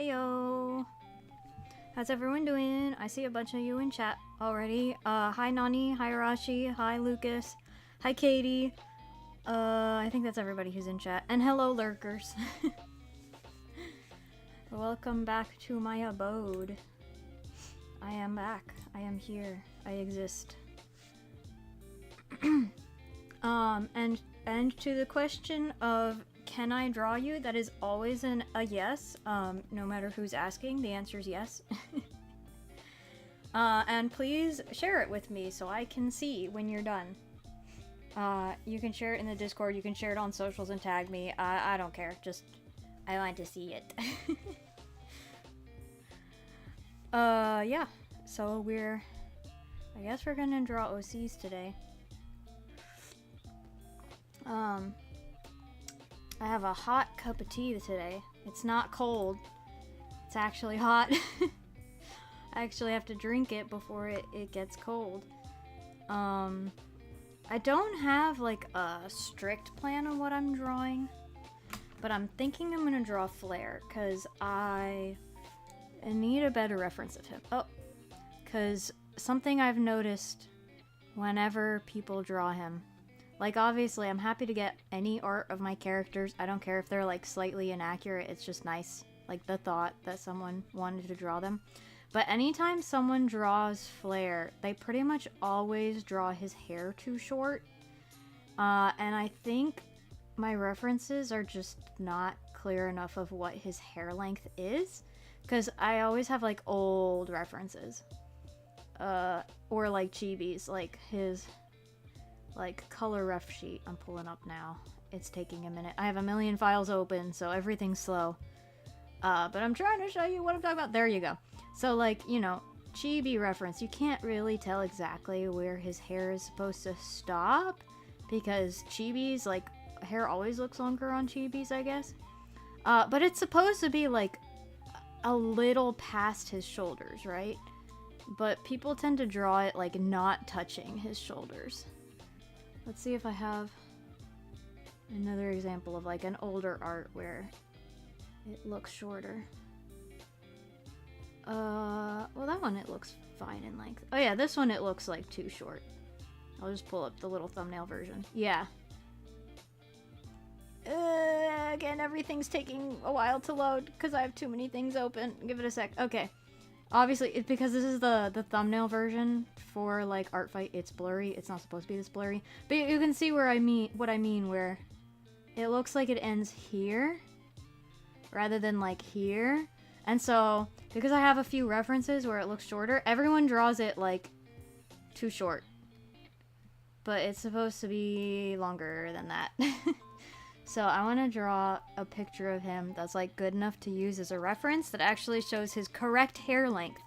Heyo! How's everyone doing? I see a bunch of you in chat already. Hi Nani, hi Rashi, hi Lucas, hi Katie. I think that's everybody who's in chat. And hello lurkers. Welcome back to my abode. I am back. I am here. I exist. And to the question of can I draw you, that is always a yes. No matter who's asking, the answer is yes. And please share it with me so I can see when you're done. You can share it in the Discord, you can share it on socials and tag me. I don't care, just I want to see it. Yeah. So I guess we're gonna draw OCs today. I have a hot cup of tea today. It's not cold. It's actually hot. I actually have to drink it before it gets cold. I don't have like a strict plan on what I'm drawing, but I'm thinking I'm gonna draw Flare because I need a better reference of him. Oh, because something I've noticed whenever people draw him, like obviously I'm happy to get any art of my characters. I don't care if they're like slightly inaccurate, it's just nice, like the thought that someone wanted to draw them. But anytime someone draws Flare, they pretty much always draw his hair too short. And I think my references are just not clear enough of what his hair length is. Because I always have like old references. Or like chibis, like his like color ref sheet. I'm pulling up now. It's taking a minute. I have a million files open, so everything's slow. But I'm trying to show you what I'm talking about. There you go. So like, you know, chibi reference, you can't really tell exactly where his hair is supposed to stop because chibis, like, hair always looks longer on chibis, I guess. But it's supposed to be like a little past his shoulders, right? But people tend to draw it like not touching his shoulders. Let's see if I have another example of like an older art where it looks shorter. Well, that one it looks fine in length. Oh yeah, this one it looks like too short. I'll just pull up the little thumbnail version. Yeah. Again, everything's taking a while to load because I have too many things open. Give it a sec. Okay. Obviously, it's because this is the thumbnail version for like art fight. It's blurry. It's not supposed to be this blurry. But you can see where what I mean, where it looks like it ends here rather than like here. And so, because I have a few references where it looks shorter, everyone draws it like too short. But it's supposed to be longer than that. So I want to draw a picture of him that's like good enough to use as a reference that actually shows his correct hair length.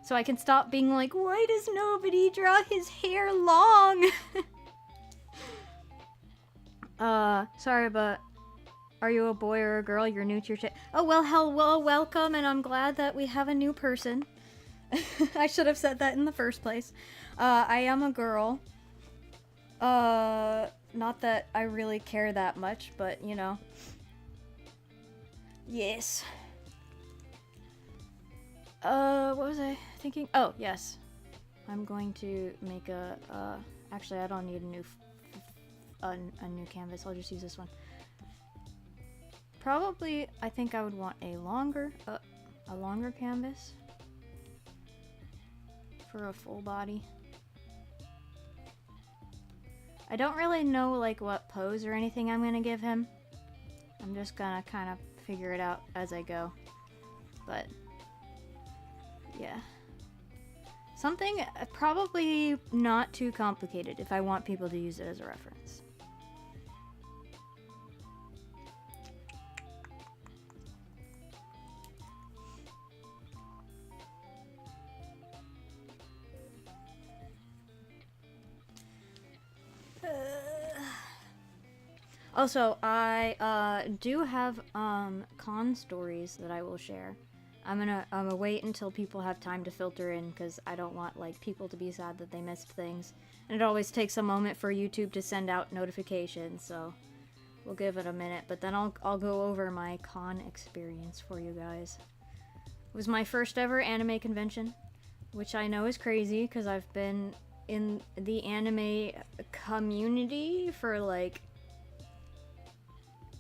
So I can stop being like, why does nobody draw his hair long? Sorry, but are you a boy or a girl? You're new to your chat. Oh, well, hello, welcome, and I'm glad that we have a new person. I should have said that in the first place. I am a girl. Not that I really care that much, but, you know. Yes. What was I thinking? Oh, yes. I'm going to make actually, I don't need a new canvas. I'll just use this one. Probably, I think I would want a longer canvas for a full body. I don't really know like what pose or anything I'm gonna give him. I'm just gonna kind of figure it out as I go. But yeah. Something probably not too complicated if I want people to use it as a reference. Also, I do have con stories that I will share. I'm gonna wait until people have time to filter in because I don't want like people to be sad that they missed things. And it always takes a moment for YouTube to send out notifications, so we'll give it a minute. But then I'll go over my con experience for you guys. was my first ever anime convention, which I know is crazy because I've been in the anime community for like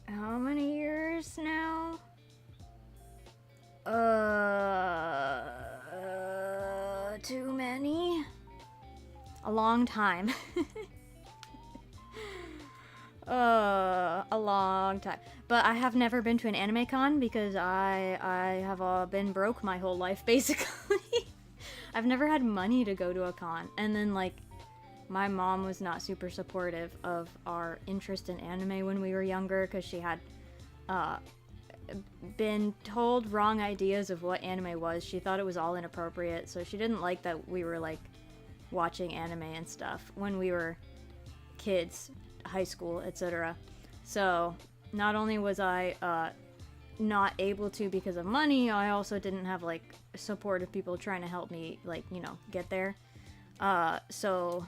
how many years now? Too many? A long time. A long time. But I have never been to an anime con because I have been broke my whole life, basically. I've never had money to go to a con. And then, like, my mom was not super supportive of our interest in anime when we were younger because she had been told wrong ideas of what anime was. She thought it was all inappropriate, so she didn't like that we were, like, watching anime and stuff when we were kids, high school, etc. So, not only was I not able to because of money, I also didn't have, like, supportive people trying to help me, like, you know, get there. So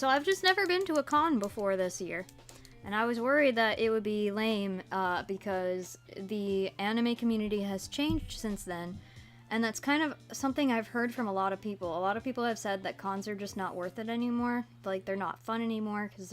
I've just never been to a con before this year. And I was worried that it would be lame because the anime community has changed since then. And that's kind of something I've heard from a lot of people. A lot of people have said that cons are just not worth it anymore. Like, they're not fun anymore because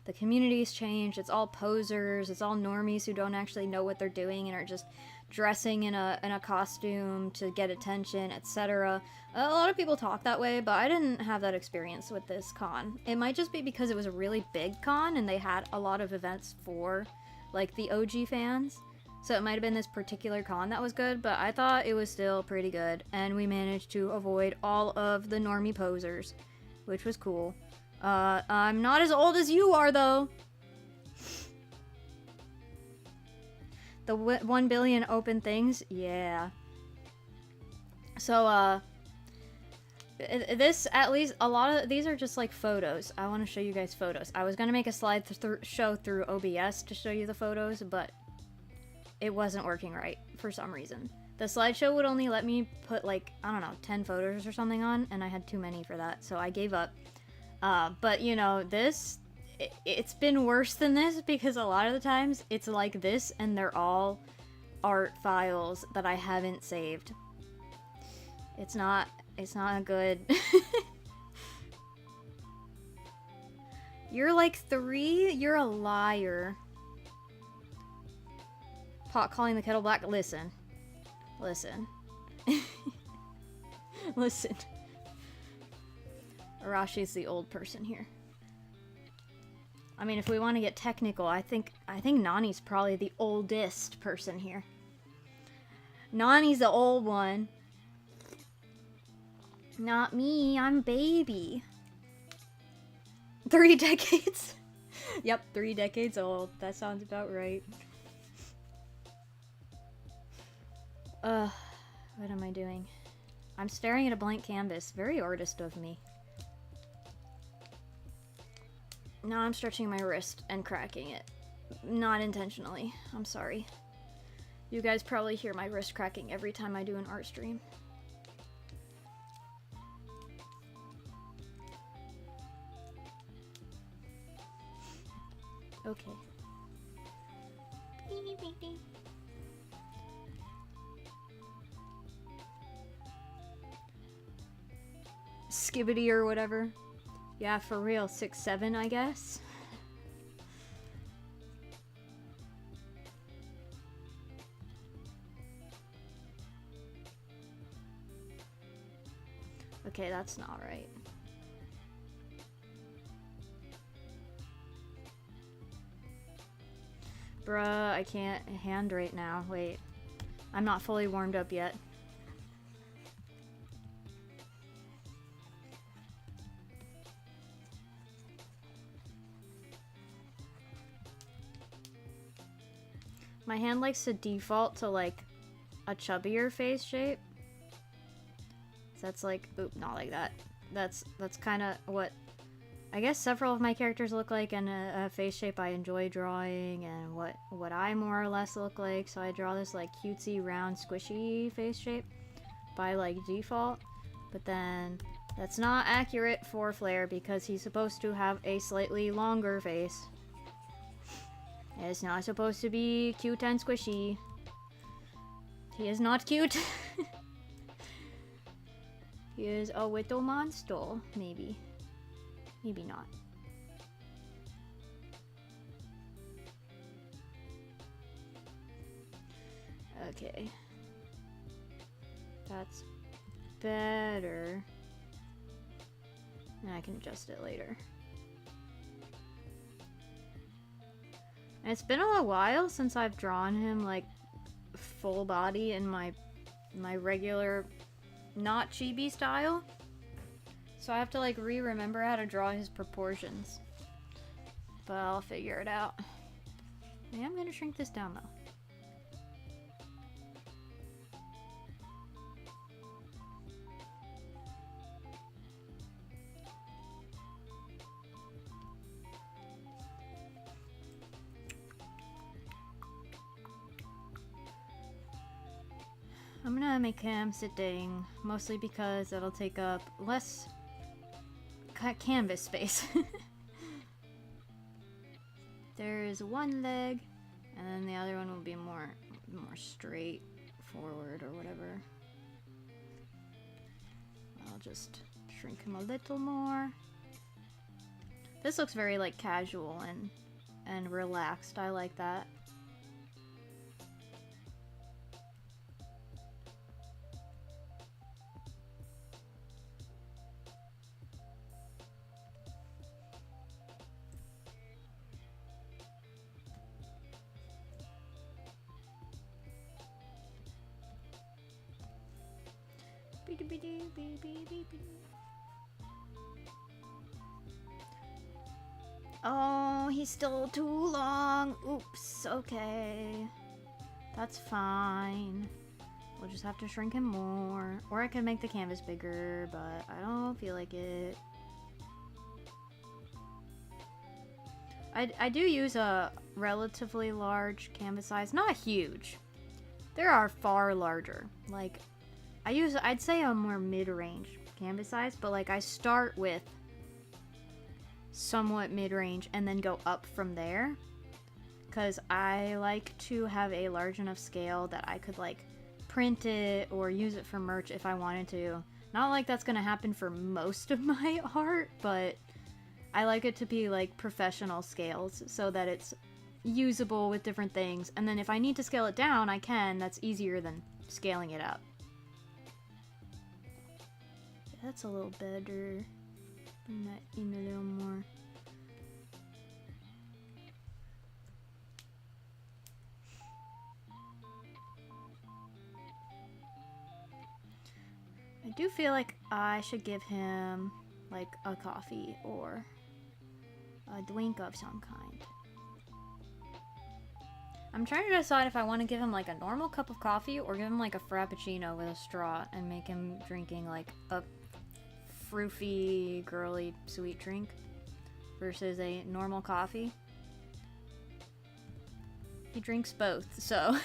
the community's changed. It's all posers. It's all normies who don't actually know what they're doing and are just dressing in a costume to get attention, etc. A lot of people talk that way, but I didn't have that experience with this con. It might just be because it was a really big con and they had a lot of events for, like, the OG fans. So it might have been this particular con that was good, but I thought it was still pretty good. And we managed to avoid all of the normie posers, which was cool. I'm not as old as you are, though. The 1 billion open things? Yeah. So, this, at least, a lot of these are just, like, photos. I want to show you guys photos. I was going to make a slide show through OBS to show you the photos, but it wasn't working right for some reason. The slideshow would only let me put, like, I don't know, 10 photos or something on, and I had too many for that, so I gave up. But, you know, this, it's been worse than this because a lot of the times it's like this and they're all art files that I haven't saved. It's not good. You're like 3? You're a liar. Pot calling the kettle black. Listen. Listen. Listen. Arashi's the old person here. I mean, if we want to get technical, I think Nani's probably the oldest person here. Nani's the old one. Not me, I'm baby. 3 decades? Yep, 3 decades old. That sounds about right. What am I doing? I'm staring at a blank canvas. Very artist of me. Now I'm stretching my wrist and cracking it. Not intentionally. I'm sorry. You guys probably hear my wrist cracking every time I do an art stream. Okay. Skibbity or whatever. Yeah, for real. 6'7", I guess. Okay, that's not right. Bruh, I can't hand right now. Wait. I'm not fully warmed up yet. My hand likes to default to, like, a chubbier face shape. So that's like, oop, not like that. That's kind of what I guess several of my characters look like, and a face shape I enjoy drawing, and what I more or less look like. So I draw this, like, cutesy, round, squishy face shape by, like, default. But then that's not accurate for Flare because he's supposed to have a slightly longer face. It's not supposed to be cute and squishy. He is not cute. He is a little monster, maybe. Maybe not. Okay. That's better. And I can adjust it later. And it's been a little while since I've drawn him like full body in my regular not chibi style. So I have to like remember how to draw his proportions. But I'll figure it out. Yeah, I'm gonna shrink this down though. I'm gonna make him sitting, mostly because it'll take up less canvas space. There's one leg, and then the other one will be more straight forward or whatever. I'll just shrink him a little more. This looks very like casual and relaxed. I like that. Oh, he's still too long. Oops, okay. That's fine. We'll just have to shrink him more. Or I could make the canvas bigger, but I don't feel like it. I do use a relatively large canvas size. Not huge. There are far larger. Like, I'd say a more mid-range canvas size, but like I start with somewhat mid-range and then go up from there, because I like to have a large enough scale that I could like print it or use it for merch if I wanted to. Not like that's gonna happen for most of my art, but I like it to be like professional scales so that it's usable with different things, and then if I need to scale it down I can. That's easier than scaling it up. That's a little better. Bring that in a little more. I do feel like I should give him like a coffee or a drink of some kind. I'm trying to decide if I want to give him like a normal cup of coffee or give him like a frappuccino with a straw and make him drinking like a froofy, girly, sweet drink versus a normal coffee. He drinks both, so.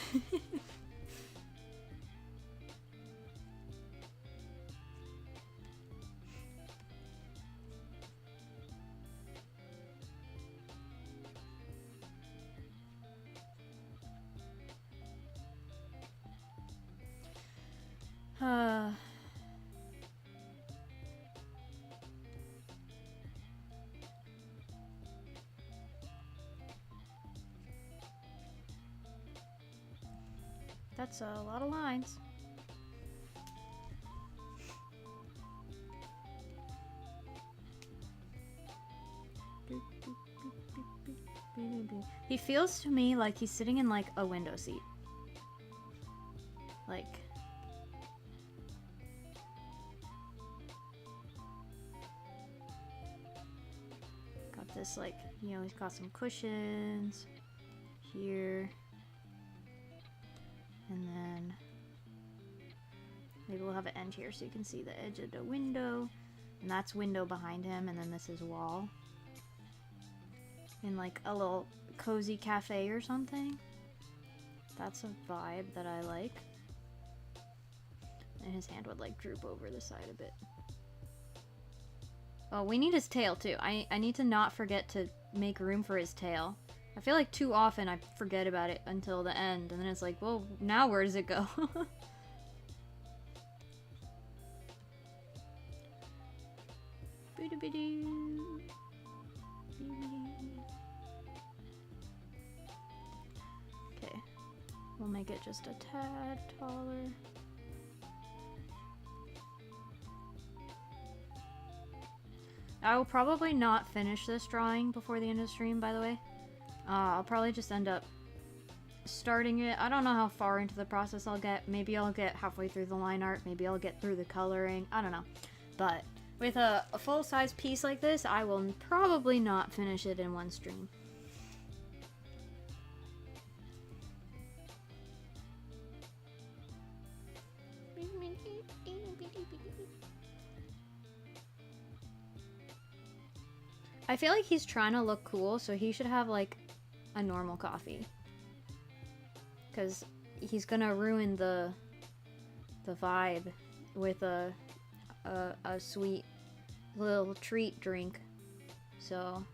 That's a lot of lines. He feels to me like he's sitting in like a window seat. Like, got this like, you know, he's got some cushions here. And then maybe we'll have an end here so you can see the edge of the window. And that's window behind him, and then this is wall. In like a little cozy cafe or something. That's a vibe that I like. And his hand would like droop over the side a bit. Oh, we need his tail too. I need to not forget to make room for his tail. I feel like too often I forget about it until the end, and then it's like, well, now where does it go? Okay, we'll make it just a tad taller. I will probably not finish this drawing before the end of the stream, by the way. I'll probably just end up starting it. I don't know how far into the process I'll get. Maybe I'll get halfway through the line art. Maybe I'll get through the coloring. I don't know. But with a full-size piece like this, I will probably not finish it in one stream. I feel like he's trying to look cool, so he should have, like, a normal coffee. Because he's gonna ruin the vibe with a sweet little treat drink. So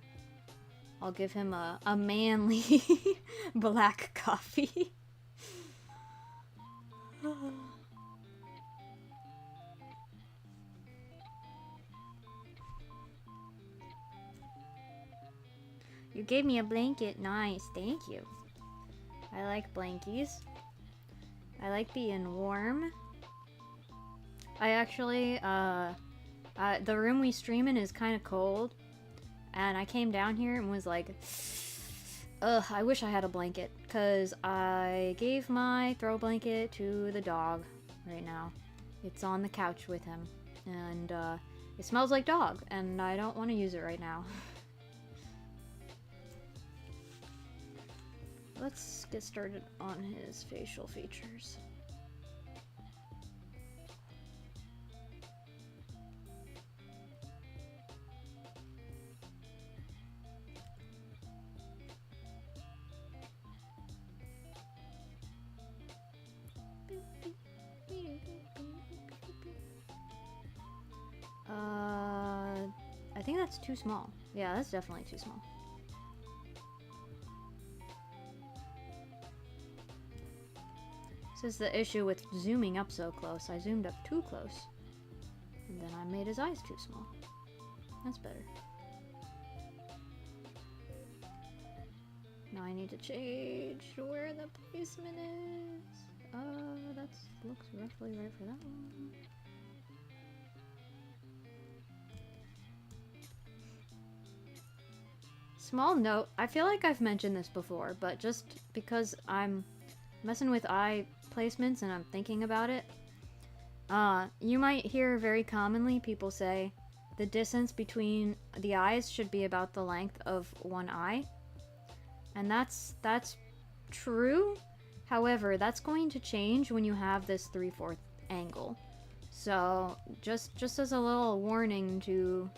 I'll give him a manly black coffee. You gave me a blanket. Nice. Thank you. I like blankies. I like being warm. I actually, the room we stream in is kind of cold. And I came down here and was like, ugh, I wish I had a blanket. Because I gave my throw blanket to the dog right now. It's on the couch with him. And, it smells like dog. And I don't want to use it right now. Let's get started on his facial features. I think that's too small. Yeah, that's definitely too small. This is the issue with zooming up so close. I zoomed up too close. And then I made his eyes too small. That's better. Now I need to change where the placement is. That looks roughly right for that one. Small note, I feel like I've mentioned this before, but just because I'm messing with eye placements and I'm thinking about it, you might hear very commonly people say the distance between the eyes should be about the length of one eye. And that's true. However, that's going to change when you have this 3/4 angle. So just as a little warning to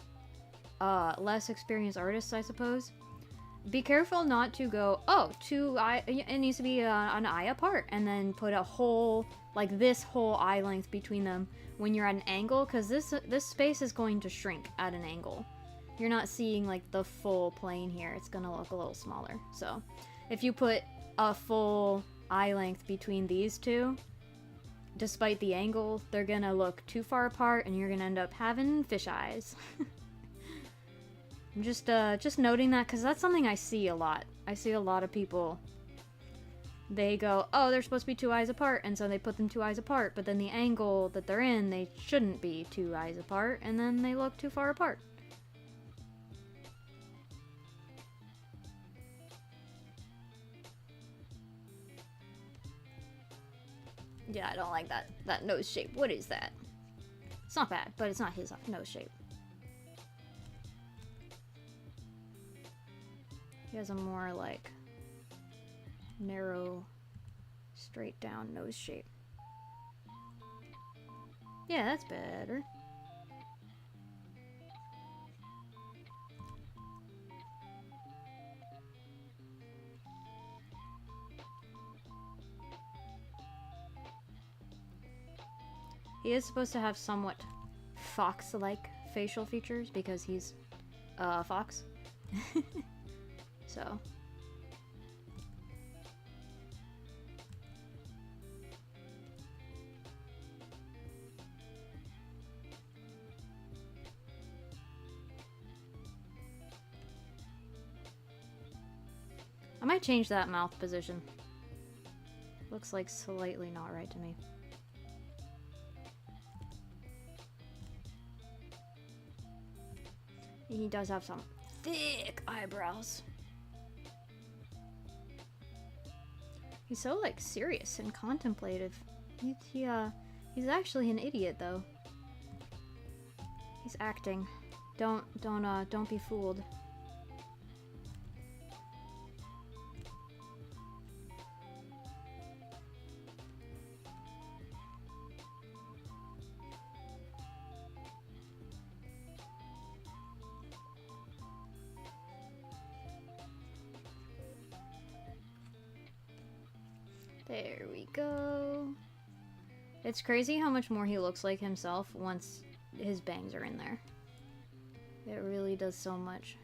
less experienced artists, I suppose, be careful not to go, oh, it needs to be an eye apart, and then put a whole, like this whole eye length between them when you're at an angle, because this space is going to shrink at an angle. You're not seeing like the full plane here. It's gonna look a little smaller. So if you put a full eye length between these two, despite the angle, they're gonna look too far apart and you're gonna end up having fish eyes. I'm just noting that because that's something I see a lot. I see a lot of people, they go, oh, they're supposed to be 2 eyes apart, and so they put them 2 eyes apart, but then the angle that they're in, they shouldn't be 2 eyes apart, and then they look too far apart. Yeah, I don't like that nose shape. What is that? It's not bad, but it's not his nose shape. He has a more, like, narrow, straight down nose shape. Yeah, that's better. He is supposed to have somewhat fox-like facial features because he's a fox. So, I might change that mouth position. Looks like slightly not right to me. He does have some thick eyebrows. He's so like serious and contemplative. He's actually an idiot though. He's acting. Don't be fooled. There we go. It's crazy how much more he looks like himself once his bangs are in there. It really does so much.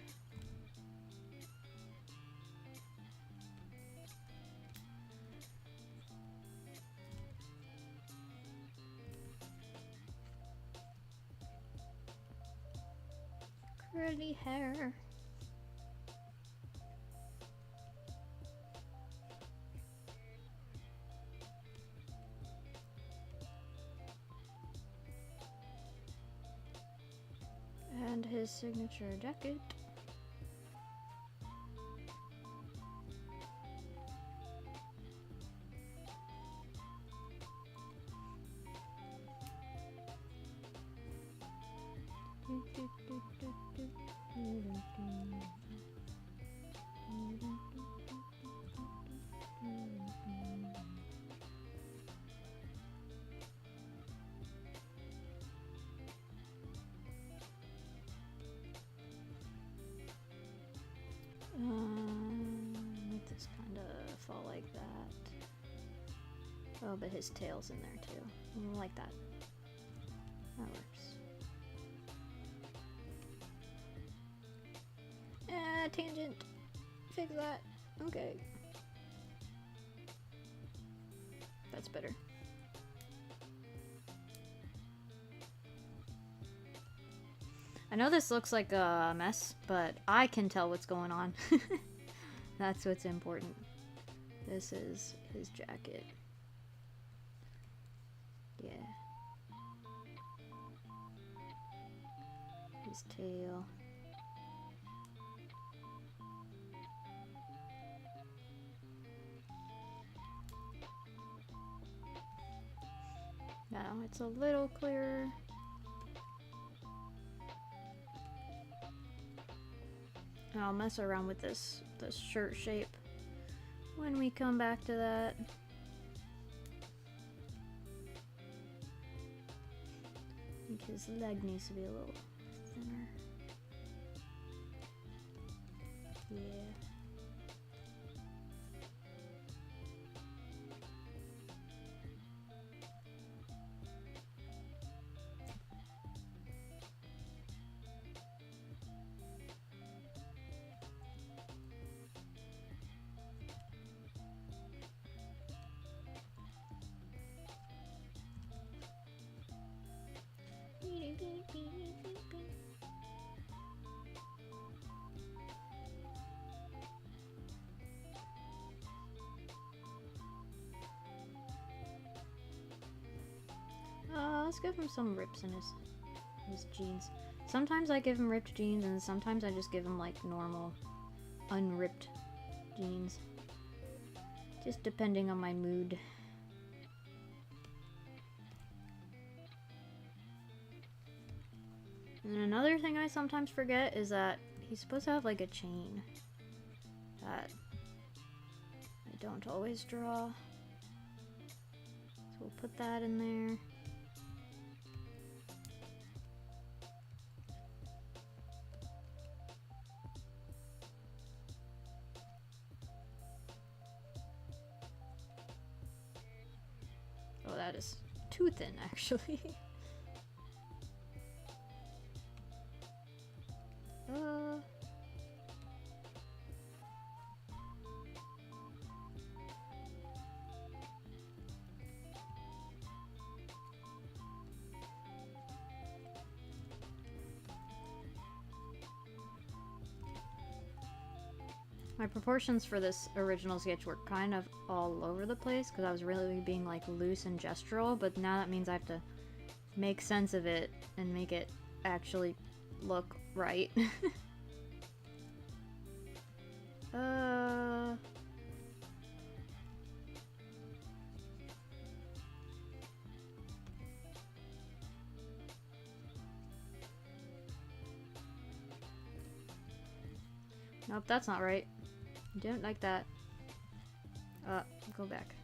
Curly hair. And his signature jacket. Make this kind of fall like that. Oh, but his tail's in there too. Like that. That works. Tangent. Fix that. Okay. That's better. I know this looks like a mess, but I can tell what's going on. That's what's important. This is his jacket. Yeah. His tail. Now it's a little clearer. And I'll mess around with this shirt shape when we come back to that. I think his leg needs to be a little thinner. Yeah. Let's give him some rips in his jeans. Sometimes I give him ripped jeans, and sometimes I just give him like normal, unripped jeans. Just depending on my mood. And another thing I sometimes forget is that he's supposed to have like a chain that I don't always draw. So we'll put that in there. Oh, that is too thin actually. My proportions for this original sketch were kind of all over the place because I was really being like loose and gestural, but now that means I have to make sense of it and make it actually look right. Nope, that's not right. Don't like that. Go back.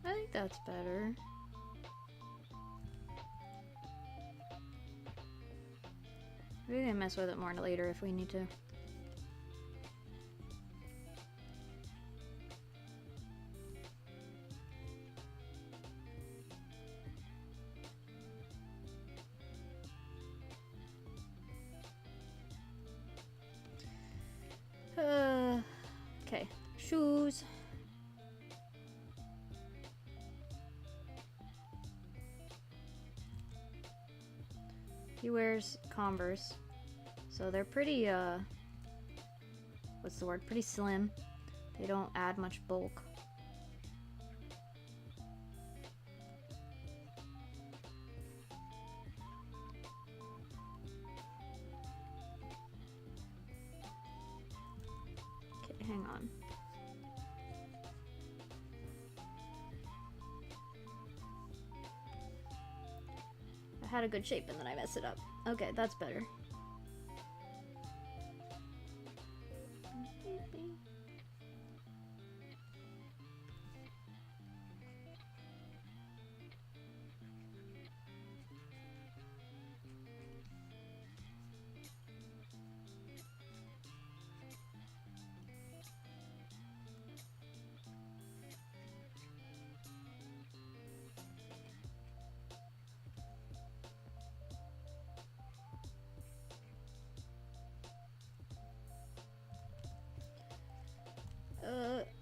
I think that's better. We can mess with it more later if we need to. Okay, shoes. He wears Converse, so they're pretty, what's the word? Pretty slim. They don't add much bulk. Okay, hang on. I had a good shape and then I messed it up. Okay, that's better.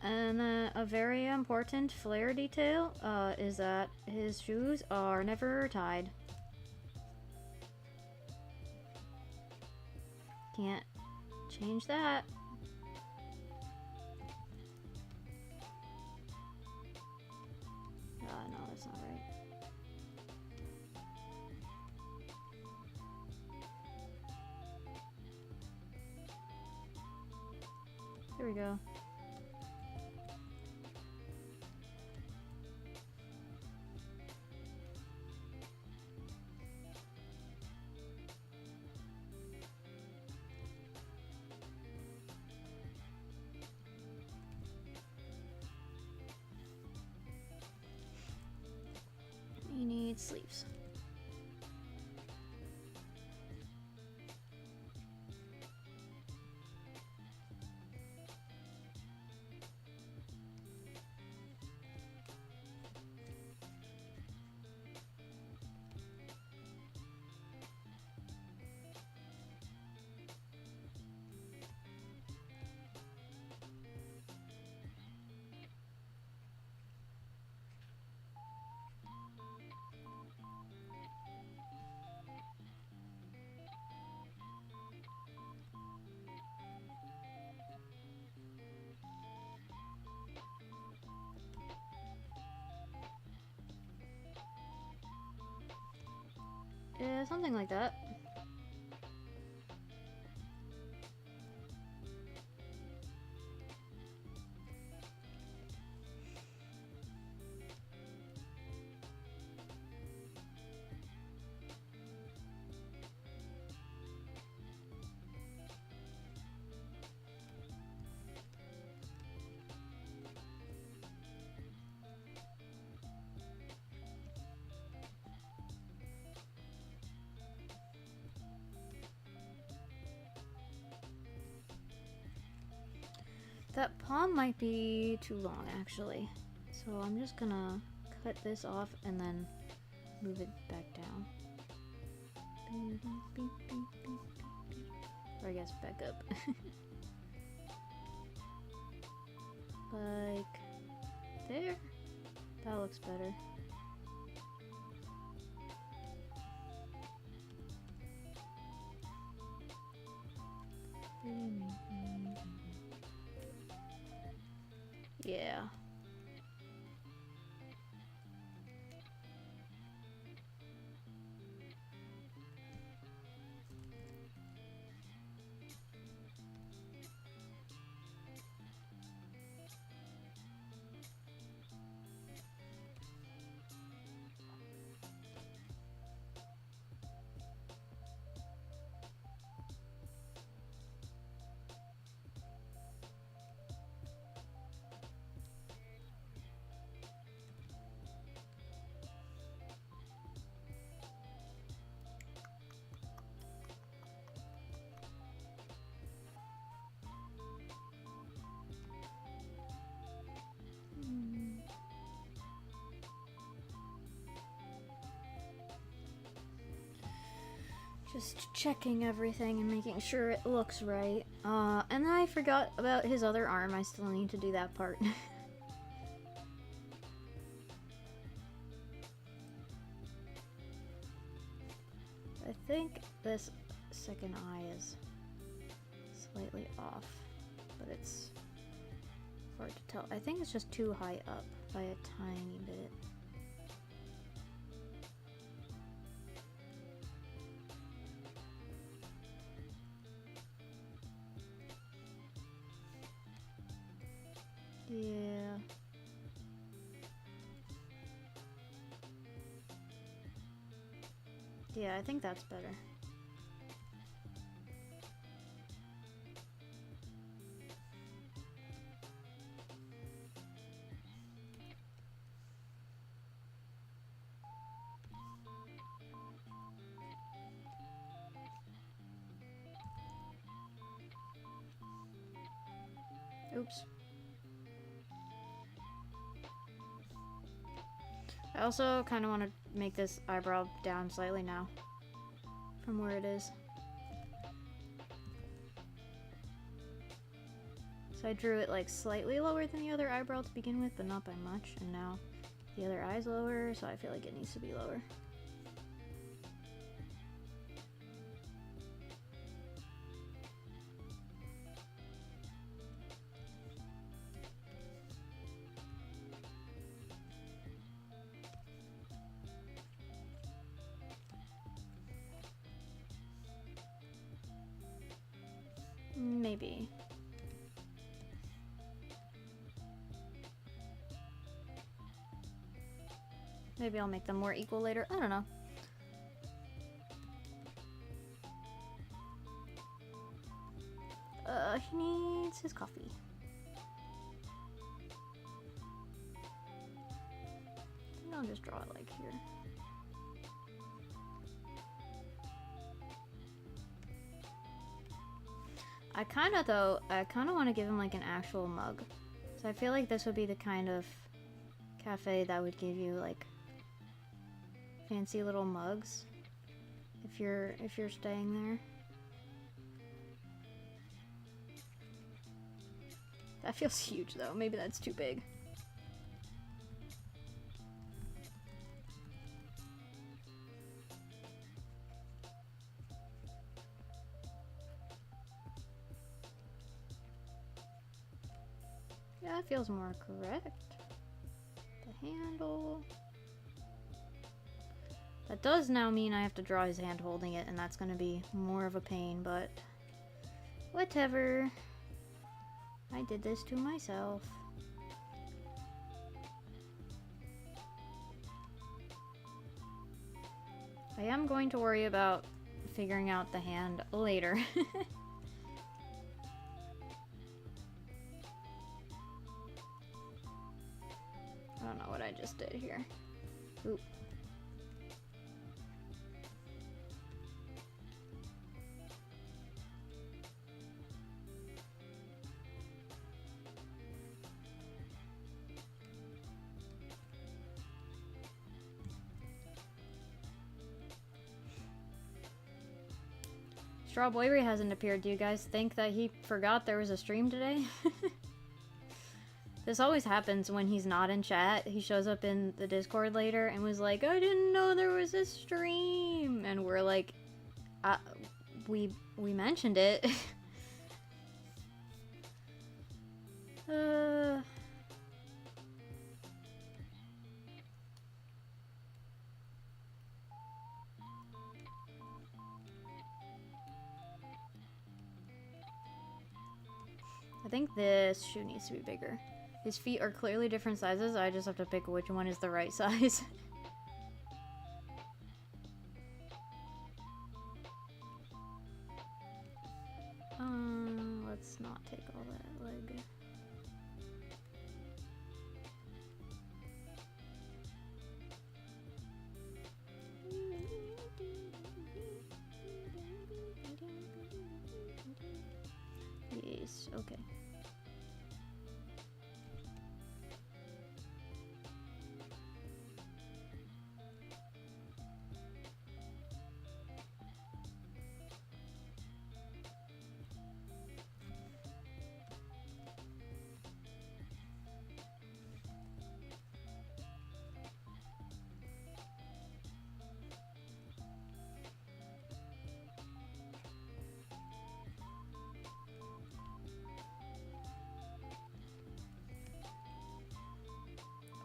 And a very important flare detail is that his shoes are never tied. Can't change that. No, that's not right. Here we go. You need sleeves. Yeah, something like that. That palm might be too long, actually. So I'm just gonna cut this off and then move it back down. Or I guess back up. Like there? That looks better. Yeah. Just checking everything and making sure it looks right. And then I forgot about his other arm. I still need to do that part. I think this second eye is slightly off, but it's hard to tell. I think it's just too high up by a tiny bit. Yeah. Yeah, I think that's better. Oops. I also kind of want to make this eyebrow down slightly now from where it is. So I drew it like slightly lower than the other eyebrow to begin with, but not by much. And now the other eye's lower, so I feel like it needs to be lower. Maybe. Maybe I'll make them more equal later. I don't know. He needs his coffee. I think I'll just draw it like here. I kind of want to give him like an actual mug. So I feel like this would be the kind of cafe that would give you like fancy little mugs if you're staying there. That feels huge though. Maybe that's too big. Yeah, that feels more correct. The handle. That does now mean I have to draw his hand holding it, and that's going to be more of a pain, but whatever. I did this to myself. I am going to worry about figuring out the hand later. I don't know what I just did here. Oop. Strawberry hasn't appeared. Do you guys think that he forgot there was a stream today? This always happens when he's not in chat. He shows up in the Discord later and was like, I didn't know there was a stream. And we're like, we mentioned it. I think this shoe needs to be bigger. His feet are clearly different sizes. I just have to pick which one is the right size. Let's not take all that leg. Yes, okay.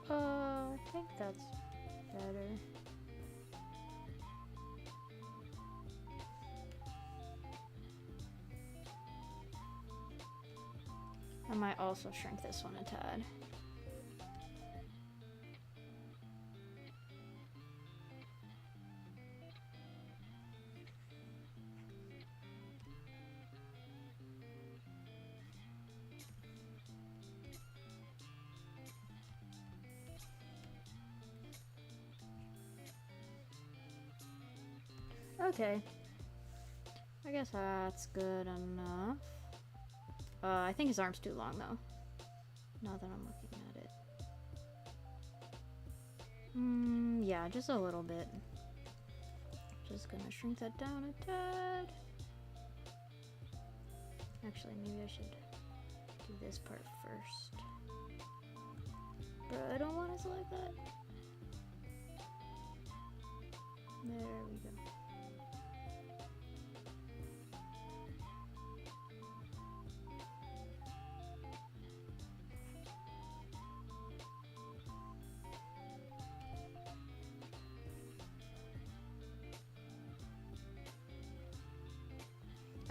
I think that's better. I might also shrink this one a tad. Okay. I guess that's good enough. I think his arm's too long though. Now that I'm looking at it. Yeah, just a little bit. Just gonna shrink that down a tad. Actually, maybe I should do this part first. But I don't want to select that. There we go.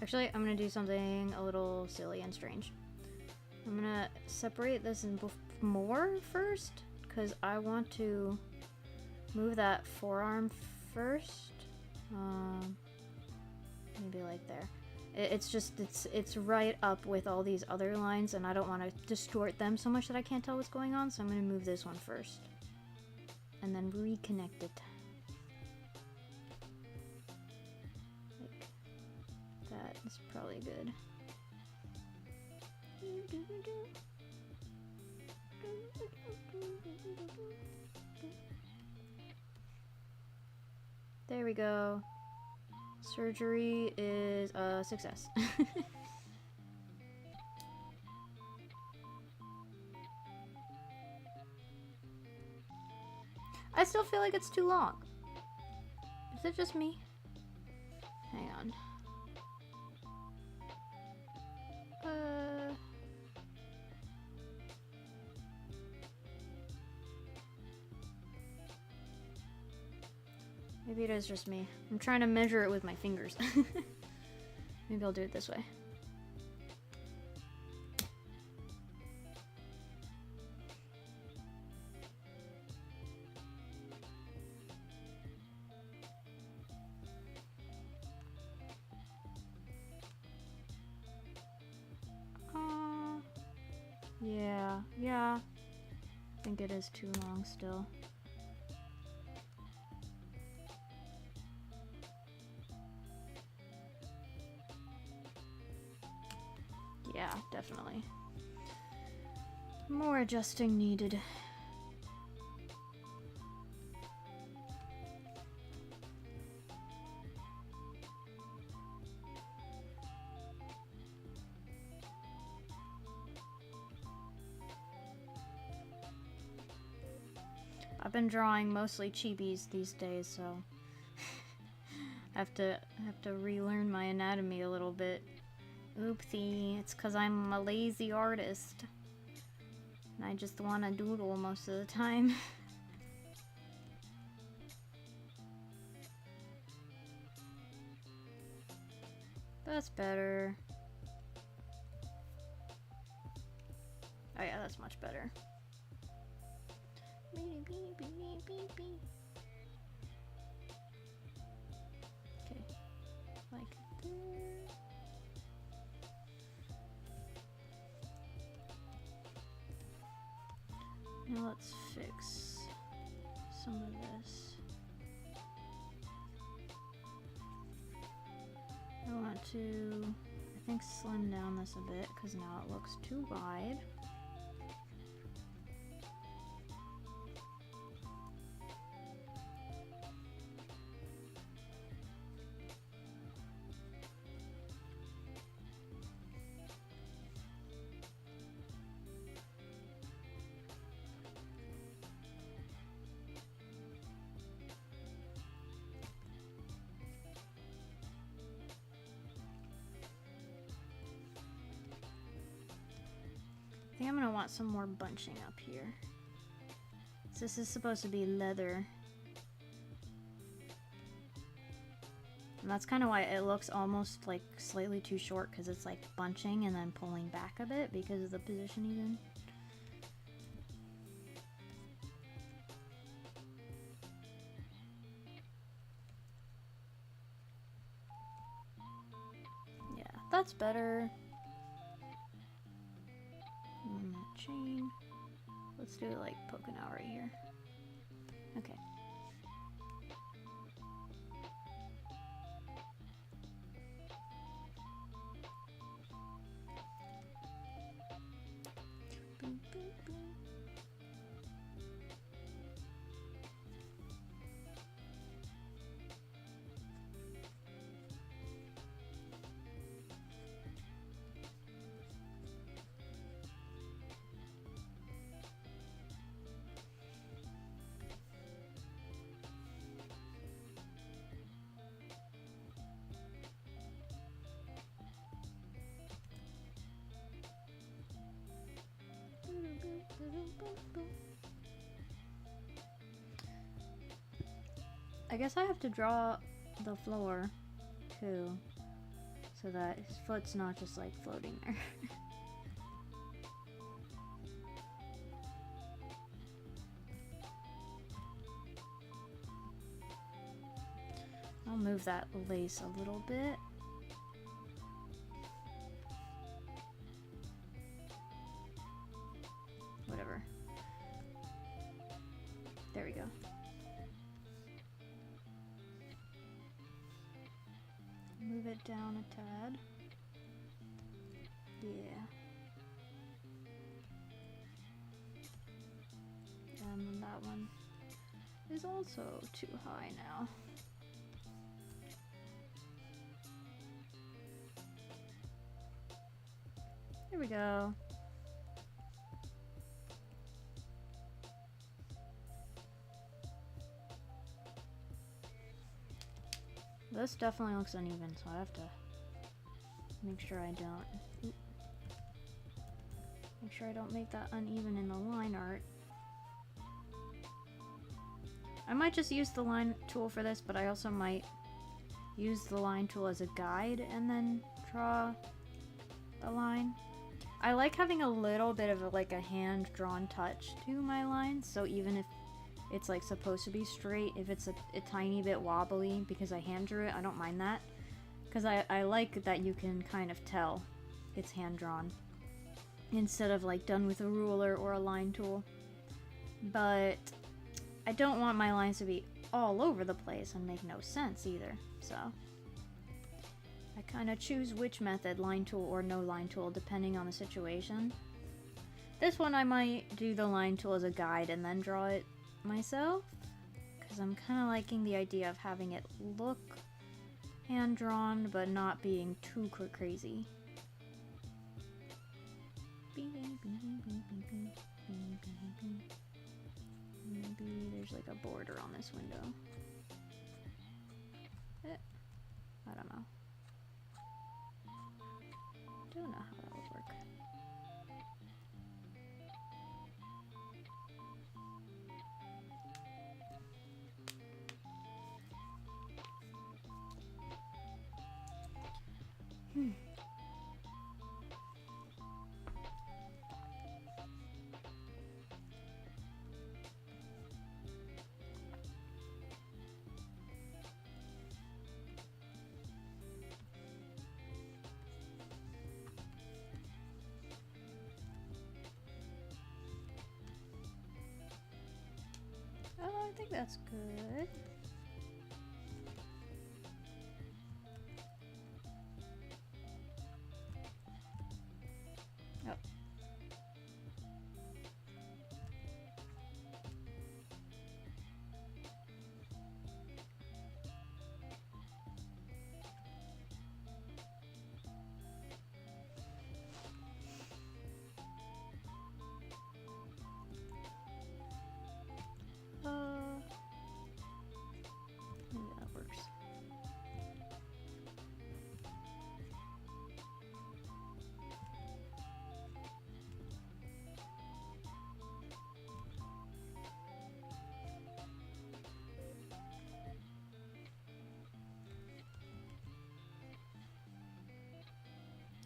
Actually, I'm gonna do something a little silly and strange. I'm gonna separate this in more first, because I want to move that forearm first. Maybe like there. It's right up with all these other lines, and I don't want to distort them so much that I can't tell what's going on, so I'm gonna move this one first. And then reconnect it. That's probably good. There we go. Surgery is a success. I still feel like it's too long. Is it just me? Hang on. Maybe it is just me. I'm trying to measure it with my fingers. Maybe I'll do it this way. Yeah. I think it is too long still. Yeah, definitely. More adjusting needed. been drawing mostly chibis these days, so I have to relearn my anatomy a little bit. Oopsie, it's because I'm a lazy artist. And I just want to doodle most of the time. That's better. Oh yeah, that's much better. Okay, like there. Now let's fix some of this. I want to, I think, slim down this a bit because now it looks too wide. I think I'm gonna want some more bunching up here. So this is supposed to be leather. And that's kind of why it looks almost like slightly too short, because it's like bunching and then pulling back a bit because of the position he's in. Yeah, that's better. Chain. Let's do it like poking out right here. Okay. Boom, boom, boom. I guess I have to draw the floor too, so that his foot's not just like floating there. I'll move that lace a little bit. Whatever. There we go. Move it down a tad. Yeah. And then that one is also too high now. There we go. This definitely looks uneven, so I have to make sure I don't. Make sure I don't make that uneven in the line art. I might just use the line tool for this, but I also might use the line tool as a guide and then draw a line. I like having a little bit of like a hand-drawn touch to my lines, so even if it's like supposed to be straight, if it's a tiny bit wobbly because I hand drew it, I don't mind that, because I like that you can kind of tell it's hand-drawn instead of like done with a ruler or a line tool. But I don't want my lines to be all over the place and make no sense either, so I kind of choose which method, line tool or no line tool, depending on the situation. This one I might do the line tool as a guide and then draw it myself, because I'm kind of liking the idea of having it look hand-drawn but not being too crazy. Maybe there's like a border on this window. I don't know. Don't know how that would work. Oh, I think that's good. Oh. Maybe that works.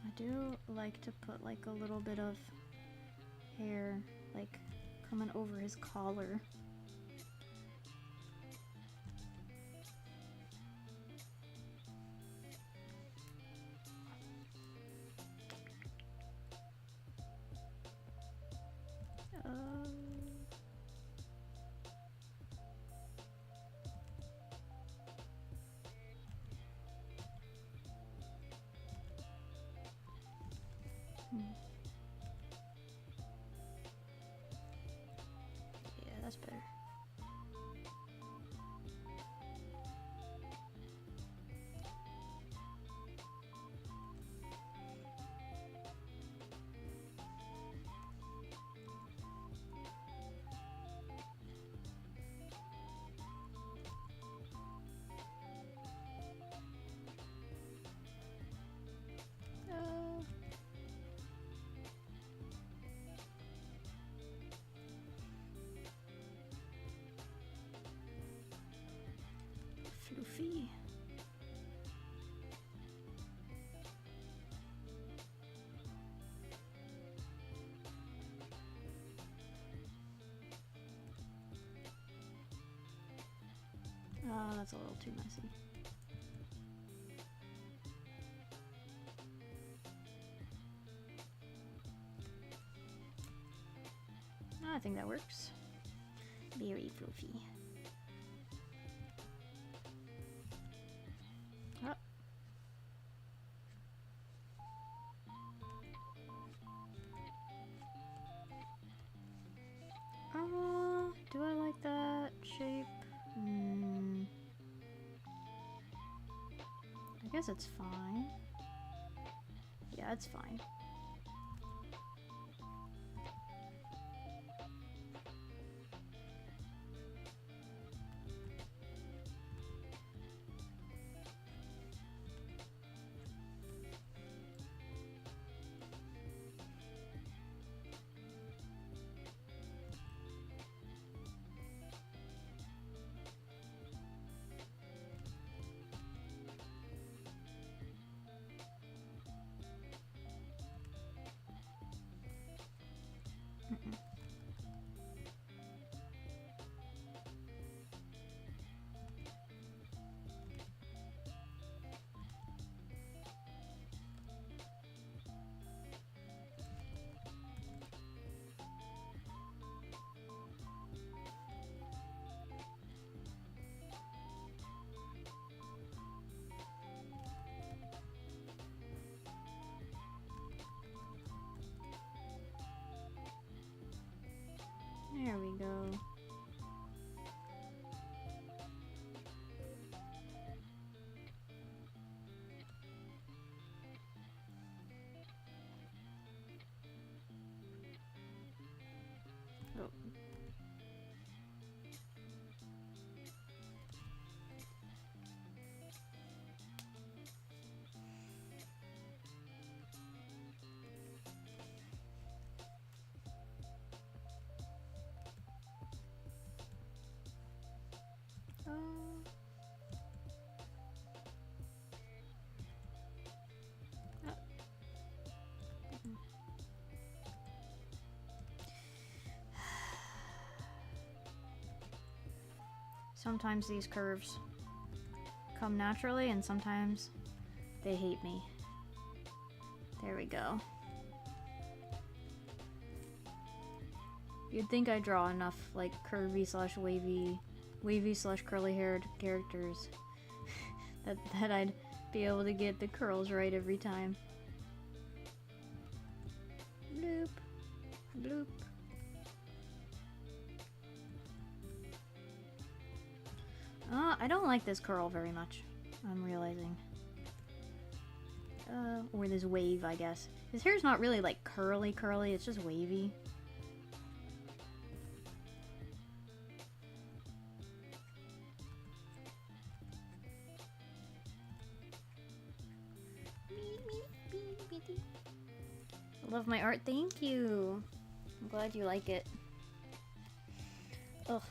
I do like to put like a little bit of hair like coming over his collar. Yeah, that's better. Floofy. Oh, that's a little too messy. I think that works. Very floofy. Do I like that shape? I guess it's fine. Yeah, it's fine. Sometimes these curves come naturally and sometimes they hate me. There we go. You'd think I draw enough like curvy slash wavy slash curly haired characters that I'd be able to get the curls right every time. Bloop. Bloop. I don't like this curl very much, I'm realizing. Or this wave, I guess. His hair's not really like curly, it's just wavy. I love my art, thank you. I'm glad you like it. Ugh.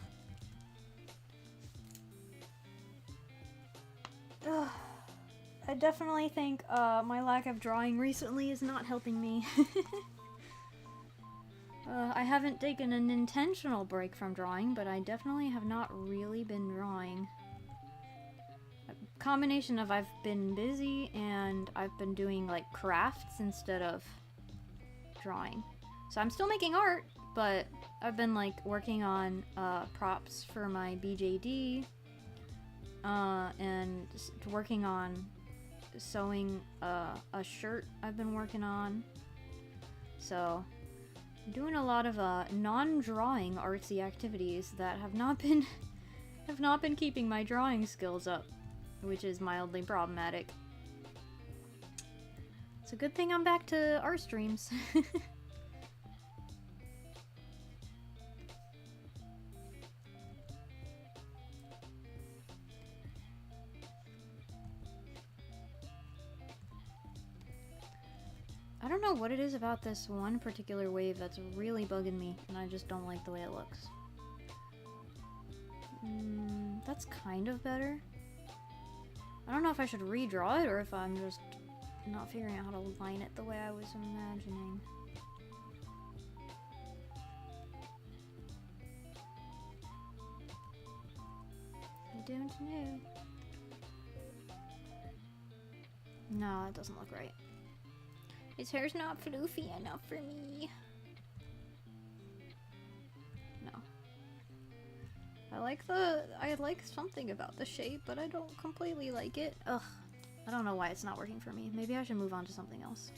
Ugh. I definitely think my lack of drawing recently is not helping me. I haven't taken an intentional break from drawing, but I definitely have not really been drawing. A combination of I've been busy and I've been doing like crafts instead of drawing. So I'm still making art, but I've been like working on props for my BJD and working on sewing a shirt I've been working on. So I'm doing a lot of non-drawing artsy activities that have not been keeping my drawing skills up, which is mildly problematic. It's a good thing I'm back to art streams. I don't know what it is about this one particular wave that's really bugging me, and I just don't like the way it looks. That's kind of better. I don't know if I should redraw it or if I'm just not figuring out how to line it the way I was imagining. I don't know. No, it doesn't look right. His hair's not floofy enough for me. No. I like something about the shape, but I don't completely like it. Ugh. I don't know why it's not working for me. Maybe I should move on to something else.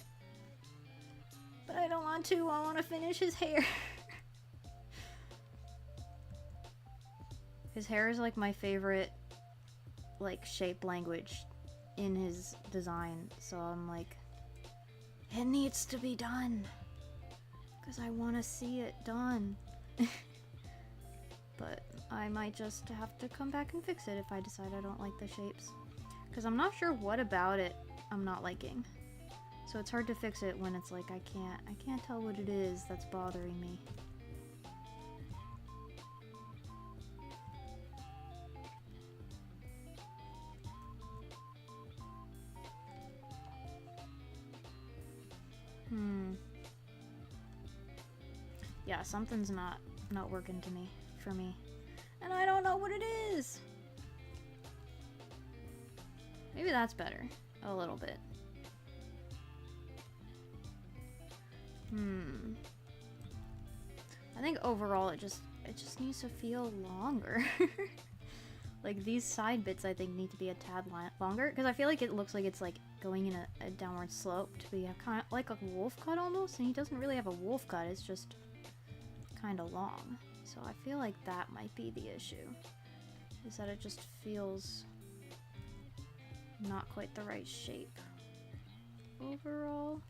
But I don't want to. I want to finish his hair. His hair is like my favorite like shape language in his design. So I'm like, it needs to be done, because I want to see it done. But I might just have to come back and fix it if I decide I don't like the shapes. Because I'm not sure what about it I'm not liking. So it's hard to fix it when it's like I can't tell what it is that's bothering me. Yeah, something's not working for me. And I don't know what it is! Maybe that's better. A little bit. I think overall it just needs to feel longer. Like these side bits I think need to be a tad longer, because I feel like it looks like it's like going in a downward slope to be kind of like a wolf cut almost, and he doesn't really have a wolf cut, it's just kind of long. So I feel like that might be the issue, is that it just feels not quite the right shape overall.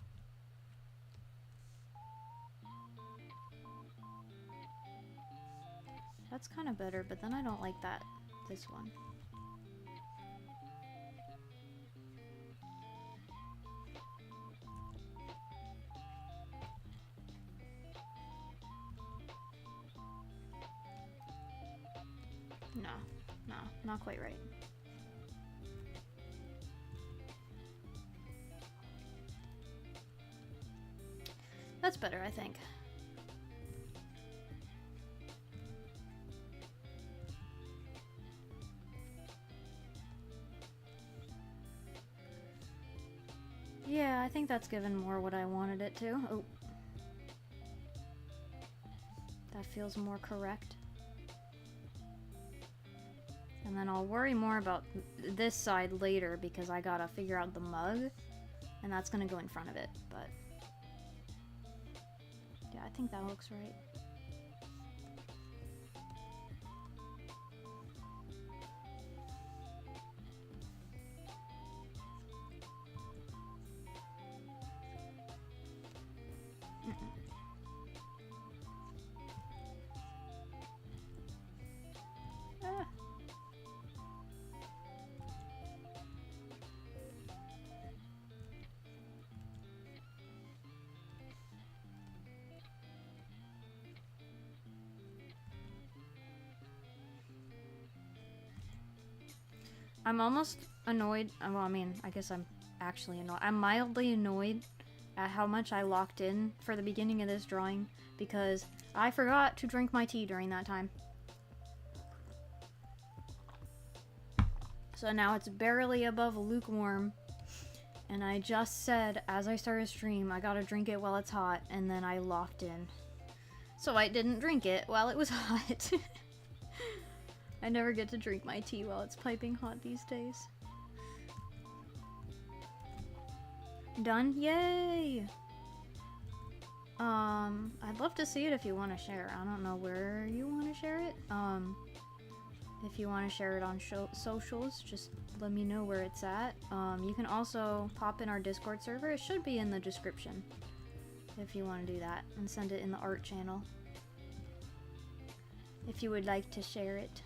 That's kind of better, but then I don't like this one. not quite right. That's better, I think. Yeah, I think that's given more what I wanted it to. Oh. That feels more correct. And then I'll worry more about this side later because I gotta figure out the mug. And that's gonna go in front of it, but... yeah, I think that looks right. Ah. I'm almost annoyed. Well, I mean, I guess I'm actually annoyed. I'm mildly annoyed at how much I locked in for the beginning of this drawing because I forgot to drink my tea during that time. So now it's barely above lukewarm. And I just said, as I started stream, I gotta drink it while it's hot, and then I locked in. So I didn't drink it while it was hot. I never get to drink my tea while it's piping hot these days. Done? Yay! I'd love to see it if you want to share. I don't know where you want to share it. If you want to share it on socials, just let me know where it's at. You can also pop in our Discord server. It should be in the description if you want to do that, and send it in the art channel if you would like to share it.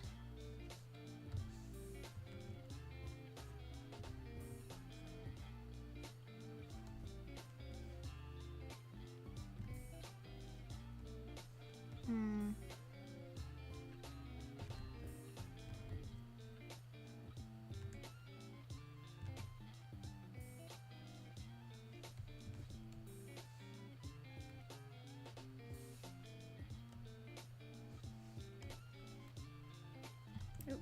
Oop.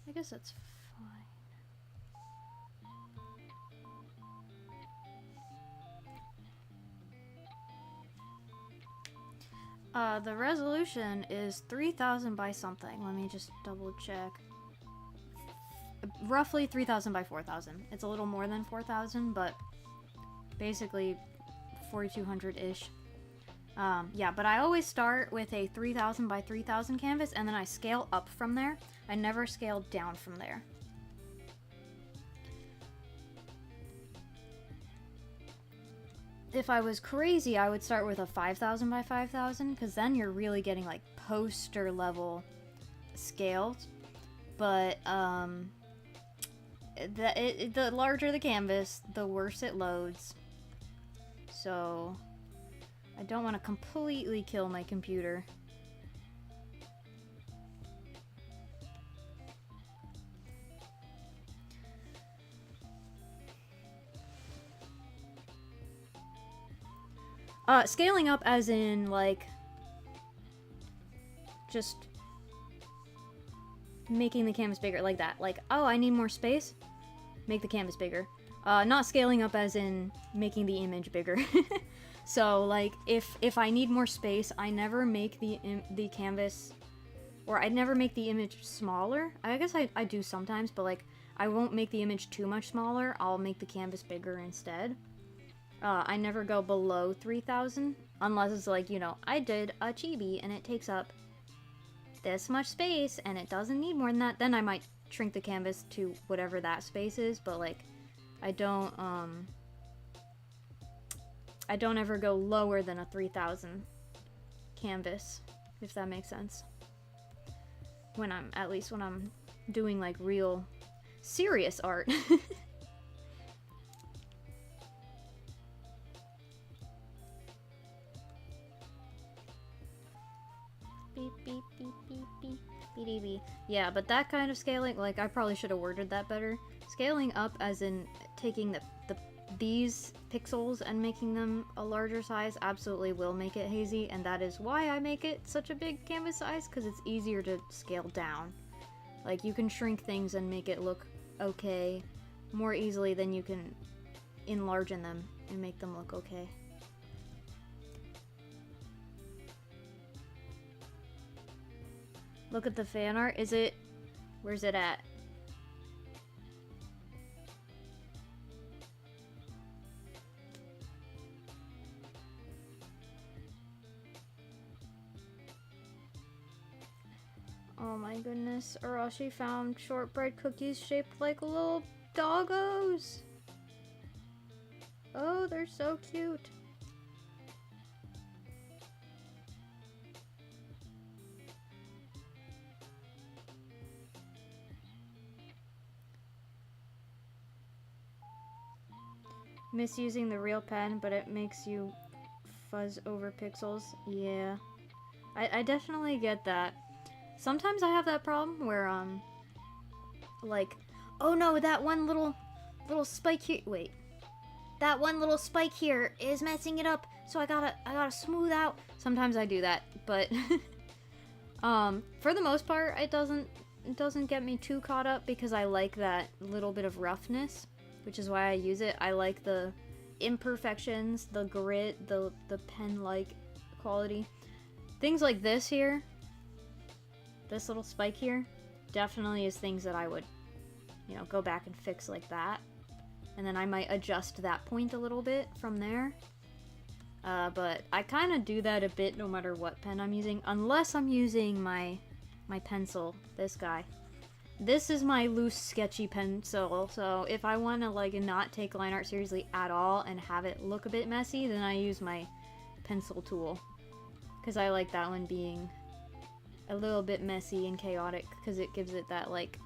I guess that's fine. The resolution is 3000 by something. Let me just double check. Roughly 3000 by 4000. It's a little more than 4000, but basically 4200-ish. Yeah, but I always start with a 3000 by 3000 canvas, and then I scale up from there. I never scale down from there. If I was crazy, I would start with a 5000 by 5000, because then you're really getting like poster level scales. But the larger the canvas, the worse it loads. So I don't want to completely kill my computer. Scaling up as in, like, just making the canvas bigger, like that. Like, oh, I need more space? Make the canvas bigger. Not scaling up as in making the image bigger. So, like, if I need more space, I never make the canvas, or I never make the image smaller. I guess I do sometimes, but, like, I won't make the image too much smaller. I'll make the canvas bigger instead. I never go below 3000, unless it's like, you know, I did a chibi and it takes up this much space and it doesn't need more than that. Then I might shrink the canvas to whatever that space is, but, like, I don't ever go lower than a 3000 canvas, if that makes sense. At least when I'm doing, like, real serious art. Beep, beep, beep, beep, beep, beep, beep, beep. Yeah, but that kind of scaling, like, I probably should have worded that better. Scaling up as in taking these pixels and making them a larger size absolutely will make it hazy, and that is why I make it such a big canvas size, because it's easier to scale down. Like, you can shrink things and make it look okay more easily than you can enlarge them and make them look okay. Look at the fan art. Is it... Where's it at? Oh my goodness. Arashi found shortbread cookies shaped like little doggos. Oh, they're so cute. Misusing the real pen, but it makes you fuzz over pixels. Yeah. I definitely get that. Sometimes I have that problem where, like, oh no, that one little spike here, wait. That one little spike here is messing it up, so I gotta smooth out. Sometimes I do that, but, for the most part, it doesn't get me too caught up because I like that little bit of roughness, which is why I use it. I like the imperfections, the grit, the pen-like quality. Things like this here, this little spike here, definitely is things that I would, you know, go back and fix like that. And then I might adjust that point a little bit from there. But I kind of do that a bit no matter what pen I'm using, unless I'm using my pencil, this guy. This is my loose, sketchy pencil, so if I want to, like, not take line art seriously at all and have it look a bit messy, then I use my pencil tool. Because I like that one being a little bit messy and chaotic, because it gives it that, like,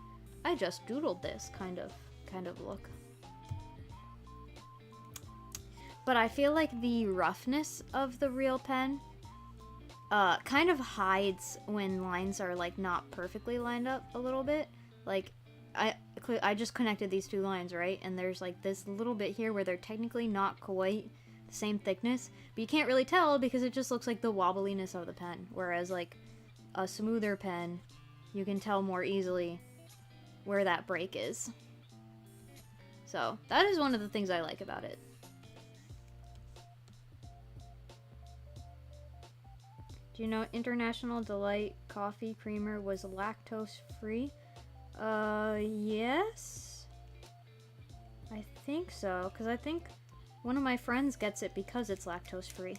I just doodled this kind of look. But I feel like the roughness of the real pen kind of hides when lines are, like, not perfectly lined up a little bit. Like, I just connected these two lines, right? And there's, like, this little bit here where they're technically not quite the same thickness, but you can't really tell because it just looks like the wobbliness of the pen. Whereas, like, a smoother pen, you can tell more easily where that break is. So, that is one of the things I like about it. Do you know International Delight Coffee Creamer was lactose free? Yes? I think so, because I think one of my friends gets it because it's lactose free.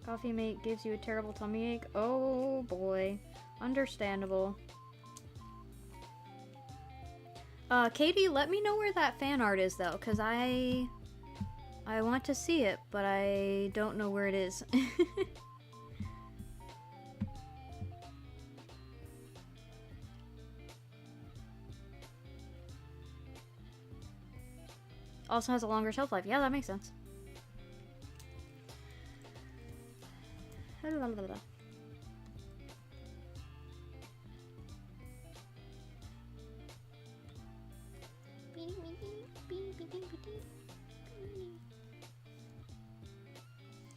Coffee mate gives you a terrible tummy ache? Oh boy. Understandable. Katie, let me know where that fan art is though, because I want to see it, but I don't know where it is. Also has a longer shelf life. Yeah, that makes sense.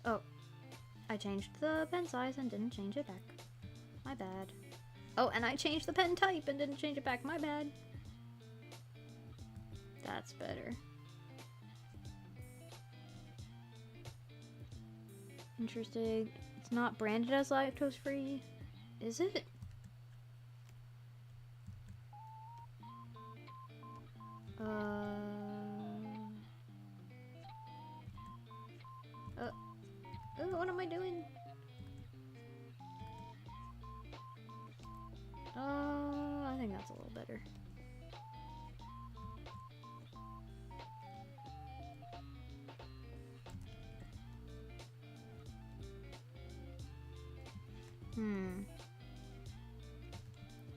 Oh, I changed the pen size and didn't change it back. My bad. Oh, and I changed the pen type and didn't change it back. My bad. That's better. Interesting. It's not branded as lactose free, is it? What am I doing? I think that's a little better.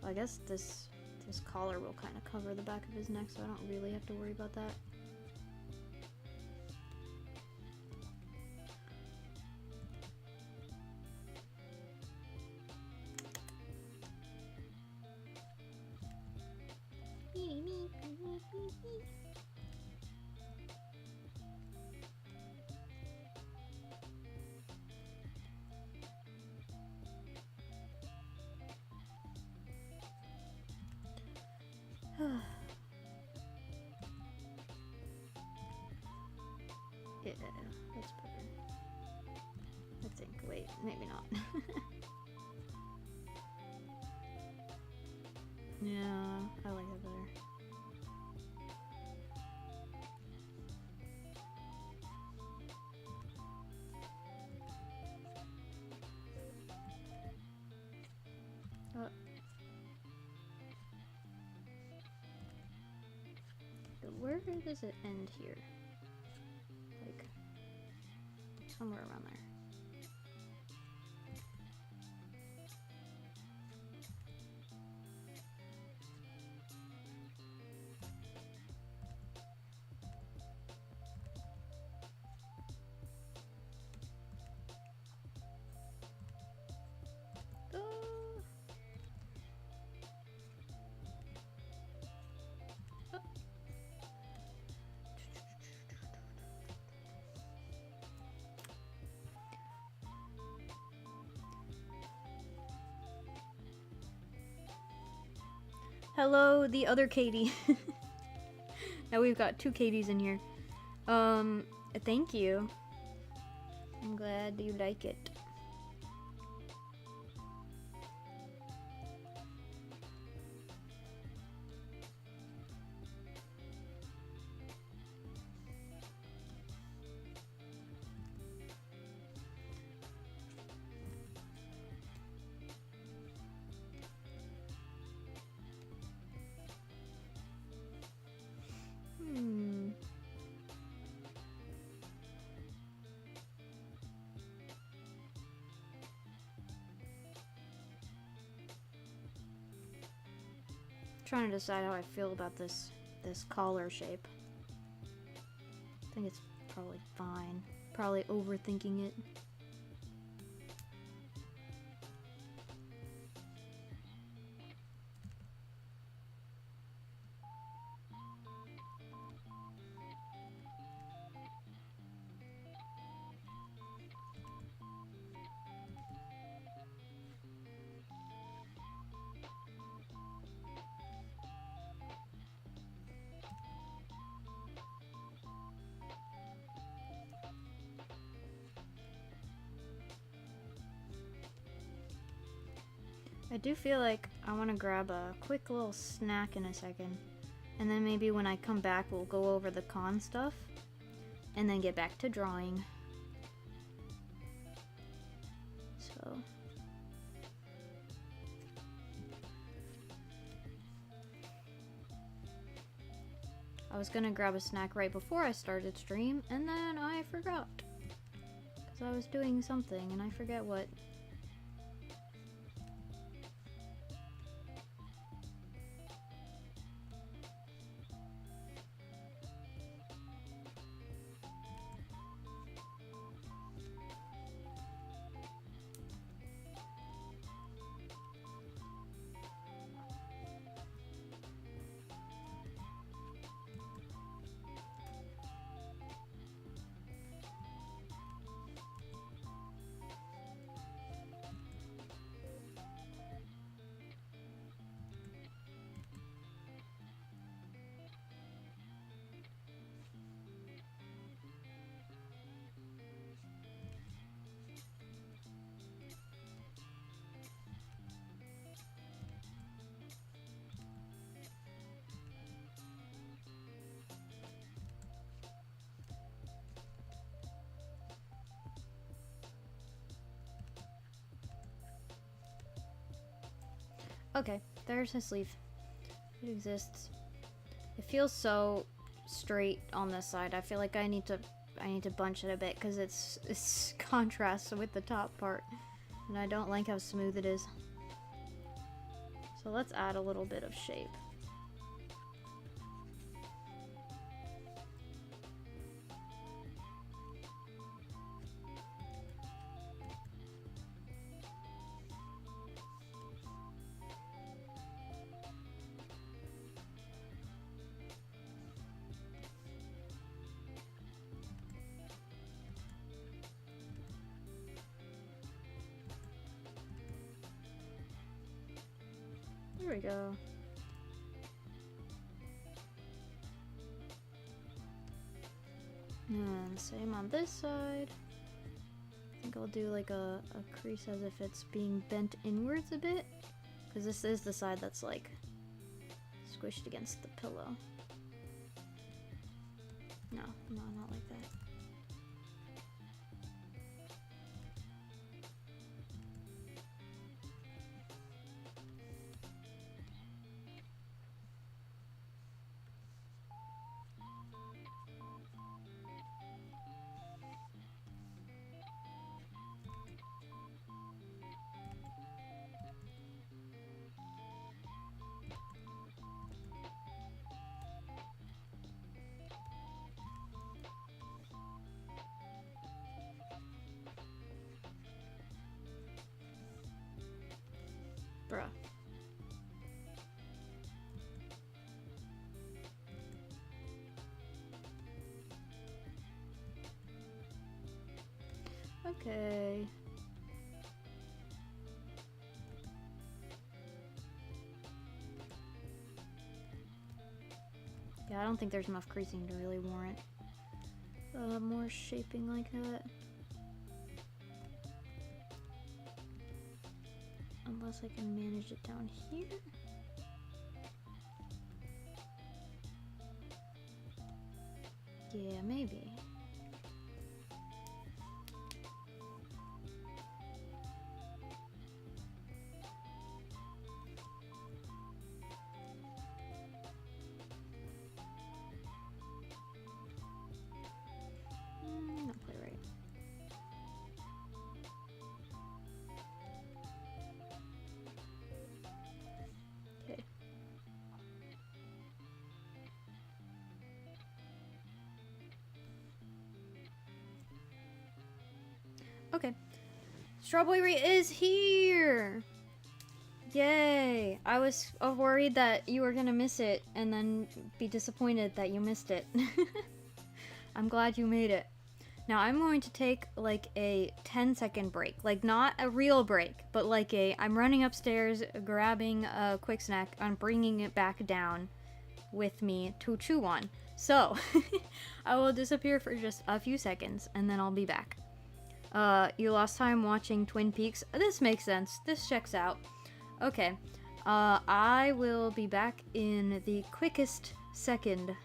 Well, I guess this collar will kind of cover the back of his neck, so I don't really have to worry about that. Yeah, that's better. I think. Wait, maybe not. Yeah, I like that better. Where does it end here? Like, somewhere around there. Hello, the other Katie. Now we've got two Katies in here. Thank you. I'm glad you like it. Trying to decide how I feel about this collar shape. I think it's probably fine. Probably overthinking it. I do feel like I want to grab a quick little snack in a second. And then maybe when I come back, we'll go over the con stuff. And then get back to drawing. So. I was gonna grab a snack right before I started stream, and then I forgot. Because I was doing something, and I forget what. Okay, there's his sleeve. It exists. It feels so straight on this side. I feel like I need to bunch it a bit because it's contrasts with the top part, and I don't like how smooth it is. So let's add a little bit of shape. There we go. And same on this side. I think I'll do like a crease as if it's being bent inwards a bit. Because this is the side that's like squished against the pillow. No, not like that. Bruh. Okay. Yeah, I don't think there's enough creasing to really warrant more shaping like that. Unless I can manage it down here. Yeah, maybe. Not quite right. Okay. Okay. Strawberry is here! Yay! I was worried that you were gonna miss it and then be disappointed that you missed it. I'm glad you made it. Now I'm going to take like a 10-second break. Like not a real break, but like I'm running upstairs, grabbing a quick snack, and bringing it back down with me to chew on. So, I will disappear for just a few seconds and then I'll be back. You lost time watching Twin Peaks. This makes sense. This checks out. Okay. I will be back in the quickest second.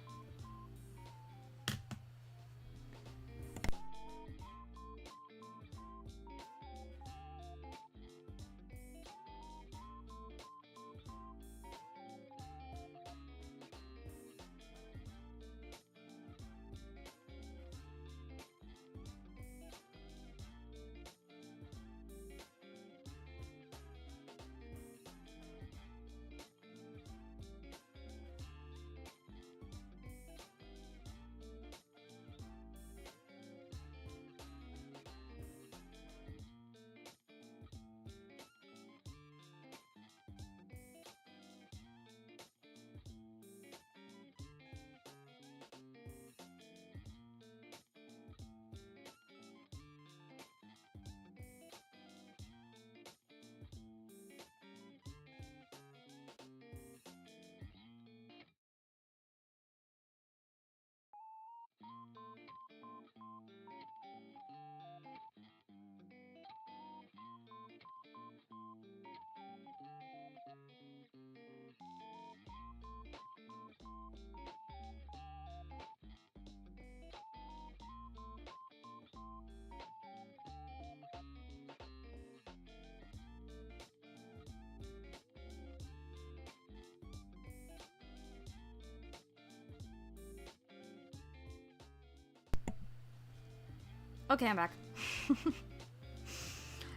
Okay, I'm back.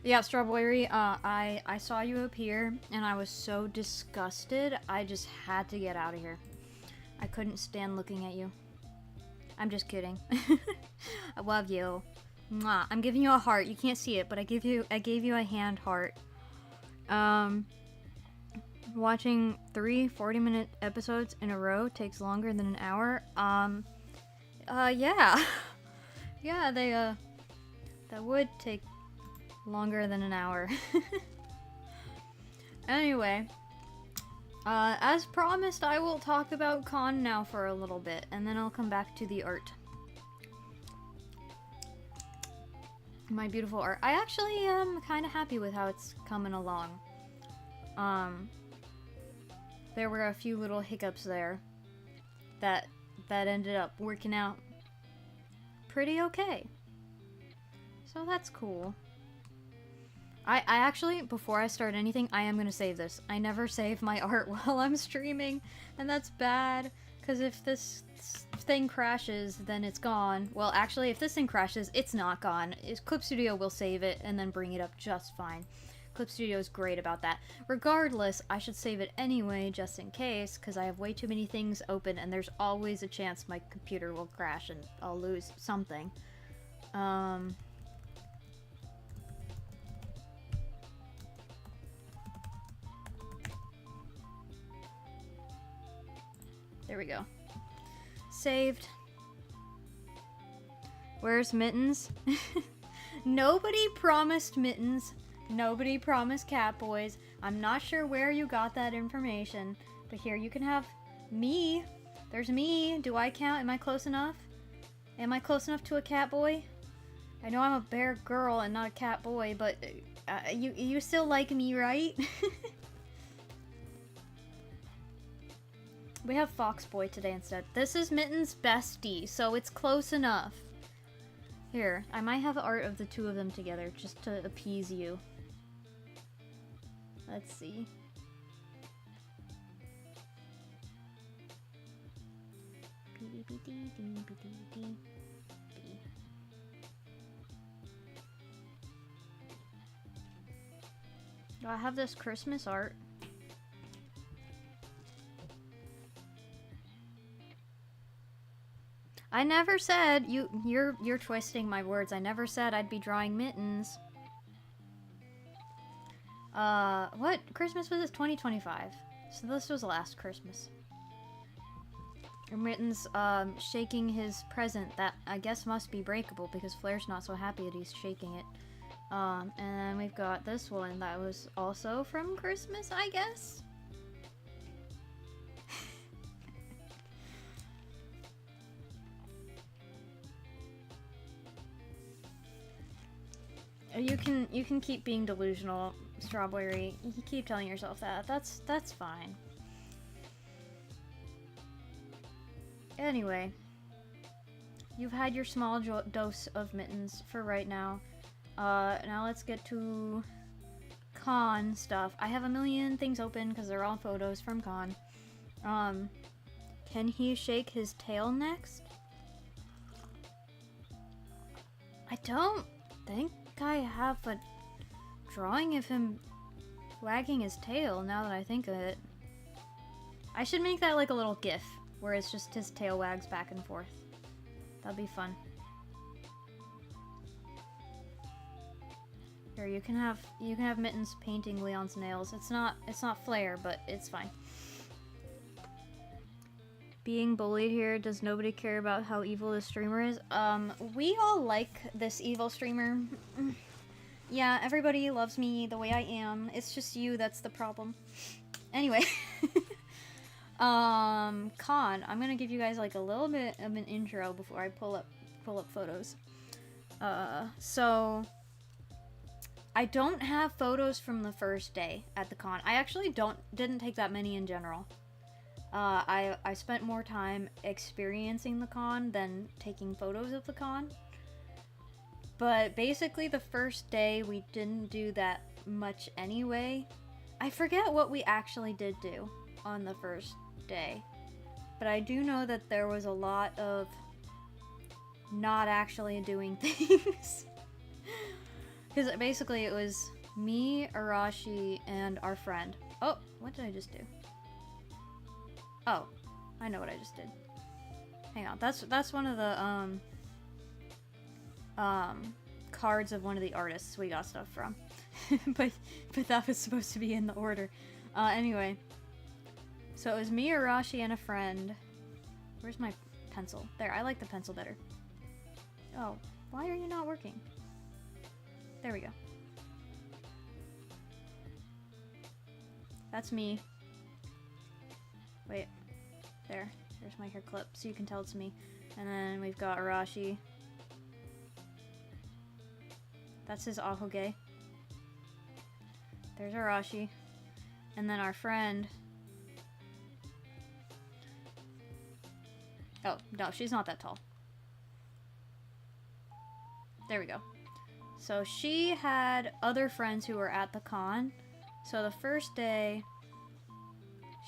Yeah, Strawberry, I saw you appear, and I was so disgusted, I just had to get out of here. I couldn't stand looking at you. I'm just kidding. I love you. Mwah. I'm giving you a heart. You can't see it, but I gave you a hand heart. Watching 3 40-minute episodes in a row takes longer than an hour. Yeah. Yeah, that would take longer than an hour. Anyway, as promised, I will talk about con now for a little bit, and then I'll come back to the art. my beautiful art. I actually am kind of happy with how it's coming along. There were a few little hiccups there that ended up working out pretty okay. So that's cool. I actually, before I start anything, I am going to save this. I never save my art while I'm streaming, and that's bad, because if this thing crashes, then it's gone. Well, actually, if this thing crashes, it's not gone. Clip Studio will save it and then bring it up just fine. Clip Studio is great about that. Regardless, I should save it anyway, just in case, because I have way too many things open, and there's always a chance my computer will crash and I'll lose something. There we go. Saved. Where's Mittens? Nobody promised Mittens. Nobody promised Catboys. I'm not sure where you got that information, but here you can have me. There's me. Do I count? Am I close enough? Am I close enough to a Catboy? I know I'm a bear girl and not a Catboy, but you still like me, right? We have Foxboy today instead. This is Mitten's bestie, so it's close enough. Here, I might have art of the two of them together just to appease you. Let's see. Do I have this Christmas art? I never said you're twisting my words. I never said I'd be drawing Mittens. What Christmas was this? 2025. So this was last Christmas. Mittens shaking his present that I guess must be breakable because Flair's not so happy that he's shaking it. And then we've got this one that was also from Christmas, I guess. You can keep being delusional, Strawberry. You keep telling yourself that. That's fine. Anyway, you've had your small dose of Mittens for right now. Now let's get to con stuff. I have a million things open because they're all photos from con. Can he shake his tail next? I don't think I have a drawing of him wagging his tail now that I think of it. I should make that like a little gif where it's just his tail wags back and forth. That'd be fun. Here, you can have Mittens painting Leon's nails. It's not Flair, but it's fine. Being bullied here. Does nobody care about how evil this streamer is? We all like this evil streamer. Yeah, everybody loves me the way I am. It's just you that's the problem. Anyway. Con, I'm gonna give you guys like a little bit of an intro before I pull up photos. So I don't have photos from the first day at the con. I actually didn't take that many in general. I spent more time experiencing the con than taking photos of the con. But basically the first day we didn't do that much anyway. I forget what we actually did do on the first day. But I do know that there was a lot of not actually doing things. Because basically it was me, Arashi, and our friend. Oh, what did I just do? Oh, I know what I just did. Hang on, that's one of the cards of one of the artists we got stuff from. but that was supposed to be in the order. Anyway. So it was me, Arashi, and a friend. Where's my pencil? There, I like the pencil better. Oh, why are you not working? There we go. That's me. Wait. There's my hair clip, so you can tell it's me. And then we've got Arashi. That's his ahoge. There's Arashi. And then our friend... Oh, no, she's not that tall. There we go. So she had other friends who were at the con. So the first day,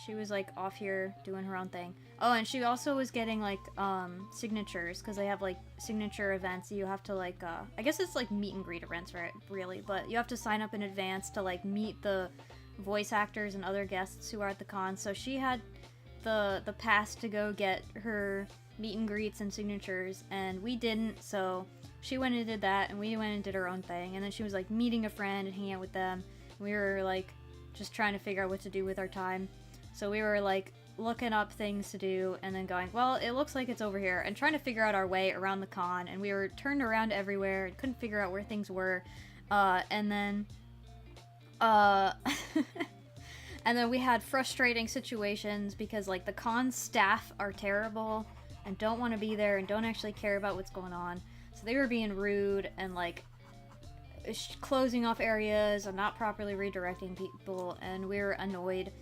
she was like off here doing her own thing. Oh, and she also was getting like signatures, because they have like signature events. You have to like, I guess it's like meet and greet events, right? Really, but you have to sign up in advance to like meet the voice actors and other guests who are at the con. So she had the pass to go get her meet and greets and signatures, and we didn't. So she went and did that, and we went and did our own thing. And then she was like meeting a friend and hanging out with them. We were like just trying to figure out what to do with our time. So we were like looking up things to do and then going, well, it looks like it's over here, and trying to figure out our way around the con. And we were turned around everywhere and couldn't figure out where things were. And then and then we had frustrating situations because like the con staff are terrible and don't want to be there and don't actually care about what's going on. So they were being rude and like closing off areas and not properly redirecting people, and we were annoyed.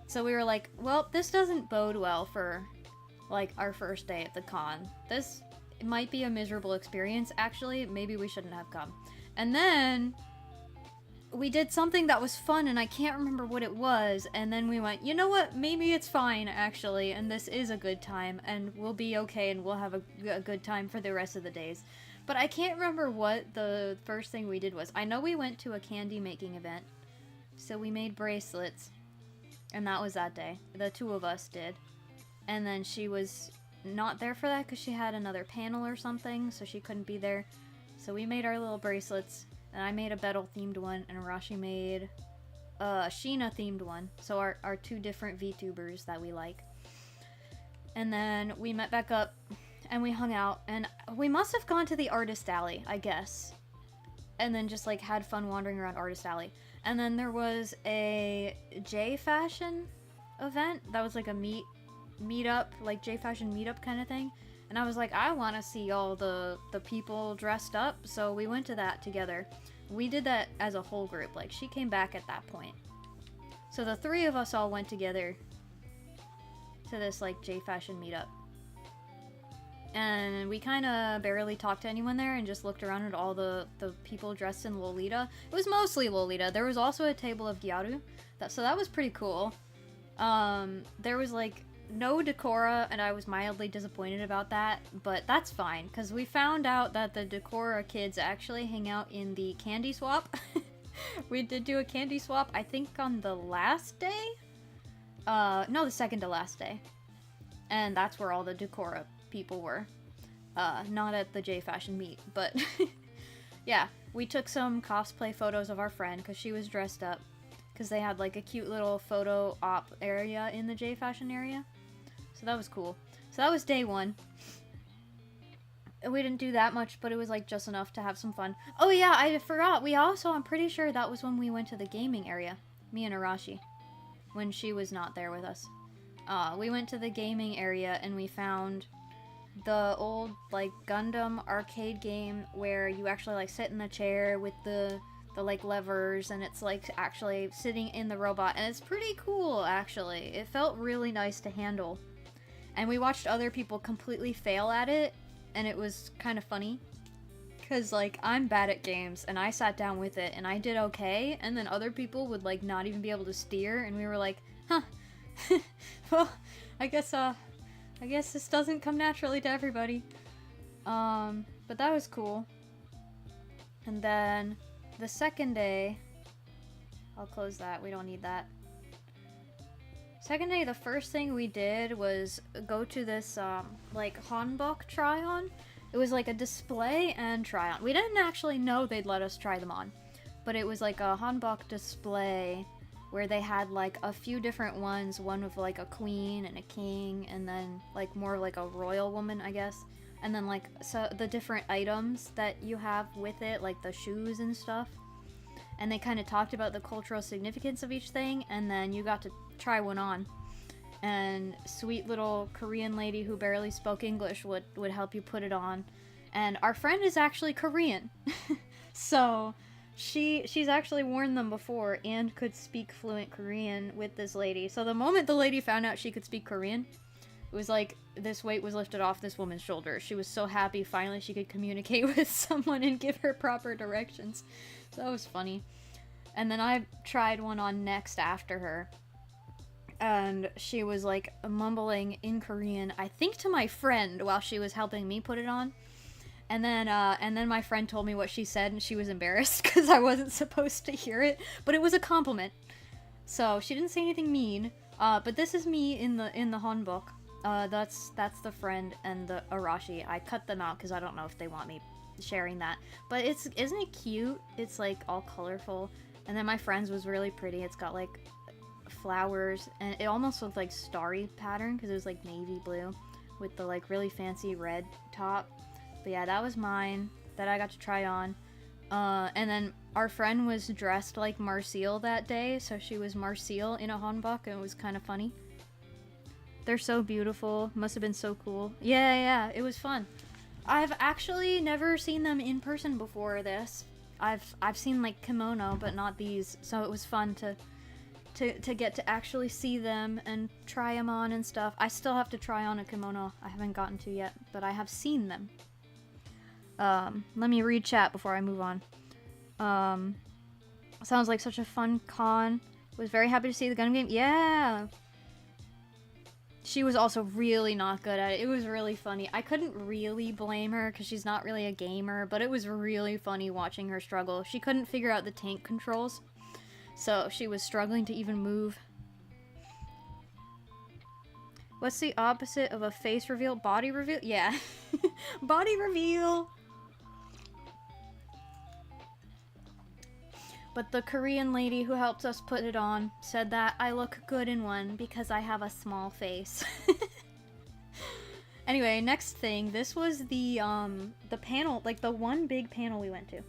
So we were like, well, this doesn't bode well for like our first day at the con. This might be a miserable experience, actually. Maybe we shouldn't have come. And then we did something that was fun, and I can't remember what it was, and then we went, you know what, maybe it's fine, actually, and this is a good time, and we'll be okay, and we'll have a good time for the rest of the days. But I can't remember what the first thing we did was. I know we went to a candy making event, so we made bracelets, and that was that day. The two of us did. And then she was not there for that because she had another panel or something, so she couldn't be there. So we made our little bracelets, and I made a Betel themed one, and Arashi made a Sheena themed one. So our two different VTubers that we like. And then we met back up, and we hung out, and we must have gone to the Artist Alley, I guess. And then just like had fun wandering around Artist Alley. And then there was a J Fashion event that was like a meetup, like J Fashion meetup kind of thing. And I was like, I want to see all the people dressed up, so we went to that together. We did that as a whole group, like she came back at that point. So the three of us all went together to this like J Fashion meetup. And we kind of barely talked to anyone there and just looked around at all the people dressed in Lolita. It was mostly Lolita. There was also a table of Gyaru, so that was pretty cool. There was like no Decora, and I was mildly disappointed about that, but that's fine, because we found out that the Decora kids actually hang out in the candy swap. We did do a candy swap, I think on the last day? No, the second to last day. And that's where all the Decora people were. Not at the J Fashion meet, but yeah, we took some cosplay photos of our friend, because she was dressed up, because they had like a cute little photo op area in the J Fashion area. So that was cool. So that was day one. We didn't do that much, but it was like just enough to have some fun. Oh yeah, I forgot. We also, I'm pretty sure that was when we went to the gaming area. Me and Arashi. When she was not there with us. We went to the gaming area and we found the old like Gundam arcade game where you actually like sit in the chair with the like levers, and it's like actually sitting in the robot, and it's pretty cool actually. It felt really nice to handle. And we watched other people completely fail at it, and it was kind of funny. Because, like, I'm bad at games, and I sat down with it, and I did okay, and then other people would, like, not even be able to steer, and we were like, huh, well, I guess this doesn't come naturally to everybody. But that was cool. And then, the second day, I'll close that, we don't need that. Second day, the first thing we did was go to this, like, hanbok try-on. It was like a display and try-on. We didn't actually know they'd let us try them on. But it was like a hanbok display where they had, like, a few different ones. One with, like, a queen and a king, and then, like, more like a royal woman, I guess. And then, like, so the different items that you have with it, like the shoes and stuff. And they kind of talked about the cultural significance of each thing, and then you got to try one on. And sweet little Korean lady who barely spoke English would help you put it on. And our friend is actually Korean. So she's actually worn them before and could speak fluent Korean with this lady. So the moment the lady found out she could speak Korean, it was like this weight was lifted off this woman's shoulders. She was so happy finally she could communicate with someone and give her proper directions. So that was funny. And then I tried one on next after her. And she was like mumbling in Korean, I think to my friend while she was helping me put it on. And then my friend told me what she said and she was embarrassed because I wasn't supposed to hear it. But it was a compliment. So she didn't say anything mean. But this is me in the hanbok. That's the friend and the Arashi. I cut them out because I don't know if they want me sharing that. But isn't it cute? It's like all colorful. And then my friend's was really pretty. It's got like flowers and it almost looked like starry pattern because it was like navy blue with the like really fancy red top. But yeah, that was mine that I got to try on. And then our friend was dressed like Marcille that day, so she was Marcille in a hanbok and it was kind of funny. They're so beautiful. Must have been so cool. Yeah, it was fun. I've actually never seen them in person before this. I've seen like kimono, but not these, so it was fun to get to actually see them and try them on and stuff. I still have to try on a kimono I haven't gotten to yet, but I have seen them. Let me read chat before I move on. Sounds like such a fun con. Was very happy to see the Gundam game. Yeah! She was also really not good at it. It was really funny. I couldn't really blame her because she's not really a gamer, but it was really funny watching her struggle. She couldn't figure out the tank controls, so she was struggling to even move. What's the opposite of a face reveal? Body reveal? Yeah. Body reveal! But the Korean lady who helped us put it on said that I look good in one because I have a small face. Anyway, next thing. This was the panel, like the one big panel we went to.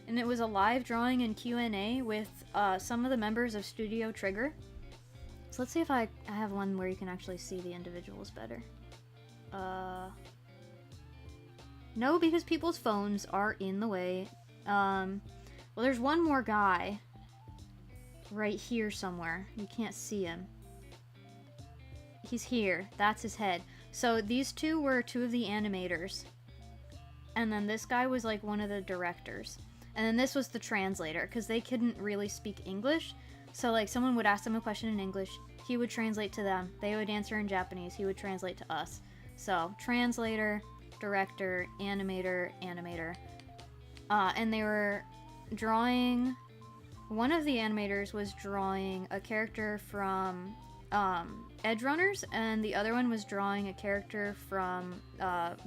And it was a live drawing and Q&A with some of the members of Studio Trigger. So let's see if I have one where you can actually see the individuals better. No, because people's phones are in the way. Well, there's one more guy right here somewhere. You can't see him. He's here. That's his head. So these two were two of the animators. And then this guy was like one of the directors. And then this was the translator because they couldn't really speak English. So like someone would ask them a question in English. He would translate to them. They would answer in Japanese. He would translate to us. So translator, director, animator. And they were drawing, one of the animators was drawing a character from Edge Runners, and the other one was drawing a character from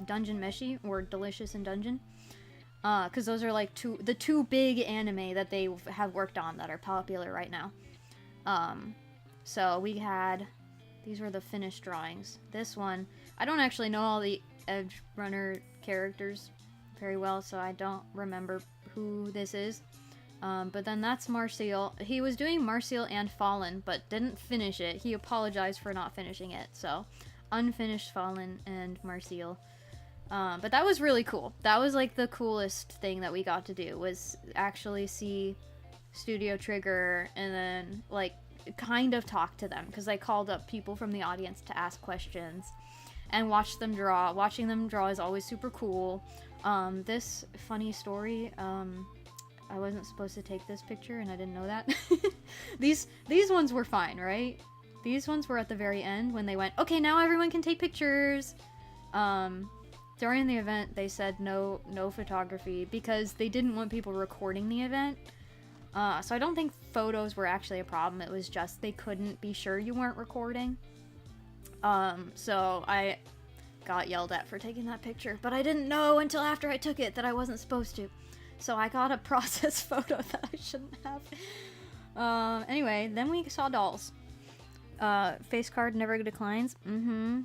Dungeon Meshi, or Delicious in Dungeon, because those are like the two big anime that they have worked on that are popular right now. So we had, these were the finished drawings. This one, I don't actually know all the Edge Runner characters very well, so I don't remember who this is. But then that's Marcille. He was doing Marcille and Fallen, but didn't finish it. He apologized for not finishing it, so unfinished Fallen and Marcille. But that was really cool. That was like the coolest thing that we got to do, was actually see Studio Trigger and then like kind of talk to them, because they called up people from the audience to ask questions and watch them draw. Watching them draw is always super cool. This funny story, I wasn't supposed to take this picture and I didn't know that. These ones were fine, right? These ones were at the very end when they went, okay, now everyone can take pictures. During the event, they said no photography because they didn't want people recording the event. So I don't think photos were actually a problem. It was just they couldn't be sure you weren't recording. So I got yelled at for taking that picture, but I didn't know until after I took it that I wasn't supposed to. So I got a process photo that I shouldn't have. Anyway, then we saw dolls. Face card never declines.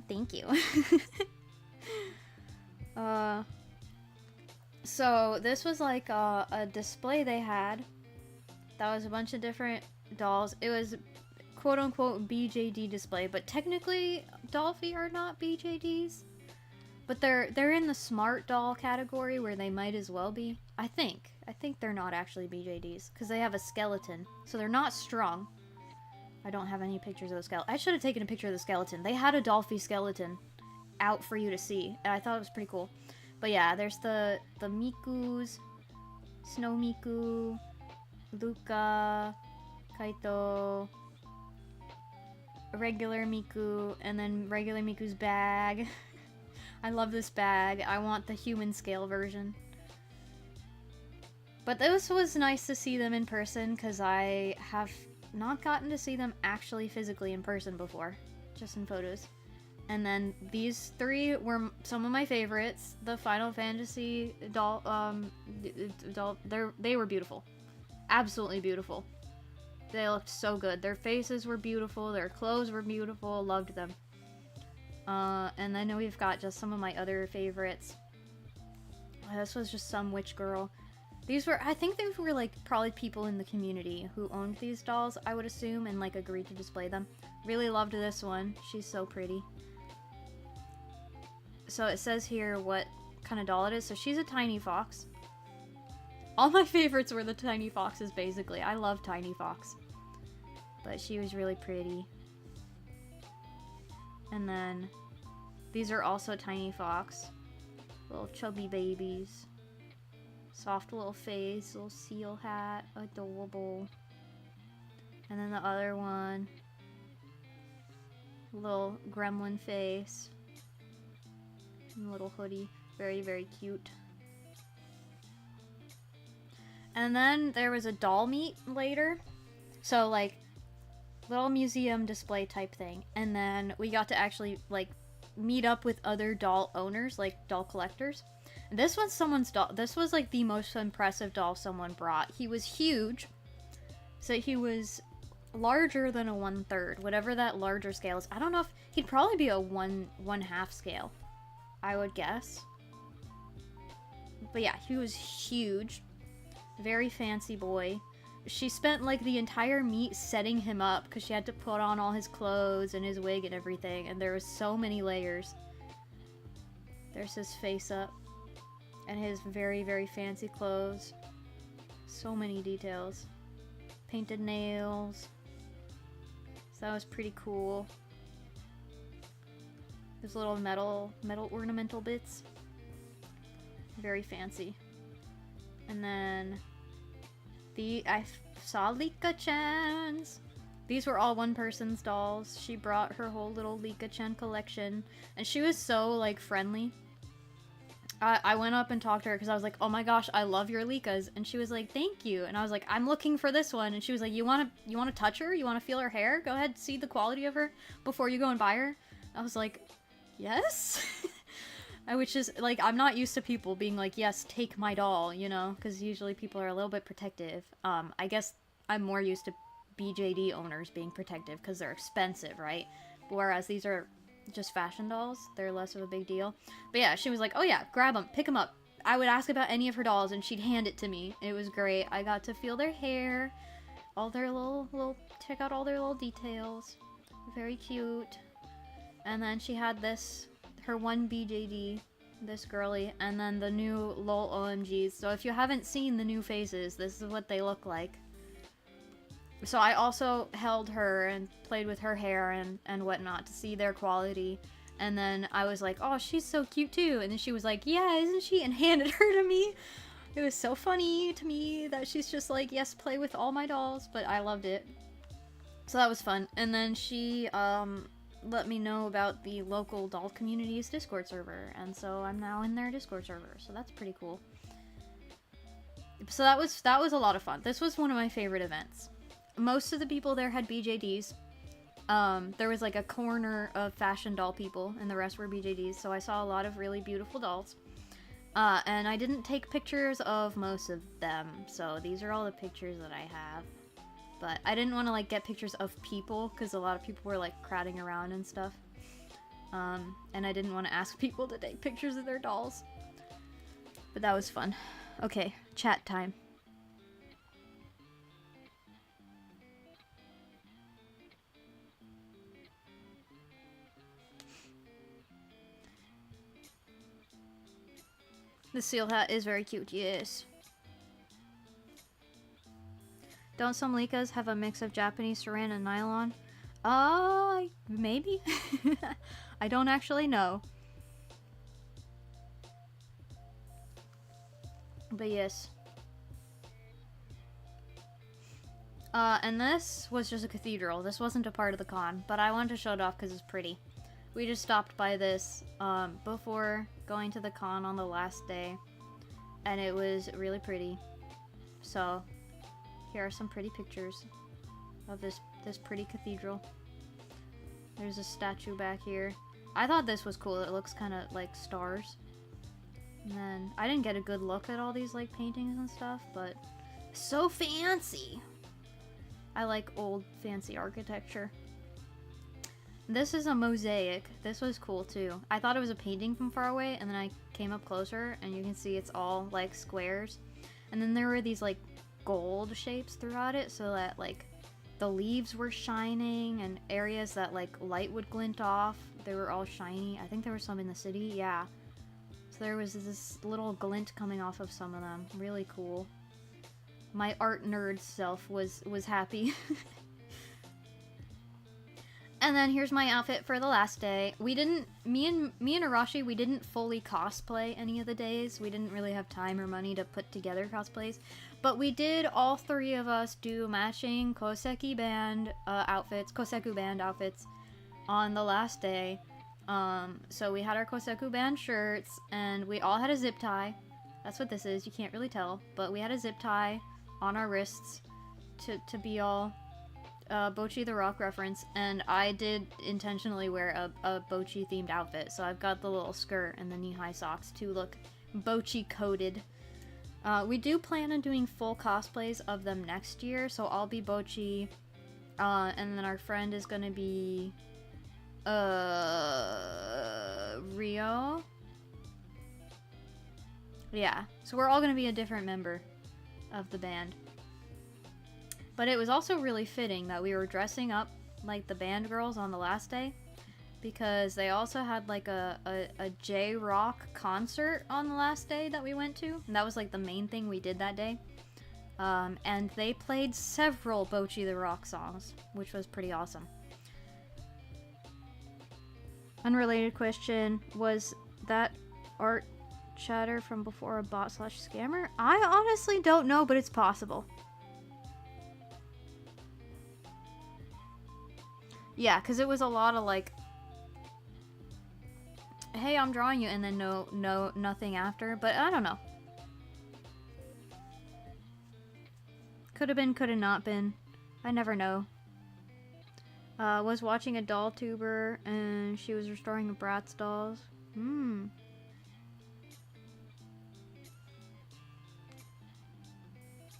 Thank you. So this was like a display they had. That was a bunch of different dolls. It was quote-unquote BJD display, but technically Dolphy are not BJDs. But they're in the smart doll category where they might as well be. I think they're not actually BJDs because they have a skeleton, so they're not strong. I don't have any pictures of the skeleton. I should have taken a picture of the skeleton. They had a Dolphy skeleton out for you to see, and I thought it was pretty cool. But yeah, there's the Mikus, Snow Miku, Luka, Kaito, regular Miku, and then regular Miku's bag. I love this bag. I want the human scale version. But this was nice to see them in person because I have not gotten to see them actually physically in person before, just in photos. And then these three were some of my favorites. The Final Fantasy doll, they were beautiful. Absolutely beautiful. They looked so good. Their faces were beautiful, their clothes were beautiful, loved them. And then we've got just some of my other favorites. This was just some witch girl. These were, I think these were like probably people in the community who owned these dolls, I would assume, and like agreed to display them. Really loved this one. She's so pretty. So it says here what kind of doll it is. So she's a tiny fox. All my favorites were the tiny foxes, basically. I love tiny fox. But she was really pretty. And then these are also tiny fox. Little chubby babies. Soft little face, little seal hat, adorable. And then the other one, little gremlin face. And little hoodie. Very, very cute. And then there was a doll meet later. So like little museum display type thing. And then we got to actually like meet up with other doll owners, like doll collectors. And this was someone's doll. This was like the most impressive doll someone brought. He was huge. So he was larger than a 1/3, whatever that larger scale is. I don't know if he'd probably be a 1/2 scale, I would guess. But yeah, he was huge. Very fancy boy. She spent like the entire meet setting him up because she had to put on all his clothes and his wig and everything, and there was so many layers. There's his face up and his very, very fancy clothes. So many details. Painted nails. So that was pretty cool. There's little metal ornamental bits. Very fancy. And then I saw Lika-chan's. These were all one person's dolls. She brought her whole little Lika-chan collection, and she was so like friendly. I went up and talked to her because I was like, oh my gosh, I love your Likas. And she was like, thank you. And I was like, I'm looking for this one. And she was like, you want to touch her? You want to feel her hair? Go ahead, see the quality of her before you go and buy her. I was like, yes. Which is like, I'm not used to people being like, yes, take my doll, you know, because usually people are a little bit protective. I guess I'm more used to BJD owners being protective because they're expensive, right? Whereas these are just fashion dolls, they're less of a big deal. But yeah, she was like, oh yeah, grab them, pick them up. I would ask about any of her dolls and she'd hand it to me. It was great. I got to feel their hair, all their little check out all their little details. Very cute. And then she had this, her one BJD, this girly, and then the new LOL OMGs. So if you haven't seen the new faces, this is what they look like. So I also held her and played with her hair and whatnot to see their quality. And then I was like, oh, she's so cute too. And then she was like, yeah, isn't she? And handed her to me. It was so funny to me that she's just like, yes, play with all my dolls. But I loved it. So that was fun. And then she let me know about the local doll community's Discord server. And so I'm now in their Discord server. So that's pretty cool. So that was a lot of fun. This was one of my favorite events. Most of the people there had BJDs. There was like a corner of fashion doll people and the rest were BJDs, so I saw a lot of really beautiful dolls. And I didn't take pictures of most of them, so these are all the pictures that I have. But I didn't want to like get pictures of people because a lot of people were like crowding around and stuff. And I didn't want to ask people to take pictures of their dolls. But that was fun. Okay, chat time. The seal hat is very cute, yes. Don't some Likas have a mix of Japanese saran and nylon? Maybe? I don't actually know. But yes. And this was just a cathedral. This wasn't a part of the con, but I wanted to show it off because it's pretty. We just stopped by this, before going to the con on the last day, and it was really pretty. So, here are some pretty pictures of this pretty cathedral. There's a statue back here. I thought this was cool. It looks kind of like stars. And then, I didn't get a good look at all these, like, paintings and stuff, but so fancy! I like old, fancy architecture. This is a mosaic. This was cool, too. I thought it was a painting from far away, and then I came up closer, and you can see it's all, like, squares. And then there were these, like, gold shapes throughout it, so that, like, the leaves were shining, and areas that, like, light would glint off, they were all shiny. I think there were some in the city, yeah. So there was this little glint coming off of some of them. Really cool. My art nerd self was happy. And then here's my outfit for the last day. We didn't, me and Arashi, we didn't fully cosplay any of the days. We didn't really have time or money to put together cosplays. But we did, all three of us, do matching Koseku band outfits on the last day. So we had our Koseku band shirts, and we all had a zip tie. That's what this is, you can't really tell. But we had a zip tie on our wrists to be all Bocchi the Rock reference, and I did intentionally wear a Bocchi themed outfit, so I've got the little skirt and the knee-high socks to look Bocchi coded. We do plan on doing full cosplays of them next year, so I'll be Bocchi, and then our friend is gonna be Rio? Yeah, so we're all gonna be a different member of the band. But it was also really fitting that we were dressing up like the band girls on the last day, because they also had like a J-rock concert on the last day that we went to, and that was like the main thing we did that day. And they played several Bocchi the Rock songs, which was pretty awesome. Unrelated question, was that art chatter from before a bot/scammer? I honestly don't know, but it's possible. Yeah, because it was a lot of like, hey, I'm drawing you, and then nothing after, but I don't know. Could have been, could have not been. I never know. Was watching a doll tuber, and she was restoring the Bratz dolls.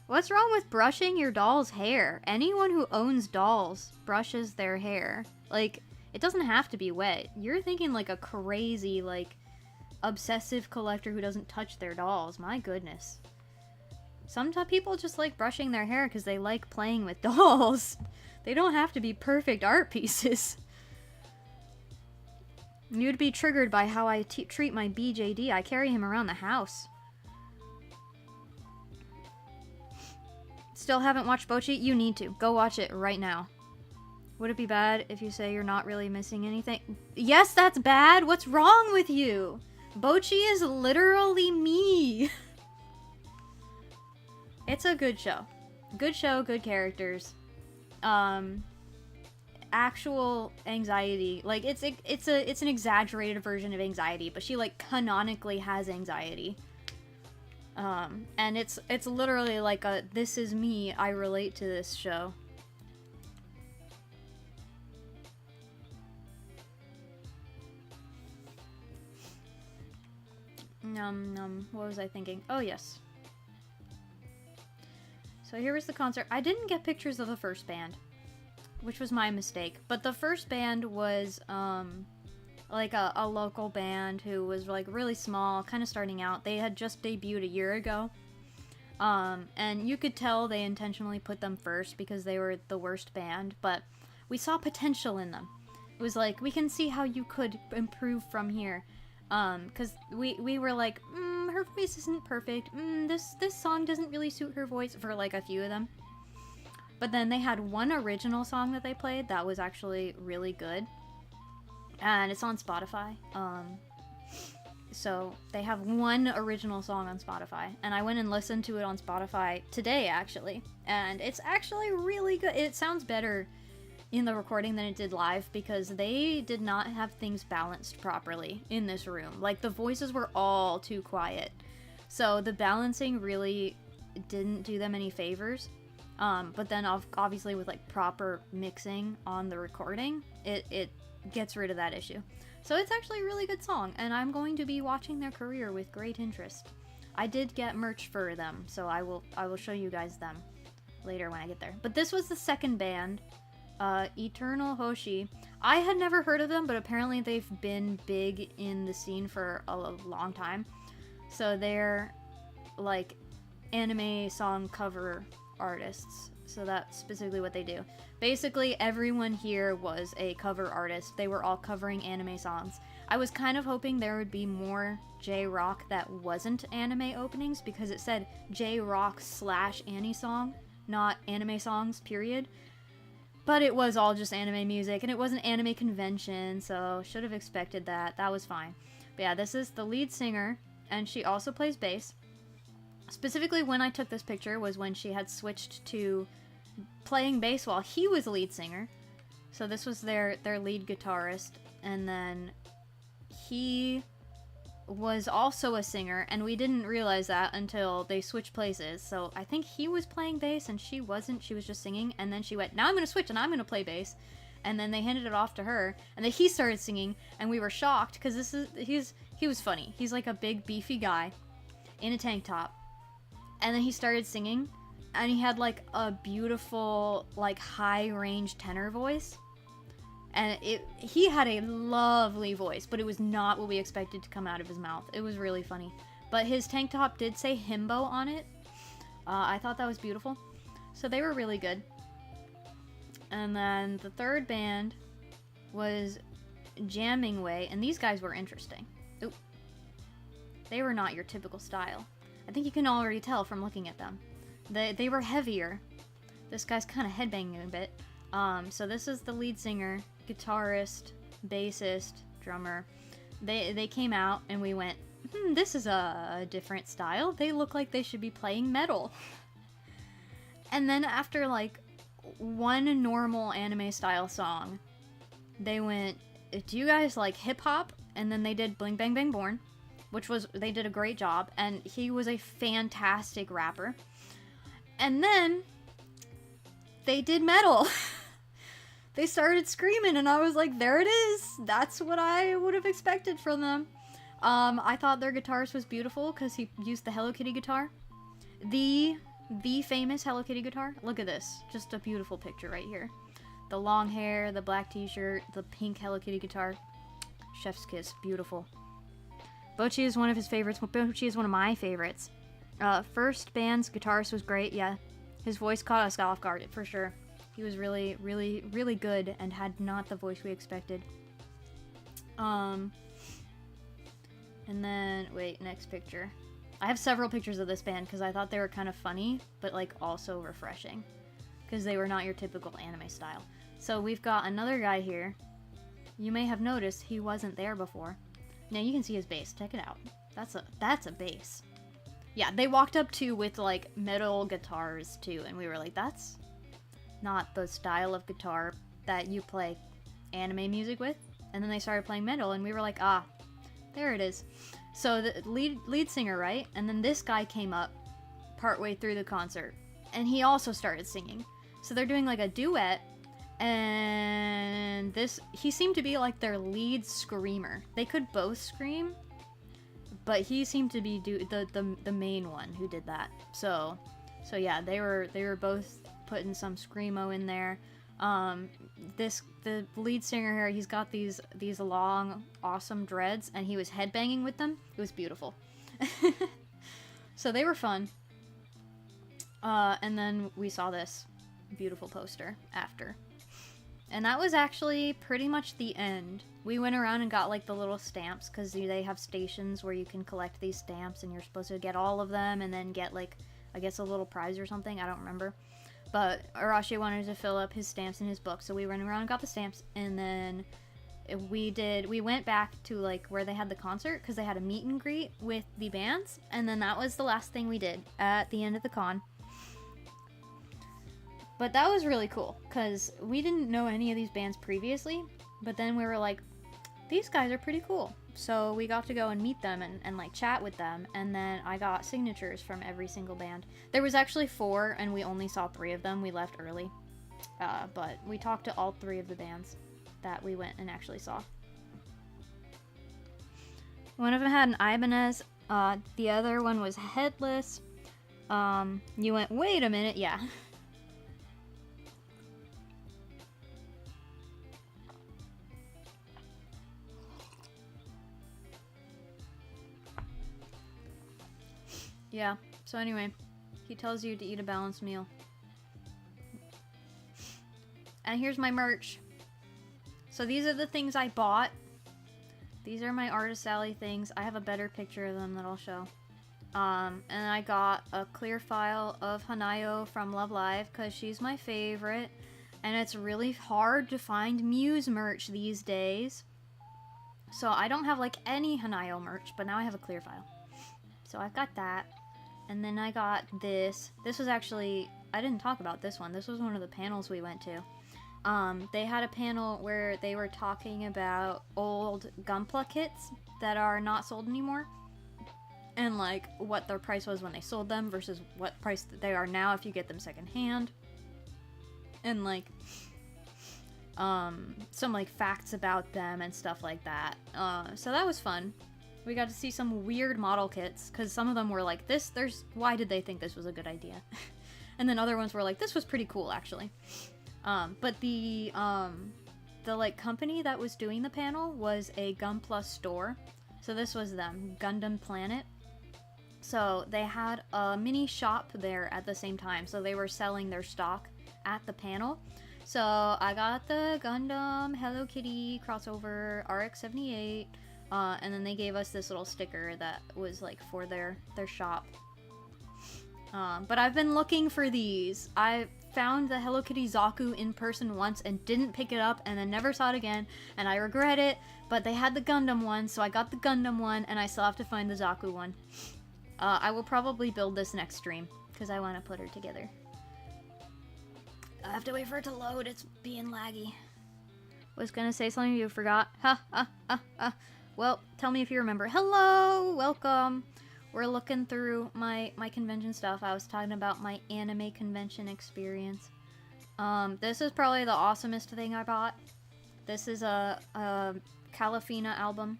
What's wrong with brushing your doll's hair? Anyone who owns dolls brushes their hair. Like, it doesn't have to be wet. You're thinking like a crazy, like, obsessive collector who doesn't touch their dolls. My goodness. Sometimes people just like brushing their hair because they like playing with dolls. They don't have to be perfect art pieces. You'd be triggered by how I treat my BJD. I carry him around the house. Still haven't watched Bocchi? You need to. Go watch it right now. Would it be bad if you say you're not really missing anything? Yes, that's bad! What's wrong with you? Bocchi is literally me! It's a good show. Good show, good characters. Actual anxiety. Like, it's an exaggerated version of anxiety, but she, like, canonically has anxiety. And it's literally like a, this is me, I relate to this show. What was I thinking? Oh, yes. So here was the concert. I didn't get pictures of the first band, which was my mistake. But the first band was, like a local band who was like really small, kind of starting out. They had just debuted a year ago. And you could tell they intentionally put them first because they were the worst band, but we saw potential in them. It was like, we can see how you could improve from here. Because we were like, her her voice isn't perfect. This song doesn't really suit her voice for like a few of them. But then they had one original song that they played that was actually really good. And it's on Spotify. So they have one original song on Spotify. And I went and listened to it on Spotify today, actually. And it's actually really good. It sounds better in the recording than it did live because they did not have things balanced properly in this room. Like, the voices were all too quiet. So the balancing really didn't do them any favors. But then obviously with like proper mixing on the recording, it gets rid of that issue. So it's actually a really good song, and I'm going to be watching their career with great interest. I did get merch for them, so I will show you guys them later when I get there. But this was the second band, Eternal Hoshi. I had never heard of them, but apparently they've been big in the scene for a long time. So they're like anime song cover artists. So that's specifically what they do. Basically, everyone here was a cover artist. They were all covering anime songs. I was kind of hoping there would be more J-rock that wasn't anime openings, because it said J-rock / Annie song, not anime songs, period. But it was all just anime music, and it was an anime convention, so should have expected that. That was fine. But yeah, this is the lead singer, and she also plays bass. Specifically, when I took this picture was when she had switched to playing bass while he was lead singer. So this was their lead guitarist, and then he was also a singer, and we didn't realize that until they switched places. So I think he was playing bass and she wasn't. She was just singing, and then she went, now I'm gonna switch and I'm gonna play bass. And then they handed it off to her, and then he started singing, and we were shocked because he was funny. He's like a big beefy guy in a tank top. And then he started singing, and he had like a beautiful, like, high range tenor voice. And he had a lovely voice, but it was not what we expected to come out of his mouth. It was really funny. But his tank top did say himbo on it. I thought that was beautiful. So they were really good. And then the third band was Jamming Way, and these guys were interesting. Ooh. They were not your typical style. I think you can already tell from looking at them. They were heavier. This guy's kind of headbanging a bit. So this is the lead singer, guitarist, bassist, drummer. They came out and we went, this is a different style. They look like they should be playing metal. And then after like one normal anime style song, they went, do you guys like hip hop? And then they did Bling Bang Bang Born, which was, they did a great job, and he was a fantastic rapper. And then they did metal. They started screaming, and I was like, there it is. That's what I would have expected from them. I thought their guitarist was beautiful because he used the Hello Kitty guitar. The famous Hello Kitty guitar. Look at this. Just a beautiful picture right here. The long hair, the black t-shirt, the pink Hello Kitty guitar. Chef's kiss. Beautiful. Bochi is one of his favorites. Bochi is one of my favorites. First band's guitarist was great, yeah. His voice caught us off guard, for sure. He was really, really, really good and had not the voice we expected. And then, wait, next picture. I have several pictures of this band because I thought they were kind of funny, but like also refreshing. Because they were not your typical anime style. So we've got another guy here. You may have noticed he wasn't there before. Now you can see his bass. Check it out. That's a bass. Yeah, they walked up to with like metal guitars too, and we were like, that's not the style of guitar that you play anime music with. And then they started playing metal, and we were like, ah, there it is. So the lead singer, right? And then this guy came up partway through the concert, and he also started singing. So they're doing like a duet, and he seemed to be like their lead screamer. They could both scream, but he seemed to be the main one who did that. So yeah, they were both putting some screamo in there. The lead singer here, he's got these long, awesome dreads, and he was headbanging with them. It was beautiful. So they were fun. And then we saw this beautiful poster after. And that was actually pretty much the end. We went around and got like the little stamps because they have stations where you can collect these stamps and you're supposed to get all of them and then get like, I guess a little prize or something. I don't remember. But Arashi wanted to fill up his stamps in his book, so we went around and got the stamps, and then we went back to like where they had the concert because they had a meet and greet with the bands, and then that was the last thing we did at the end of the con. But that was really cool because we didn't know any of these bands previously, but then we were like, these guys are pretty cool. So we got to go and meet them and like chat with them, and then I got signatures from every single band. There was actually 4 and we only saw 3 of them. We left early. But we talked to all 3 of the bands that we went and actually saw. One of them had an Ibanez, the other one was Headless. You went, wait a minute, yeah. Yeah, so anyway, he tells you to eat a balanced meal. And here's my merch. So these are the things I bought. These are my Artist Alley things. I have a better picture of them that I'll show. And I got a clear file of Hanayo from Love Live because she's my favorite. And it's really hard to find Muse merch these days. So I don't have like any Hanayo merch, but now I have a clear file. So I've got that. And then I got this. This was actually, I didn't talk about this one. This was one of the panels we went to. They had a panel where they were talking about old Gunpla kits that are not sold anymore. And like what their price was when they sold them versus what price they are now if you get them secondhand. And like some like facts about them and stuff like that. So that was fun. We got to see some weird model kits, because some of them were like, why did they think this was a good idea? And then other ones were like, this was pretty cool, actually. But the like company that was doing the panel was a Gunpla store. So this was them, Gundam Planet. So they had a mini shop there at the same time, so they were selling their stock at the panel. So I got the Gundam Hello Kitty crossover RX-78. And then they gave us this little sticker that was like for their shop. But I've been looking for these. I found the Hello Kitty Zaku in person once and didn't pick it up and then never saw it again, and I regret it, but they had the Gundam one, so I got the Gundam one, and I still have to find the Zaku one. I will probably build this next stream, because I want to put her together. I have to wait for it to load, it's being laggy. Was gonna say something you forgot. Ha ha ha ha. Well, tell me if you remember. Hello! Welcome! We're looking through my convention stuff. I was talking about my anime convention experience. This is probably the awesomest thing I bought. This is a Calafina album.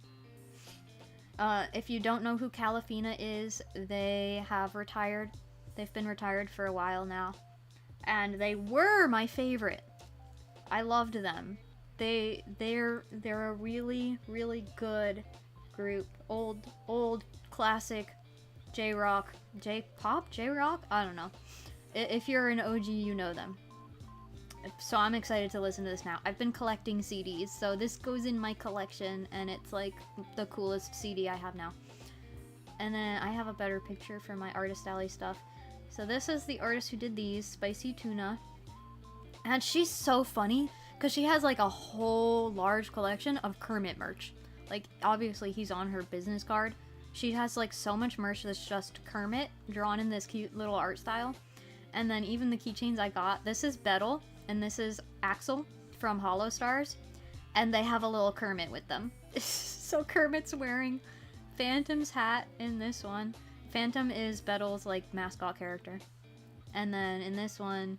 If you don't know who Calafina is, they have retired. They've been retired for a while now. And they were my favorite. I loved them. They're a really, really good group. Old classic J-rock, J-pop, J-rock? I don't know. If you're an OG, you know them. So I'm excited to listen to this now. I've been collecting CDs, so this goes in my collection, and it's like the coolest CD I have now. And then I have a better picture for my Artist Alley stuff. So this is the artist who did these, Spicy Tuna. And she's so funny. Because she has like a whole large collection of Kermit merch. Like, obviously he's on her business card. She has like so much merch that's just Kermit drawn in this cute little art style. And then even the keychains I got. This is Bettel and this is Axel from Hollow Stars. And they have a little Kermit with them. So Kermit's wearing Phantom's hat in this one. Phantom is Bettel's like mascot character. And then in this one,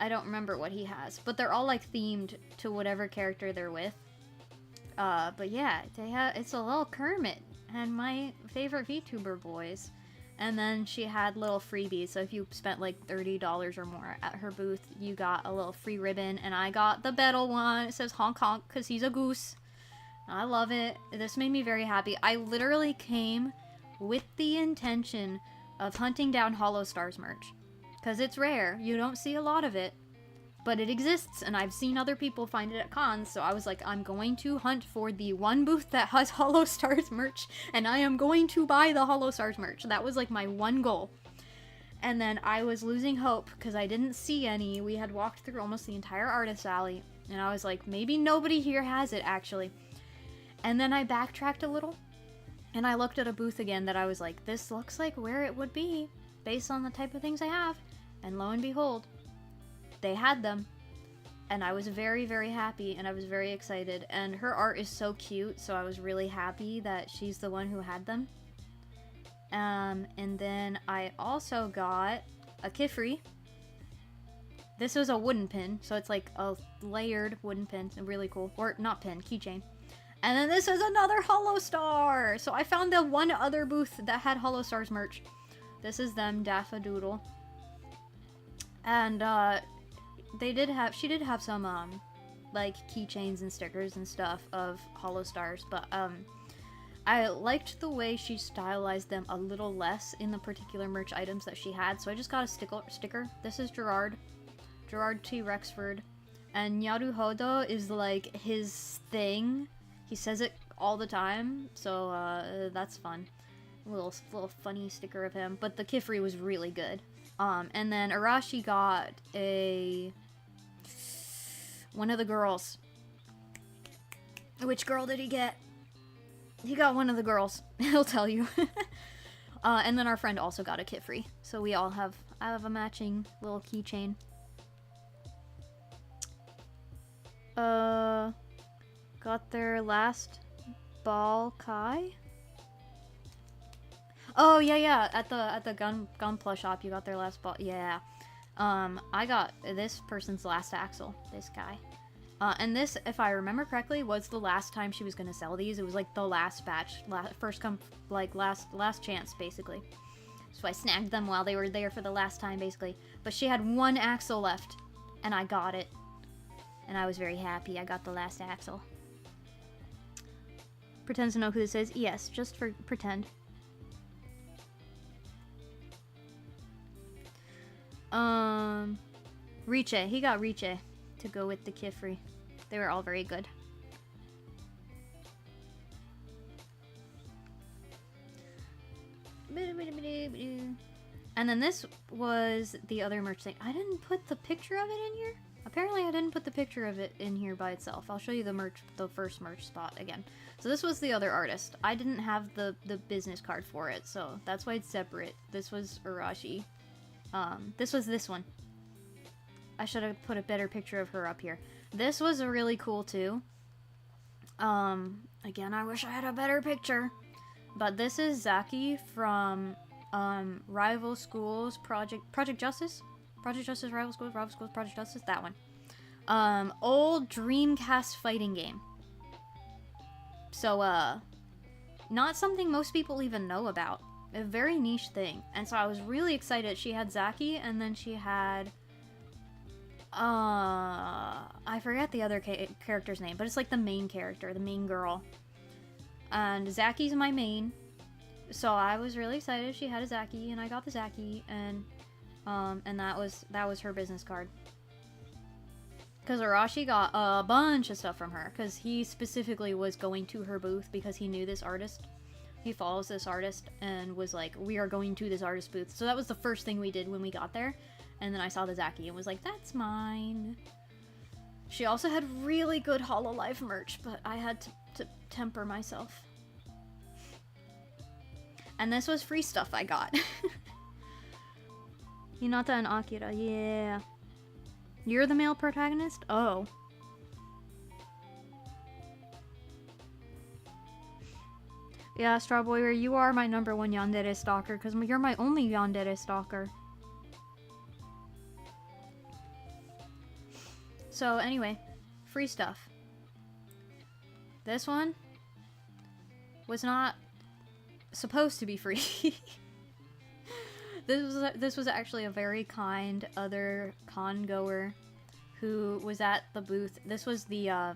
I don't remember what he has, but they're all like themed to whatever character they're with. But yeah, it's a little Kermit and my favorite VTuber boys. And then she had little freebies, so if you spent like $30 or more at her booth, you got a little free ribbon, and I got the Bettel one. It says honk honk because he's a goose. I love it. This made me very happy. I literally came with the intention of hunting down Hollow Stars merch. Because it's rare. You don't see a lot of it. but it exists, and I've seen other people find it at cons, so I was like, I'm going to hunt for the one booth that has Hollow Stars merch, and I am going to buy the Hollow Stars merch. That was like my one goal. And then I was losing hope because I didn't see any. We had walked through almost the entire artist alley, and I was like, maybe nobody here has it, actually. And then I backtracked a little, and I looked at a booth again that I was like, this looks like where it would be, based on the type of things I have. And lo and behold, they had them. And I was very, very happy, and I was very excited. And her art is so cute, so I was really happy that she's the one who had them. And then I also got a Kifri. This was a wooden pin, so it's like a layered wooden pin, really cool. Or not pin, keychain. And then this is another Hollow Star! So I found the one other booth that had Hollow Stars merch. This is them, Daffodil. And she did have some like keychains and stickers and stuff of Hollow Stars, but I liked the way she stylized them a little less in the particular merch items that she had, so I just got a sticker. This is Gerard T. Rexford, and Naruhodo is like his thing. He says it all the time, so that's fun. A little funny sticker of him, but the Kifri was really good. And then Arashi got one of the girls. Which girl did he get? He got one of the girls. He'll tell you. And then our friend also got a Kifri. So we all have a matching little keychain. Got their last ball Kai. Oh yeah, at the gunpla shop you got their last ball. Yeah. I got this person's last axle. This guy. And this, if I remember correctly, was the last time she was gonna sell these. It was like the last batch, last chance, basically. So I snagged them while they were there for the last time, basically. But she had one axle left, and I got it. And I was very happy. I got the last axle. Pretends to know who this is? Yes, just for pretend. Riche. He got Riche to go with the Kifri. They were all very good. And then this was the other merch thing. I didn't put the picture of it in here. Apparently I didn't put the picture of it in here by itself. I'll show you the first merch spot again. So this was the other artist. I didn't have the business card for it, so that's why it's separate. This was Arashi. This was this one. I should have put a better picture of her up here. This was really cool too. Again, I wish I had a better picture. But this is Zaki from Rival Schools Project Justice? Project Justice, Rival Schools, Project Justice, that one. Old Dreamcast fighting game. So, not something most people even know about. A very niche thing. And so I was really excited. She had Zaki, and then she had... I forget the other character's name, but it's like the main character, the main girl. And Zaki's my main. So I was really excited. She had a Zaki, and I got the Zaki, and that was her business card. Because Arashi got a bunch of stuff from her, because he specifically was going to her booth because he knew this artist. He follows this artist and was like, we are going to this artist booth. So that was the first thing we did when we got there. And then I saw the Zaki and was like, that's mine. She also had really good Hololive merch, but I had to temper myself. And this was free stuff I got. Hinata and Akira, yeah. You're the male protagonist? Oh. Yeah, Strawboy, you are my #1 yandere stalker, because you're my only yandere stalker. So, anyway, free stuff. This one was not supposed to be free. This was actually a very kind other con goer who was at the booth. This was the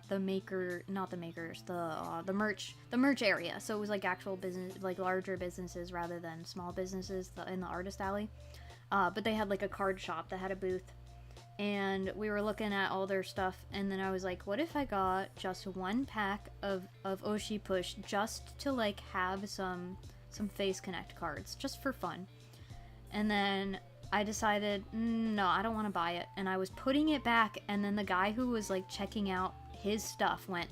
merch area. So it was like actual business, like larger businesses rather than small businesses in the artist alley. But they had like a card shop that had a booth. and we were looking at all their stuff, and then I was like, what if I got just one pack of Oshi Push just to like have some Face Connect cards just for fun. And then I decided, no, I don't want to buy it, and I was putting it back, and then the guy who was like checking out his stuff went,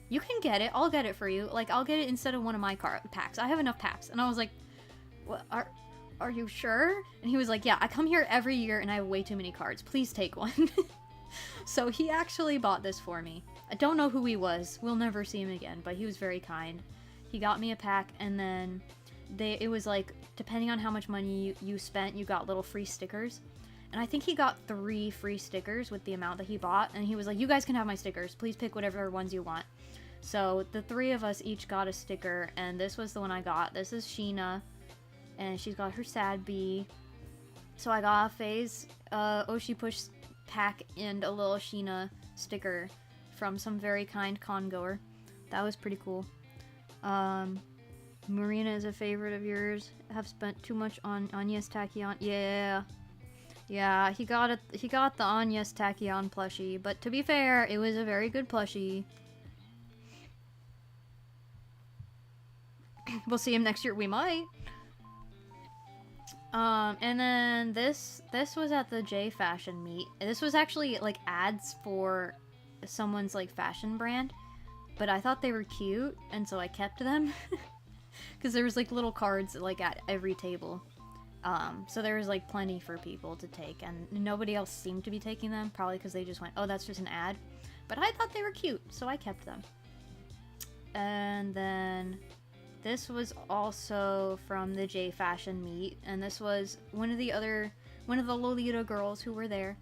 you can get it, I'll get it for you, like I'll get it instead of one of my packs, I have enough packs. And I was like, what, are you sure? And he was like, yeah, I come here every year and I have way too many cards. Please take one. So he actually bought this for me. I don't know who he was. We'll never see him again, but he was very kind. He got me a pack, and then it was like, depending on how much money you spent, you got little free stickers. And I think he got 3 free stickers with the amount that he bought. And he was like, you guys can have my stickers. Please pick whatever ones you want. So the 3 of us each got a sticker, and this was the one I got. This is Sheena. And she's got her sad bee. So I got a Phase Oshi Push pack and a little Sheena sticker from some very kind con goer. That was pretty cool. Marina is a favorite of yours. Have spent too much on Agnes Tachyon. Yeah, he got the Agnes Tachyon plushie, but to be fair, it was a very good plushie. We'll see him next year. We might. And then this was at the J Fashion meet. This was actually like ads for someone's like fashion brand, but I thought they were cute, and so I kept them. Because there was like little cards like at every table. So there was like plenty for people to take, and nobody else seemed to be taking them, probably because they just went, oh, that's just an ad. But I thought they were cute, so I kept them. And then this was also from the J Fashion meet, and this was one of the Lolita girls who were there.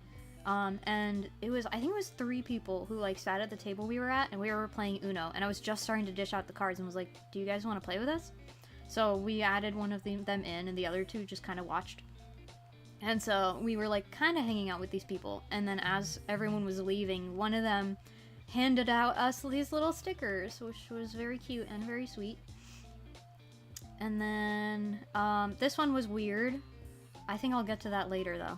And I think it was 3 people who like sat at the table we were at, and we were playing Uno, and I was just starting to dish out the cards and was like, do you guys want to play with us? So we added one of them in, and the other 2 just kind of watched. And so we were like kind of hanging out with these people, and then as everyone was leaving, one of them handed out us these little stickers, which was very cute and very sweet. And then this one was weird. I think I'll get to that later though,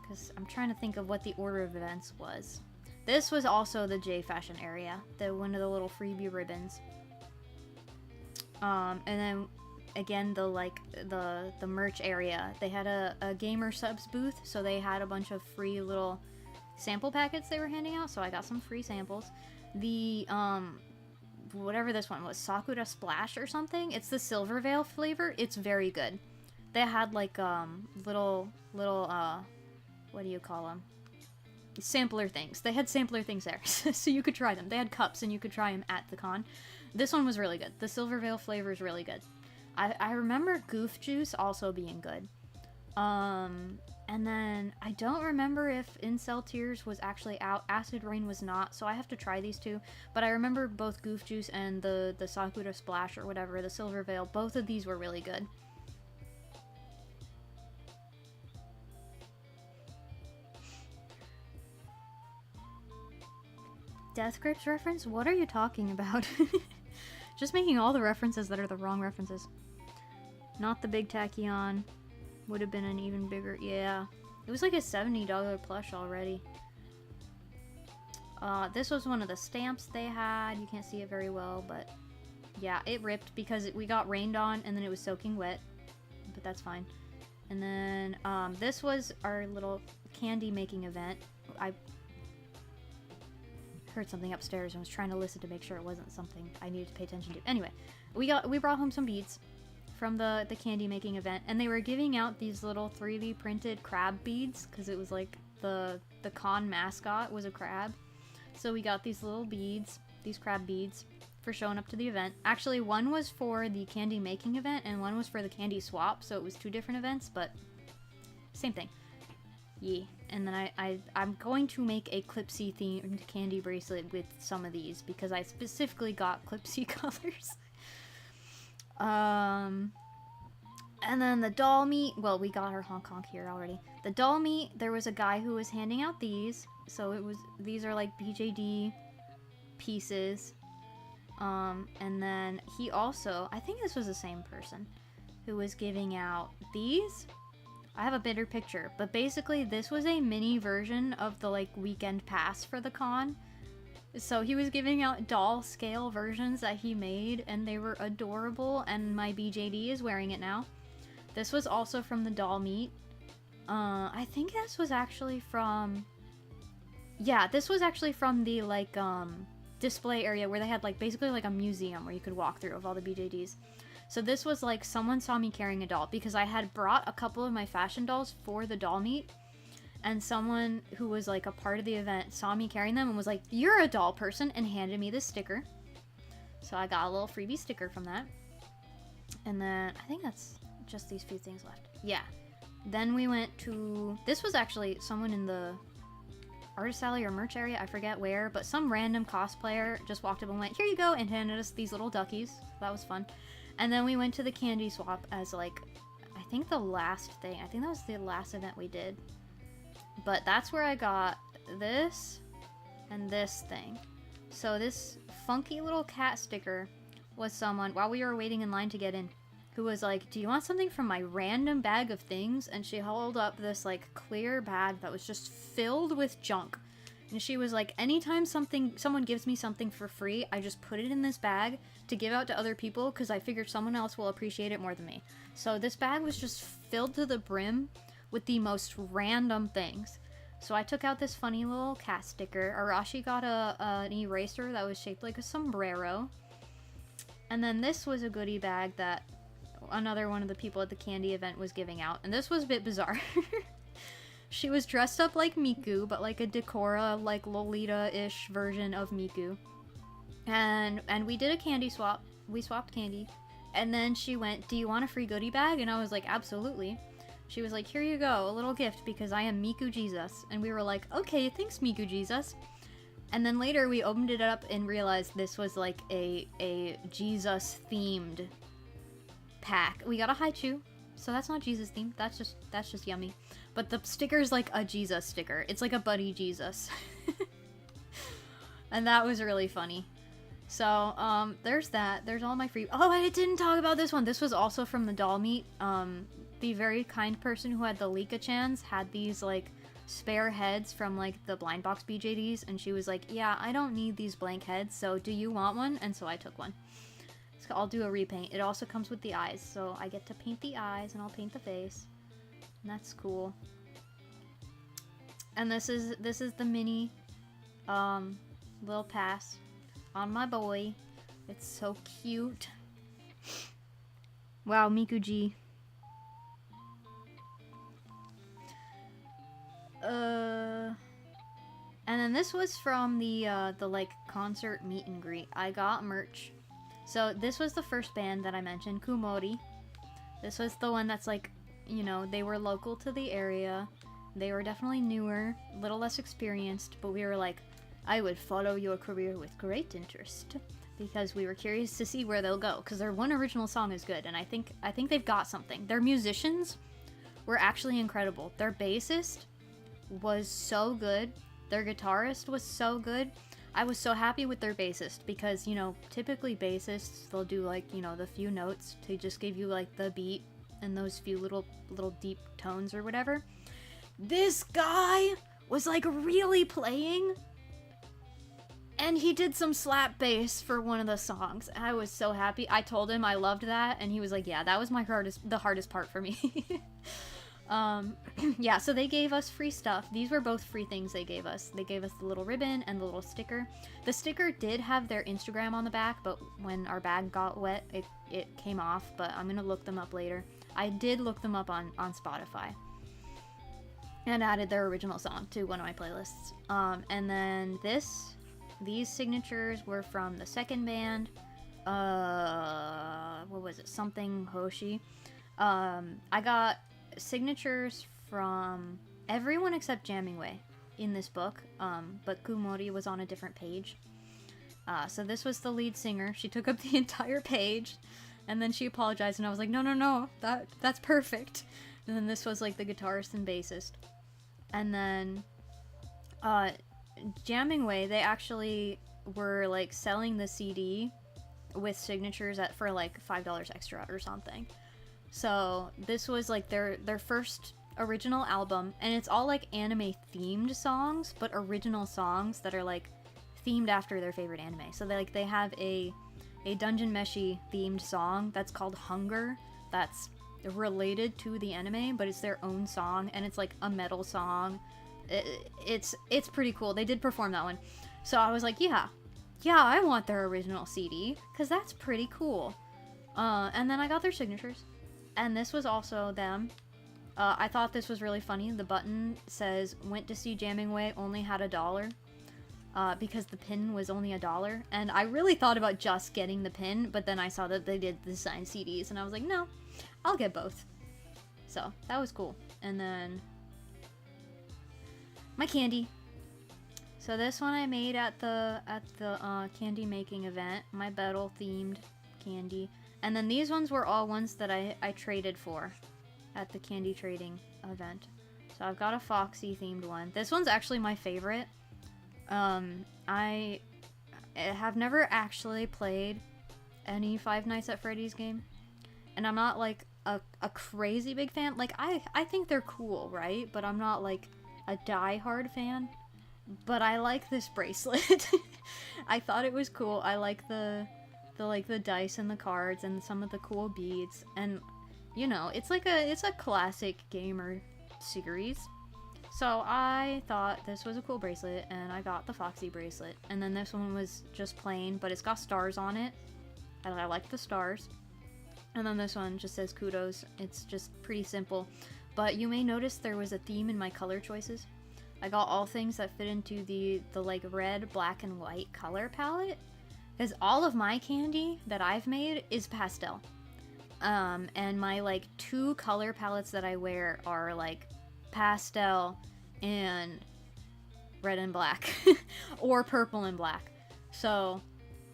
because I'm trying to think of what the order of events was. This was also the J Fashion area, one of the little freebie ribbons. And then again, the merch area. They had a gamer subs booth, so they had a bunch of free little sample packets they were handing out. So I got some free samples. The whatever this one was, Sakura Splash or something. It's the Silver Veil flavor. It's very good. They had like little what do you call them? Sampler things. They had sampler things there, so you could try them. They had cups, and you could try them at the con. This one was really good. The Silver Veil flavor is really good. I remember Goof Juice also being good. And then I don't remember if Incel Tears was actually out. Acid Rain was not, so I have to try these 2. But I remember both Goof Juice and the Sakura Splash or whatever, the Silver Veil, both of these were really good. Death Grips reference? What are you talking about? Just making all the references that are the wrong references. Not the big Tachyon. Would have been an even bigger... Yeah. It was like a $70 plush already. This was one of the stamps they had. You can't see it very well, but... Yeah, it ripped because we got rained on and then it was soaking wet. But that's fine. And then, this was our little candy making event. I heard something upstairs and was trying to listen to make sure it wasn't something I needed to pay attention to. Anyway, we brought home some beads from the candy making event, and they were giving out these little 3D printed crab beads because it was like the con mascot was a crab. So we got these little beads, these crab beads, for showing up to the event. Actually, one was for the candy making event and one was for the candy swap, so it was 2 different events, but same thing. Yeah. And then I'm going to make a Clipsy themed candy bracelet with some of these because I specifically got Clipsy colors. And then the doll meet, well, we got our Hong Kong here already. The doll meet, there was a guy who was handing out these. So these are like BJD pieces. And then he also, I think this was the same person, who was giving out these. I have a better picture, but basically this was a mini version of the like weekend pass for the con. So he was giving out doll scale versions that he made, and they were adorable, and my BJD is wearing it now. This was also from the doll meet. I think this was actually from... Yeah, this was actually from the, like, display area where they had, like, basically like a museum where you could walk through of all the BJDs. So this was, like, someone saw me carrying a doll, because I had brought a couple of my fashion dolls for the doll meet, and someone who was, like, a part of the event saw me carrying them and was like, "You're a doll person," and handed me this sticker. So I got a little freebie sticker from that. And then, I think that's just these few things left. Yeah. Then we went to... This was actually someone in the artist alley or merch area, I forget where, but some random cosplayer just walked up and went, "Here you go," and handed us these little duckies. That was fun. And then we went to the candy swap as, like, I think the last thing. I think that was the last event we did. But that's where I got this and this thing. So this funky little cat sticker was someone, while we were waiting in line to get in, who was like, "Do you want something from my random bag of things?" And she held up this, like, clear bag that was just filled with junk. And she was like, "Anytime someone gives me something for free, I just put it in this bag to give out to other people, because I figured someone else will appreciate it more than me." So this bag was just filled to the brim with the most random things. So I took out this funny little cat sticker. Arashi got an eraser that was shaped like a sombrero. And then this was a goodie bag that another one of the people at the candy event was giving out. And this was a bit bizarre. She was dressed up like Miku, but like a Decora, like Lolita-ish version of Miku. And we did a candy swap. We swapped candy. And then she went, "Do you want a free goodie bag?" And I was like, "Absolutely." She was like, "Here you go, a little gift because I am Miku Jesus." And we were like, "Okay, thanks, Miku Jesus." And then later we opened it up and realized this was like a Jesus-themed pack. We got a Haichu, so that's not Jesus themed. That's just yummy. But the sticker's like a Jesus sticker. It's like a buddy Jesus. And that was really funny. So, there's that. There's all my free... Oh, I didn't talk about this one. This was also from the doll meet. The very kind person who had the Lika-chans had these, like, spare heads from, like, the blind box BJDs, and she was like, "Yeah, I don't need these blank heads, so do you want one?" And so I took one. So I'll do a repaint. It also comes with the eyes, so I get to paint the eyes, and I'll paint the face. And that's cool. And this is the mini, little pass on my boy. It's so cute. Wow, Mikuji. And then this was from the like concert meet and greet. I got merch. So this was the first band that I mentioned, Kumori. This was the one that's like, you know, they were local to the area. They were definitely newer, a little less experienced, but we were like, "I would follow your career with great interest," because we were curious to see where they'll go, because their one original song is good, and I think they've got something. Their musicians were actually incredible. Their bassist was so good. Their guitarist was so good. I was so happy with their bassist because, you know, typically bassists, they'll do like, you know, the few notes to just give you like the beat and those few little deep tones or whatever. This guy was like really playing, and he did some slap bass for one of the songs. I was so happy. I told him I loved that, and he was like, "Yeah, that was the hardest part for me." Yeah, so they gave us free stuff. These were both free things they gave us. They gave us the little ribbon and the little sticker. The sticker did have their Instagram on the back, but when our bag got wet, it came off, but I'm gonna look them up later. I did look them up on Spotify. And added their original song to one of my playlists. And then these signatures were from the second band. What was it? Something Hoshi. I got signatures from everyone except Jamming Way in this book. But Kumori was on a different page. So this was the lead singer. She took up the entire page. And then she apologized, and I was like, no, that's perfect. And then this was like the guitarist and bassist. And then Jamming Way, they actually were like selling the CD with signatures for like $5 extra or something. So this was like their first original album, and it's all like anime themed songs, but original songs that are like themed after their favorite anime. So they have a Dungeon Meshi themed song that's called Hunger, that's related to the anime, but it's their own song, and it's like a metal song. It's pretty cool. They did perform that one, so I was like, yeah, I want their original CD because that's pretty cool. And then I got their signatures, and this was also them. I thought this was really funny. The button says "Went to see Jamming Way, only had $1." Because the pin was only $1, and I really thought about just getting the pin, but then I saw that they did the signed CDs, and I was like, no, I'll get both. So that was cool. And then my candy. So this one I made at the candy making event, my battle themed candy, and then these ones were all ones that I traded for at the candy trading event. So I've got a Foxy themed one. This one's actually my favorite. I have never actually played any Five Nights at Freddy's game, and I'm not like a crazy big fan. Like I think they're cool, right? But I'm not like a die-hard fan. But I like this bracelet. I thought it was cool. I like the dice and the cards and some of the cool beads, and you know, it's a classic gamer series. So I thought this was a cool bracelet, and I got the Foxy bracelet. And then this one was just plain, but it's got stars on it, and I like the stars. And then this one just says kudos. It's just pretty simple. But you may notice there was a theme in my color choices. I got all things that fit into the like red, black, and white color palette. Because all of my candy that I've made is pastel. And my like 2 color palettes that I wear are like pastel and red and black or purple and black. So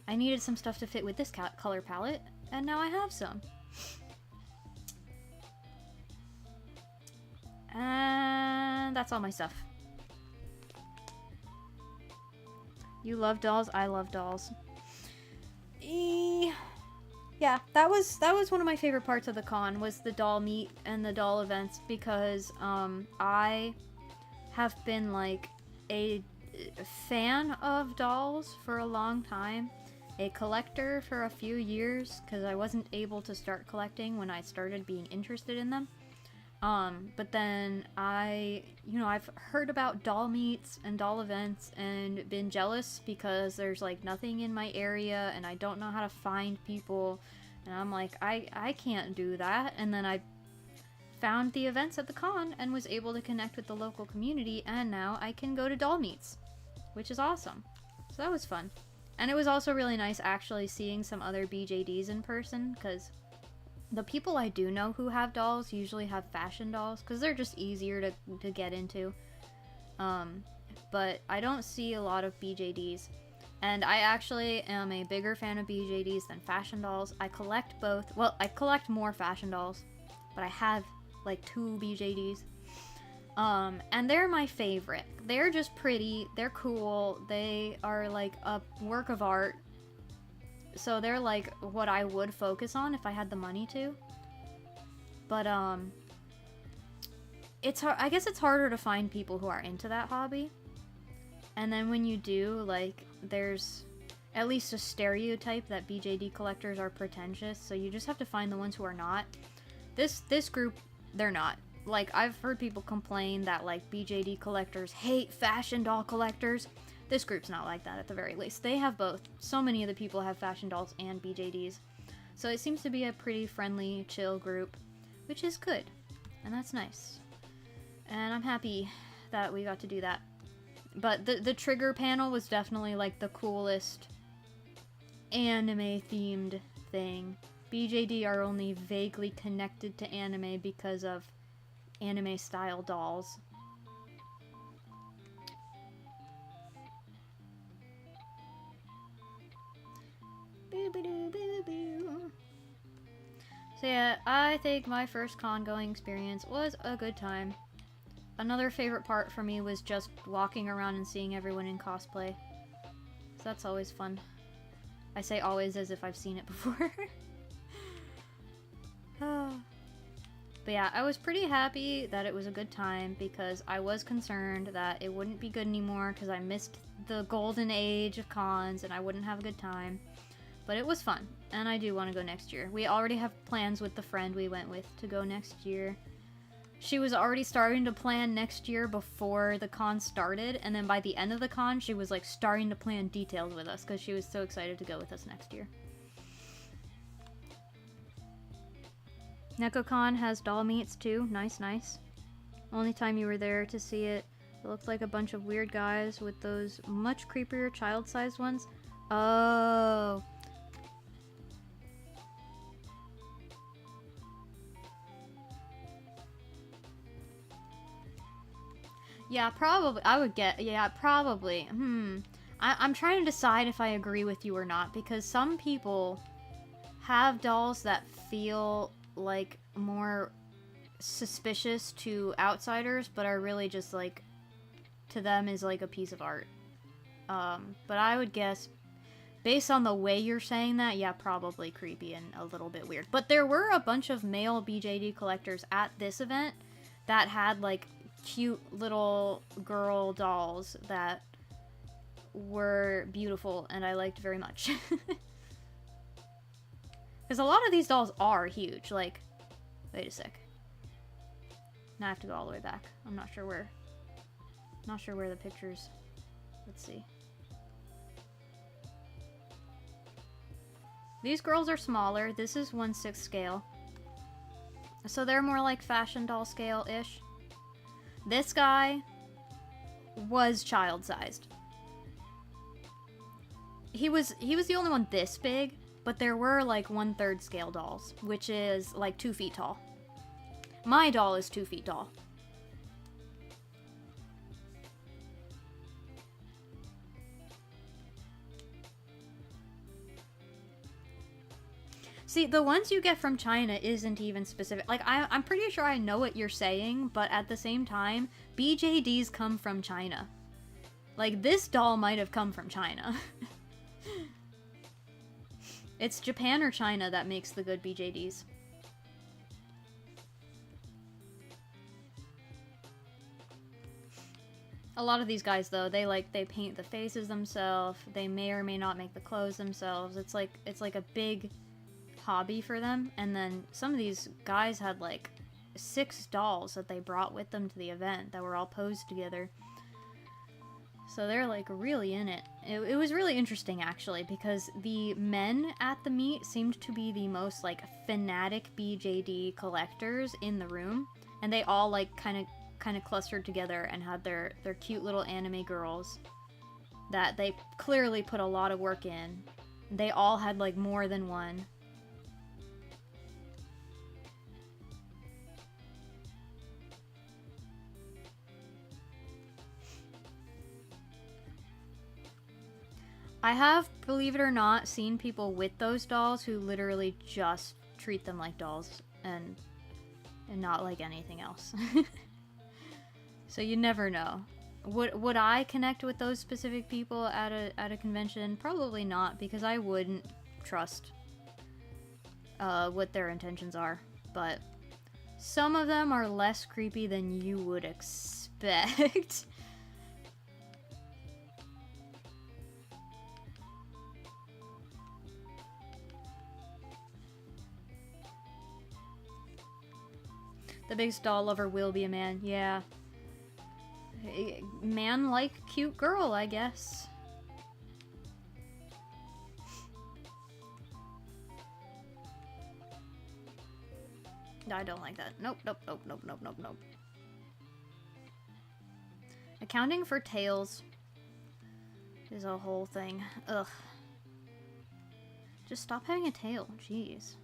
I needed some stuff to fit with this color palette, and now I have some. And that's all my stuff. You love dolls, I love dolls. Yeah, that was one of my favorite parts of the con, was the doll meet and the doll events, because I have been like a fan of dolls for a long time, a collector for a few years, because I wasn't able to start collecting when I started being interested in them. But then I've heard about doll meets and doll events and been jealous because there's like nothing in my area and I don't know how to find people, and I'm like, I can't do that. And then I found the events at the con and was able to connect with the local community, and now I can go to doll meets, which is awesome. So that was fun. And it was also really nice actually seeing some other BJDs in person, because the people I do know who have dolls usually have fashion dolls, because they're just easier to get into. But I don't see a lot of BJDs. And I actually am a bigger fan of BJDs than fashion dolls. I collect both. Well, I collect more fashion dolls, but I have like 2 BJDs. And they're my favorite. They're just pretty. They're cool. They are like a work of art. So they're like what I would focus on if I had the money to. But it's hard. I guess it's harder to find people who are into that hobby. And then when you do, like, there's at least a stereotype that BJD collectors are pretentious, so you just have to find the ones who are not. This group, they're not. Like, I've heard people complain that like BJD collectors hate fashion doll collectors. This group's not like that, at the very least. They have both. So many of the people have fashion dolls and BJDs. So it seems to be a pretty friendly, chill group, which is good. And that's nice. And I'm happy that we got to do that. But the trigger panel was definitely like the coolest anime-themed thing. BJD are only vaguely connected to anime because of anime-style dolls. So yeah, I think my first con-going experience was a good time. Another favorite part for me was just walking around and seeing everyone in cosplay. So that's always fun. I say always as if I've seen it before. But yeah, I was pretty happy that it was a good time because I was concerned that it wouldn't be good anymore because I missed the golden age of cons and I wouldn't have a good time. But it was fun, and I do want to go next year. We already have plans with the friend we went with to go next year. She was already starting to plan next year before the con started, and then by the end of the con, she was like starting to plan details with us because she was so excited to go with us next year. NekoCon has doll meets too. Nice, nice. Only time you were there to see it, it looked like a bunch of weird guys with those much creepier child-sized ones. Oh. Yeah, probably. I would get. Yeah, probably. I'm trying to decide if I agree with you or not, because some people have dolls that feel like more suspicious to outsiders, but are really just like, to them is like a piece of art. But I would guess, based on the way you're saying that, yeah, probably creepy and a little bit weird. But there were a bunch of male BJD collectors at this event that had like cute little girl dolls that were beautiful and I liked very much. Because a lot of these dolls are huge. Like, wait a sec. Now I have to go all the way back. I'm not sure where. Not sure where the pictures. Let's see. These girls are smaller. This is 1/6 scale. So they're more like fashion doll scale-ish. This guy was child-sized. He was the only one this big, but there were like 1/3 scale dolls, which is like 2 feet tall. My doll is 2 feet tall. See, the ones you get from China isn't even specific. Like, I'm pretty sure I know what you're saying, but at the same time, BJDs come from China. Like, this doll might have come from China. It's Japan or China that makes the good BJDs. A lot of these guys, though, they paint the faces themselves. They may or may not make the clothes themselves. It's like a big hobby for them. And then some of these guys had like 6 dolls that they brought with them to the event that were all posed together. So they're like really in it. It was really interesting actually, because the men at the meet seemed to be the most like fanatic BJD collectors in the room, and they all like kind of clustered together and had their cute little anime girls that they clearly put a lot of work in. They all had like more than one. I have, believe it or not, seen people with those dolls who literally just treat them like dolls and not like anything else. So you never know. Would I connect with those specific people at a convention? Probably not, because I wouldn't trust what their intentions are. But some of them are less creepy than you would expect. The biggest doll lover will be a man, yeah. Man like cute girl, I guess. I don't like that. Nope, nope, nope, nope, nope, nope, nope. Accounting for tails is a whole thing. Ugh. Just stop having a tail, jeez.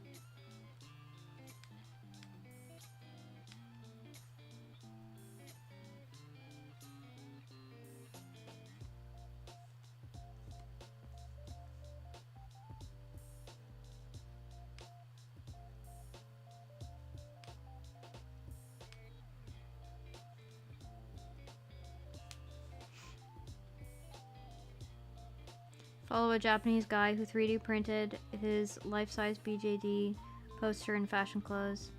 Follow a Japanese guy who 3D printed his life-size BJD poster in fashion clothes.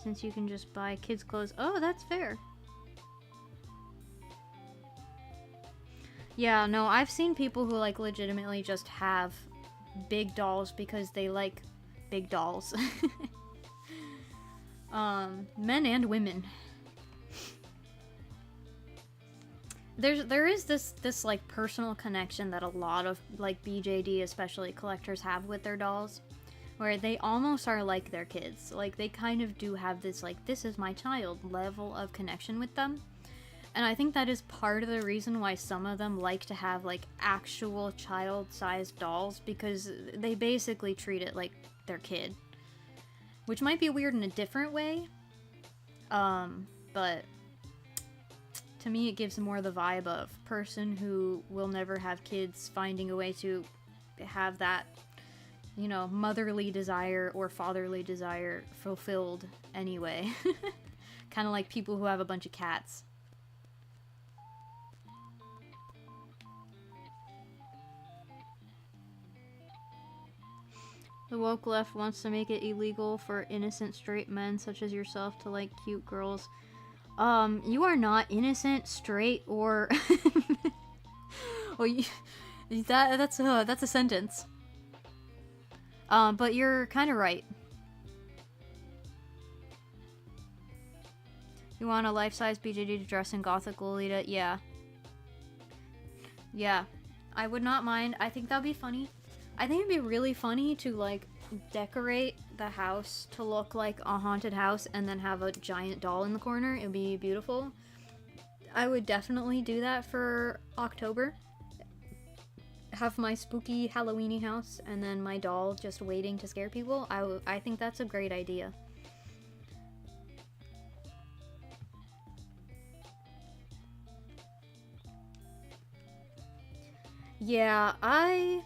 since you can just buy kids' clothes. Oh, that's fair. Yeah, no, I've seen people who, like, legitimately just have big dolls because they like big dolls. Men and women. There is this like personal connection that a lot of like BJD, especially collectors, have with their dolls, where they almost are like their kids. Like they kind of do have this like, this is my child level of connection with them. And I think that is part of the reason why some of them like to have like actual child-sized dolls, because they basically treat it like their kid. Which might be weird in a different way. But to me it gives more the vibe of person who will never have kids finding a way to have that, you know, motherly desire or fatherly desire fulfilled anyway. Kind of like people who have a bunch of cats. The woke left wants to make it illegal for innocent straight men such as yourself to like cute girls. You are not innocent, straight, or... well, that's a sentence. But you're kind of right. You want a life-size BJD to dress in gothic Lolita? Yeah. Yeah. I would not mind. I think that'd be funny. I think it'd be really funny to, like, decorate the house to look like a haunted house and then have a giant doll in the corner. It'd be beautiful. I would definitely do that for October. Have my spooky Halloweeny house and then my doll just waiting to scare people. I think that's a great idea. Yeah, I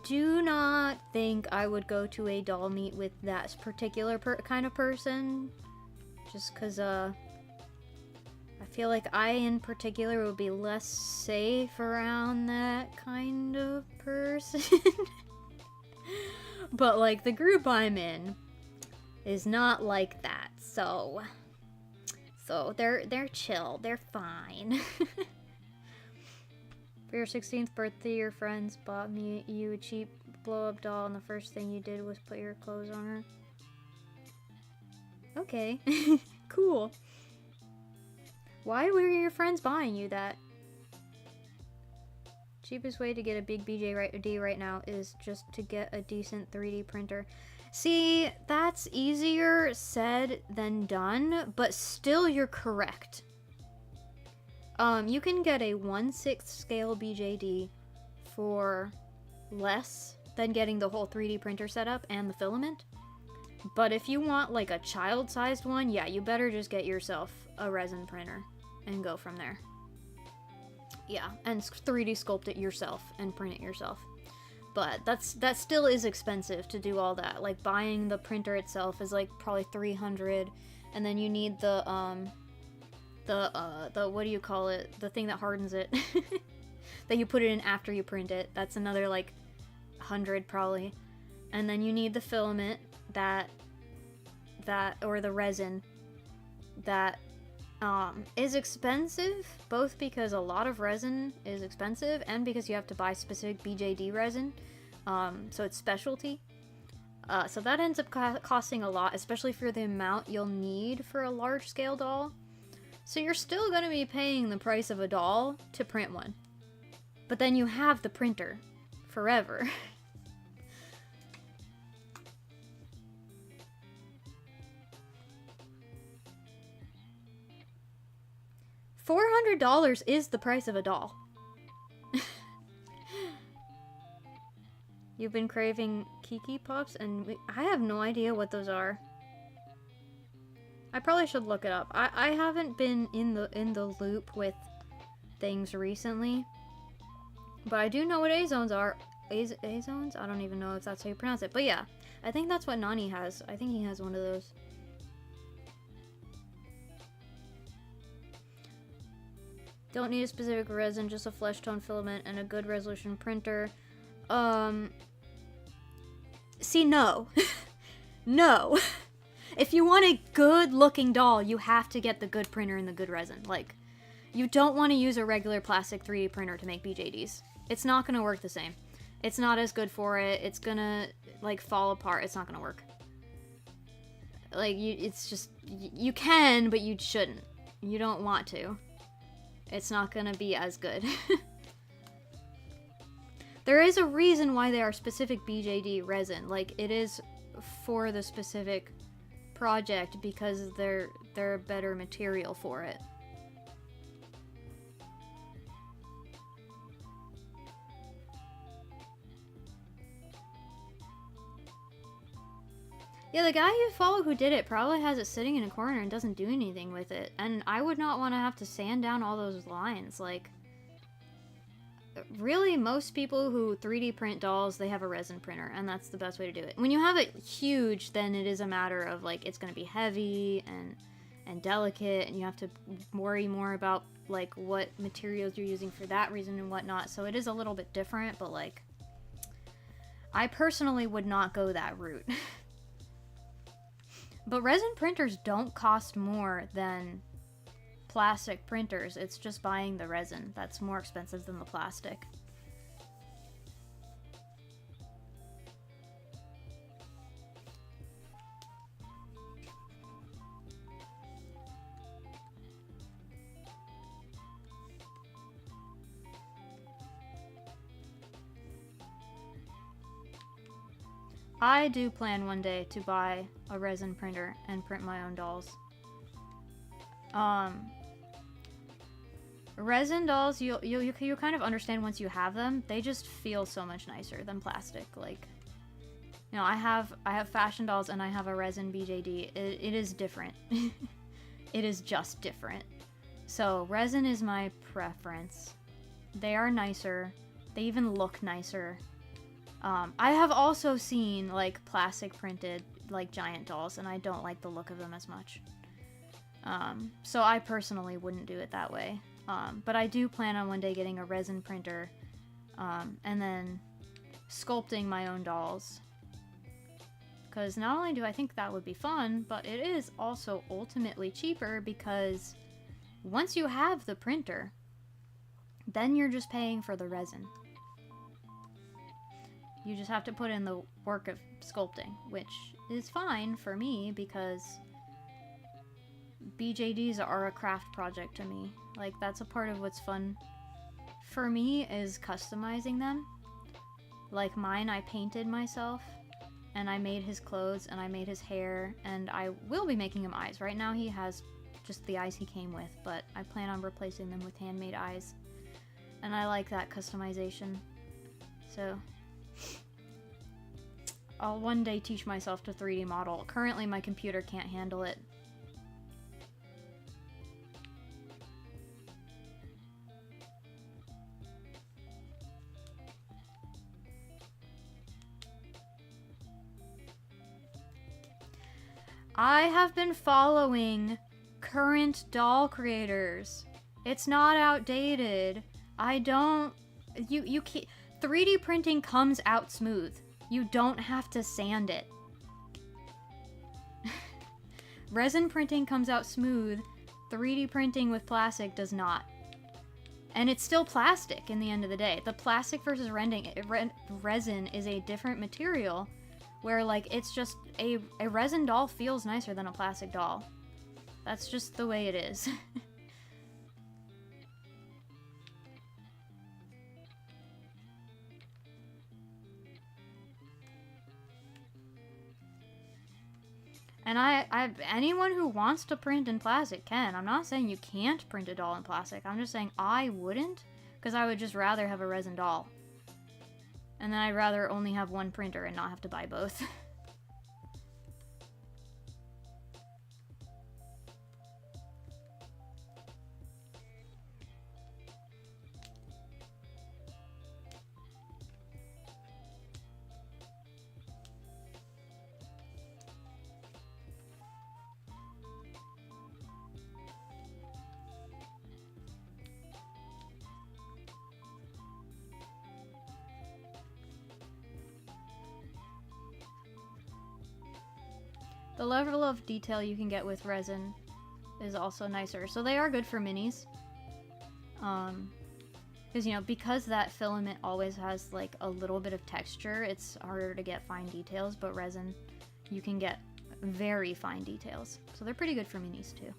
do not think I would go to a doll meet with that particular kind of person. Just because, I feel like I, in particular, would be less safe around that kind of person. But, like, the group I'm in is not like that, so they're chill. They're fine. For your 16th birthday, your friends bought you a cheap blow-up doll, and the first thing you did was put your clothes on her. Okay. Cool. Why were your friends buying you that? Cheapest way to get a big BJD right now is just to get a decent 3D printer. See, that's easier said than done, but still you're correct. You can get a 1/6 scale BJD for less than getting the whole 3D printer setup and the filament. But if you want like a child-sized one, yeah, you better just get yourself a resin printer and go from there. Yeah, and 3D sculpt it yourself and print it yourself. But that still is expensive to do all that. Like buying the printer itself is like probably $300, and then you need the what do you call it? The thing that hardens it. That you put it in after you print it. That's another like $100 probably. And then you need the filament or the resin that is expensive, both because a lot of resin is expensive and because you have to buy specific BJD resin. So it's specialty. So that ends up costing a lot, especially for the amount you'll need for a large scale doll. So you're still going to be paying the price of a doll to print one. But then you have the printer forever. $400 is the price of a doll. You've been craving Kiki Pops, and I have no idea what those are. I probably should look it up. I haven't been in the loop with things recently, but I do know what A-zones are. A-zones? I don't even know if that's how you pronounce it, but yeah, I think that's what Nani has. I think he has one of those. Don't need a specific resin, just a flesh tone filament and a good resolution printer. See, no. No. If you want a good looking doll, you have to get the good printer and the good resin. Like, you don't want to use a regular plastic 3D printer to make BJDs. It's not going to work the same. It's not as good for it. It's going to, like, fall apart. It's not going to work. Like, it's just, you can, but you shouldn't. You don't want to. It's not going to be as good. There is a reason why they are specific BJD resin. Like, it is for the specific project because they're a better material for it. Yeah, the guy you follow who did it probably has it sitting in a corner and doesn't do anything with it. And I would not want to have to sand down all those lines. Like, really, most people who 3D print dolls, they have a resin printer, and that's the best way to do it. When you have it huge, then it is a matter of, like, it's going to be heavy and delicate, and you have to worry more about, like, what materials you're using for that reason and whatnot. So it is a little bit different, but, like, I personally would not go that route. But resin printers don't cost more than plastic printers. It's just buying the resin that's more expensive than the plastic. I do plan one day to buy a resin printer and print my own dolls. Resin dolls, you kind of understand once you have them. They just feel so much nicer than plastic. Like, you know, I have fashion dolls and I have a resin BJD. It is different. It is just different. So resin is my preference. They are nicer. They even look nicer. I have also seen, like, plastic printed, like, giant dolls, and I don't like the look of them as much. So I personally wouldn't do it that way. But I do plan on one day getting a resin printer, and then sculpting my own dolls. Because not only do I think that would be fun, but it is also ultimately cheaper because once you have the printer, then you're just paying for the resin. You just have to put in the work of sculpting, which is fine for me because BJDs are a craft project to me. Like, that's a part of what's fun for me is customizing them. Like mine, I painted myself, and I made his clothes, and I made his hair, and I will be making him eyes. Right now he has just the eyes he came with, but I plan on replacing them with handmade eyes. And I like that customization. So I'll one day teach myself to 3D model. Currently my computer can't handle it. I have been following current doll creators. It's not outdated. I don't... You can't... 3D printing comes out smooth. You don't have to sand it. Resin printing comes out smooth. 3D printing with plastic does not. And it's still plastic in the end of the day. The plastic versus resin is a different material where, like, it's just a resin doll feels nicer than a plastic doll. That's just the way it is. And anyone who wants to print in plastic can. I'm not saying you can't print a doll in plastic. I'm just saying I wouldn't, because I would just rather have a resin doll. And then I'd rather only have one printer and not have to buy both. The level of detail you can get with resin is also nicer. So they are good for minis. Because, you know, because that filament always has, like, a little bit of texture, it's harder to get fine details, but resin, you can get very fine details. So they're pretty good for minis, too.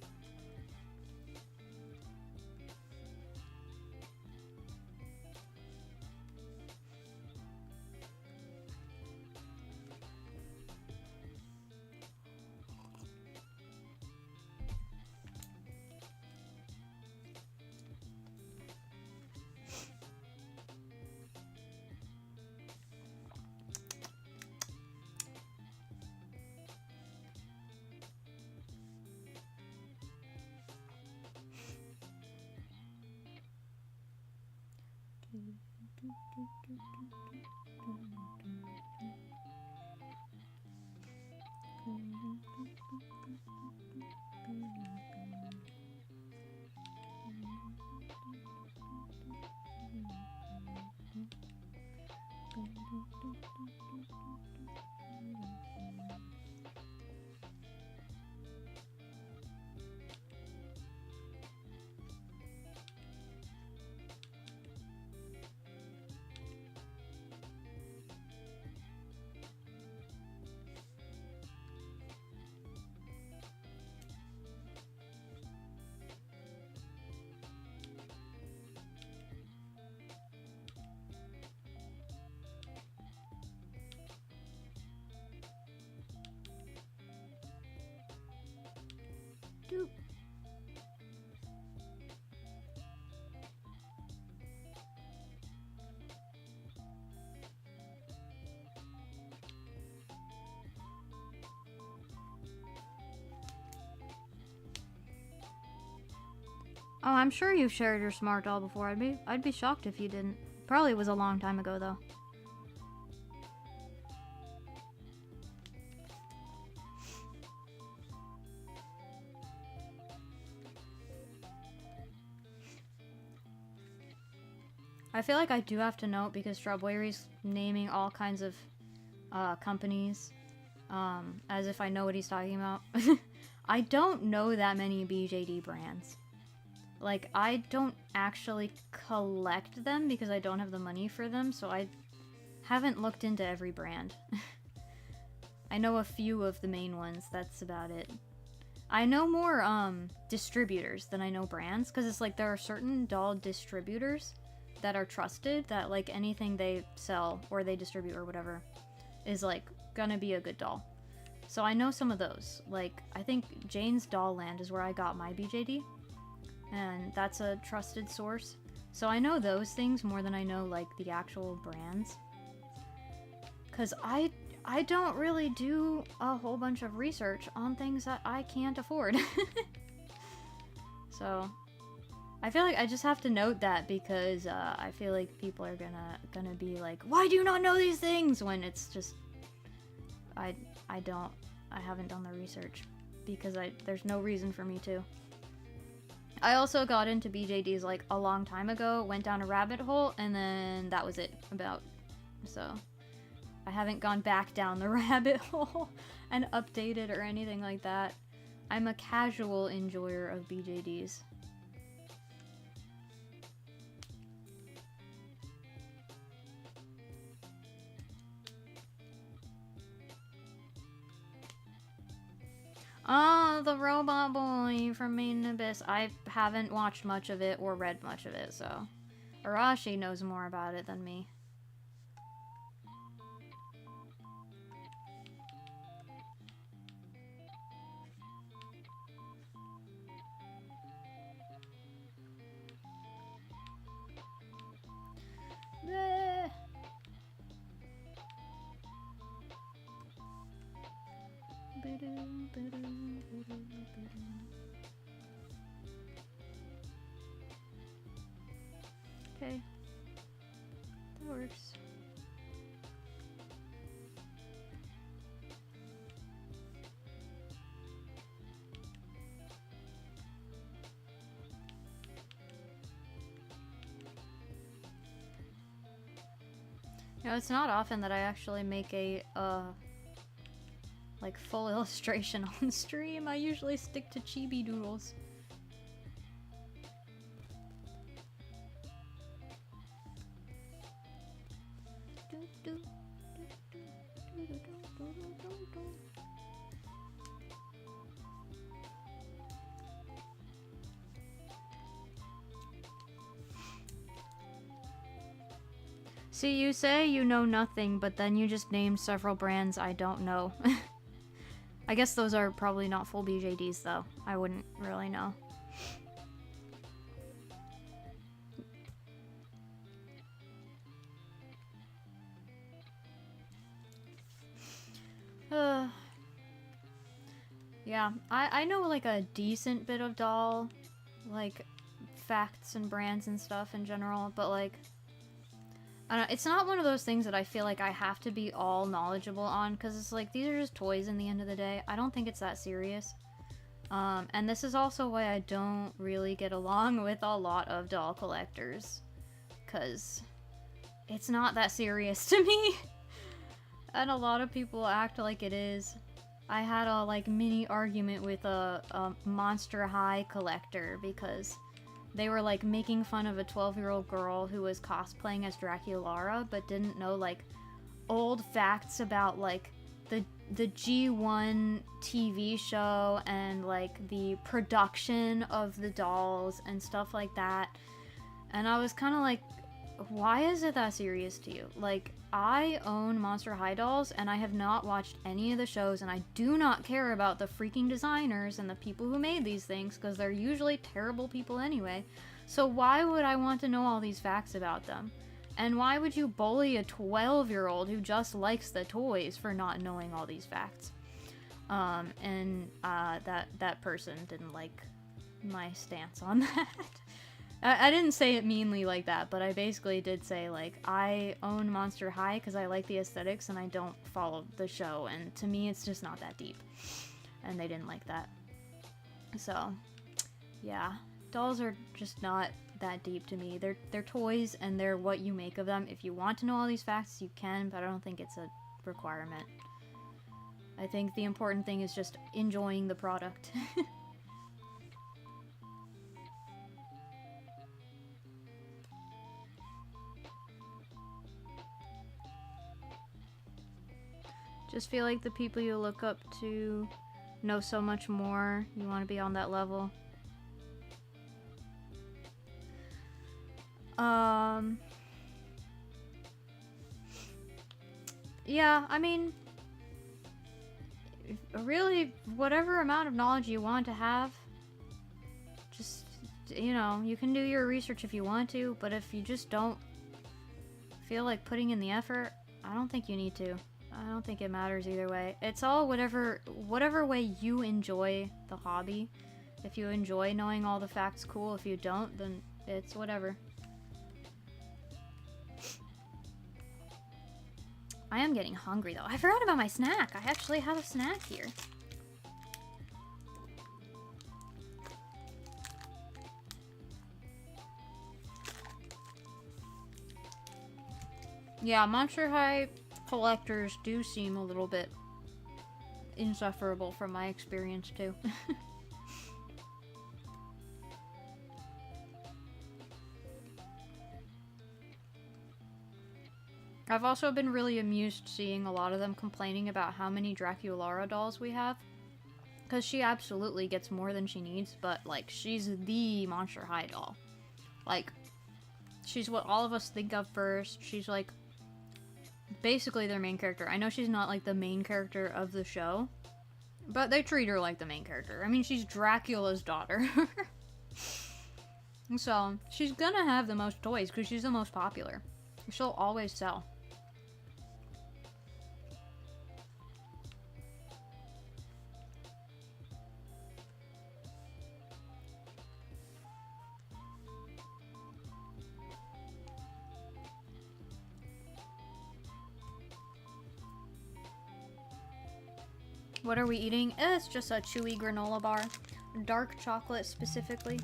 Doop. Oh, I'm sure you've shared your smart doll before. I'd be shocked if you didn't. Probably was a long time ago though. I feel like I do have to note, because Strawberry's naming all kinds of companies as if I know what he's talking about. I don't know that many BJD brands. Like, I don't actually collect them because I don't have the money for them, so I haven't looked into every brand. I know a few of the main ones, that's about it. I know more distributors than I know brands, because it's like there are certain doll distributors that are trusted, that like anything they sell or they distribute or whatever is like gonna be a good doll. So I know some of those. Like, I think Jane's Doll Land is where I got my BJD, and that's a trusted source. So I know those things more than I know like the actual brands, because I don't really do a whole bunch of research on things that I can't afford. So I feel like I just have to note that, because I feel like people are gonna be like, why do you not know these things? When it's just, I haven't done the research, because there's no reason for me to. I also got into BJDs like a long time ago, went down a rabbit hole, and then that was it about. So I haven't gone back down the rabbit hole and updated or anything like that. I'm a casual enjoyer of BJDs. Oh, the Robot Boy from Maiden Abyss. I haven't watched much of it or read much of it, so Arashi knows more about it than me. Bleh. Okay, that works. You know, it's not often that I actually make a like full illustration on stream. I usually stick to chibi doodles. See, you say you know nothing, but then you just named several brands I don't know. I guess those are probably not full BJDs, though. I wouldn't really know. Yeah, I know like a decent bit of doll, like, facts and brands and stuff in general, but like, I don't know, it's not one of those things that I feel like I have to be all knowledgeable on, because it's like, these are just toys in the end of the day. I don't think it's that serious. And this is also why I don't really get along with a lot of doll collectors, because it's not that serious to me. And a lot of people act like it is. I had a like mini argument with a Monster High collector because they were like making fun of a 12-year-old girl who was cosplaying as Draculara but didn't know like old facts about like the G1 TV show and like the production of the dolls and stuff like that. And I was kind of like, why is it that serious to you? Like, I own Monster High dolls, and I have not watched any of the shows, and I do not care about the freaking designers and the people who made these things, because they're usually terrible people anyway. So why would I want to know all these facts about them? And why would you bully a 12-year-old who just likes the toys for not knowing all these facts? That person didn't like my stance on that. I didn't say it meanly like that, but I basically did say, like, I own Monster High because I like the aesthetics and I don't follow the show, and to me it's just not that deep. And they didn't like that. So, yeah. Dolls are just not that deep to me. They're toys, and they're what you make of them. If you want to know all these facts, you can, but I don't think it's a requirement. I think the important thing is just enjoying the product. Just feel like the people you look up to know so much more. You want to be on that level. Yeah, I mean, really, whatever amount of knowledge you want to have, just, you know, you can do your research if you want to, but if you just don't feel like putting in the effort, I don't think you need to. I don't think it matters either way. It's all whatever way you enjoy the hobby. If you enjoy knowing all the facts, cool. If you don't, then it's whatever. I am getting hungry though. I forgot about my snack. I actually have a snack here. Yeah, Monster High collectors do seem a little bit insufferable from my experience too. I've also been really amused seeing a lot of them complaining about how many Draculara dolls we have. Because she absolutely gets more than she needs, but like, she's the Monster High doll. Like, she's what all of us think of first. She's like basically their main character. I know she's not like the main character of the show, but they treat her like the main character. I mean, she's Dracula's daughter. So, she's gonna have the most toys because she's the most popular. She'll always sell. What are we eating? It's just a chewy granola bar. Dark chocolate specifically.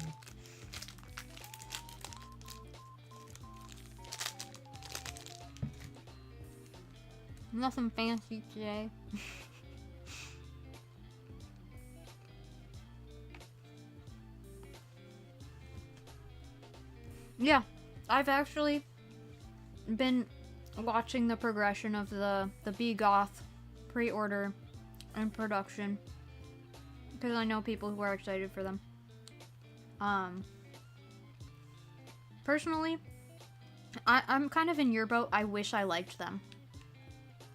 Nothing fancy today. Yeah, I've actually been watching the progression of the B-Goth pre-order and production because I know people who are excited for them. Personally, I'm kind of in your boat. I wish I liked them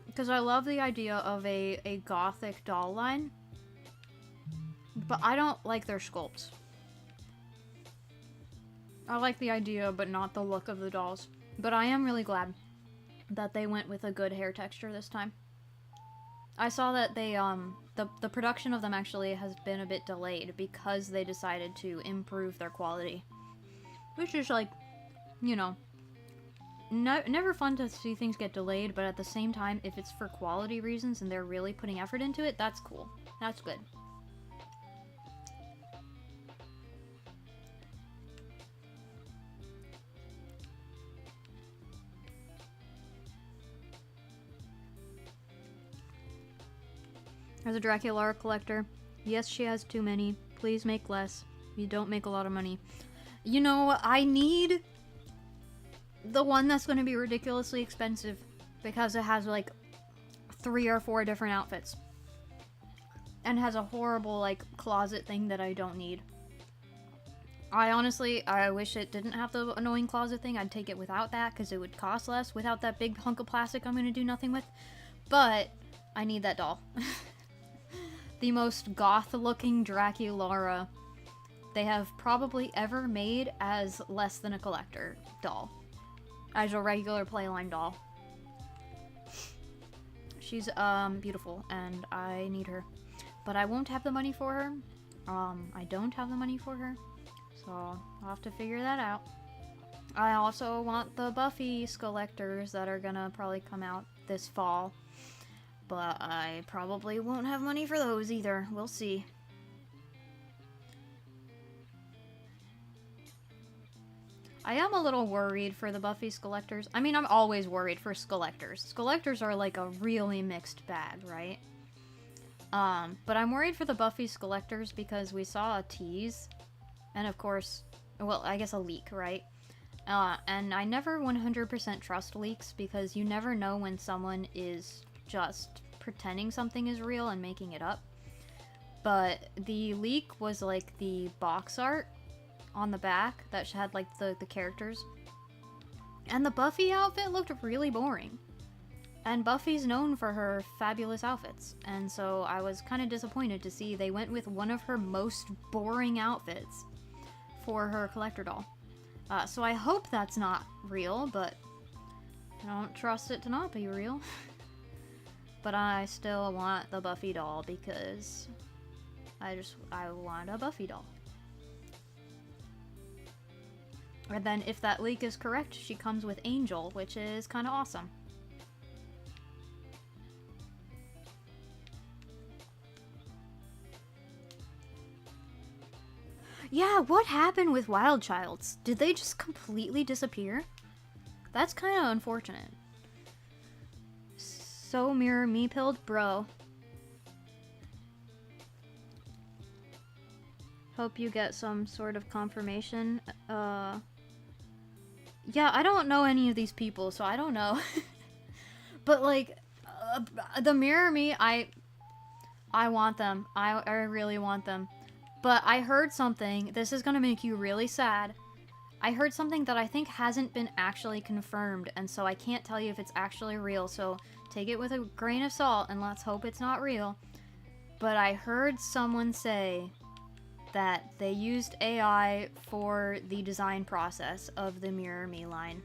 because I love the idea of a gothic doll line, but I don't like their sculpts. I like the idea, but not the look of the dolls. But I am really glad that they went with a good hair texture this time. I saw that they, the production of them actually has been a bit delayed because they decided to improve their quality. Which is like, you know, never fun to see things get delayed, but at the same time, if it's for quality reasons and they're really putting effort into it, that's cool. That's good. As a Dracula collector, yes, she has too many. Please make less. You don't make a lot of money. You know, I need the one that's going to be ridiculously expensive because it has like 3 or 4 different outfits and has a horrible like closet thing that I don't need. I wish it didn't have the annoying closet thing. I'd take it without that because it would cost less without that big hunk of plastic I'm going to do nothing with. But I need that doll. The most goth-looking Draculaura they have probably ever made as less than a collector doll. As a regular playline doll. She's, beautiful, and I need her. But I won't have the money for her. I don't have the money for her. So, I'll have to figure that out. I also want the Buffy Skelectors that are gonna probably come out this fall. But I probably won't have money for those either. We'll see. I am a little worried for the Buffy Skelectors. I mean, I'm always worried for Skelectors. Skelectors are like a really mixed bag, right? But I'm worried for the Buffy Skelectors because we saw a tease. And of course, well, I guess a leak, right? And I never 100% trust leaks because you never know when someone is just pretending something is real and making it up. But the leak was like the box art on the back that had like the characters. And the Buffy outfit looked really boring. And Buffy's known for her fabulous outfits. And so I was kind of disappointed to see they went with one of her most boring outfits for her collector doll. So I hope that's not real, but I don't trust it to not be real. But I still want the Buffy doll because I want a Buffy doll. And then if that leak is correct, she comes with Angel, which is kind of awesome. Yeah, what happened with Wild Childs? Did they just completely disappear? That's kind of unfortunate. So mirror me pilled, bro. Hope you get some sort of confirmation. Yeah, I don't know any of these people, so I don't know. But like, the mirror me, I want them. I really want them. But I heard something. This is gonna make you really sad. I heard something that I think hasn't been actually confirmed, and so I can't tell you if it's actually real, so take it with a grain of salt, and let's hope it's not real. But I heard someone say that they used AI for the design process of the Mirror Me line.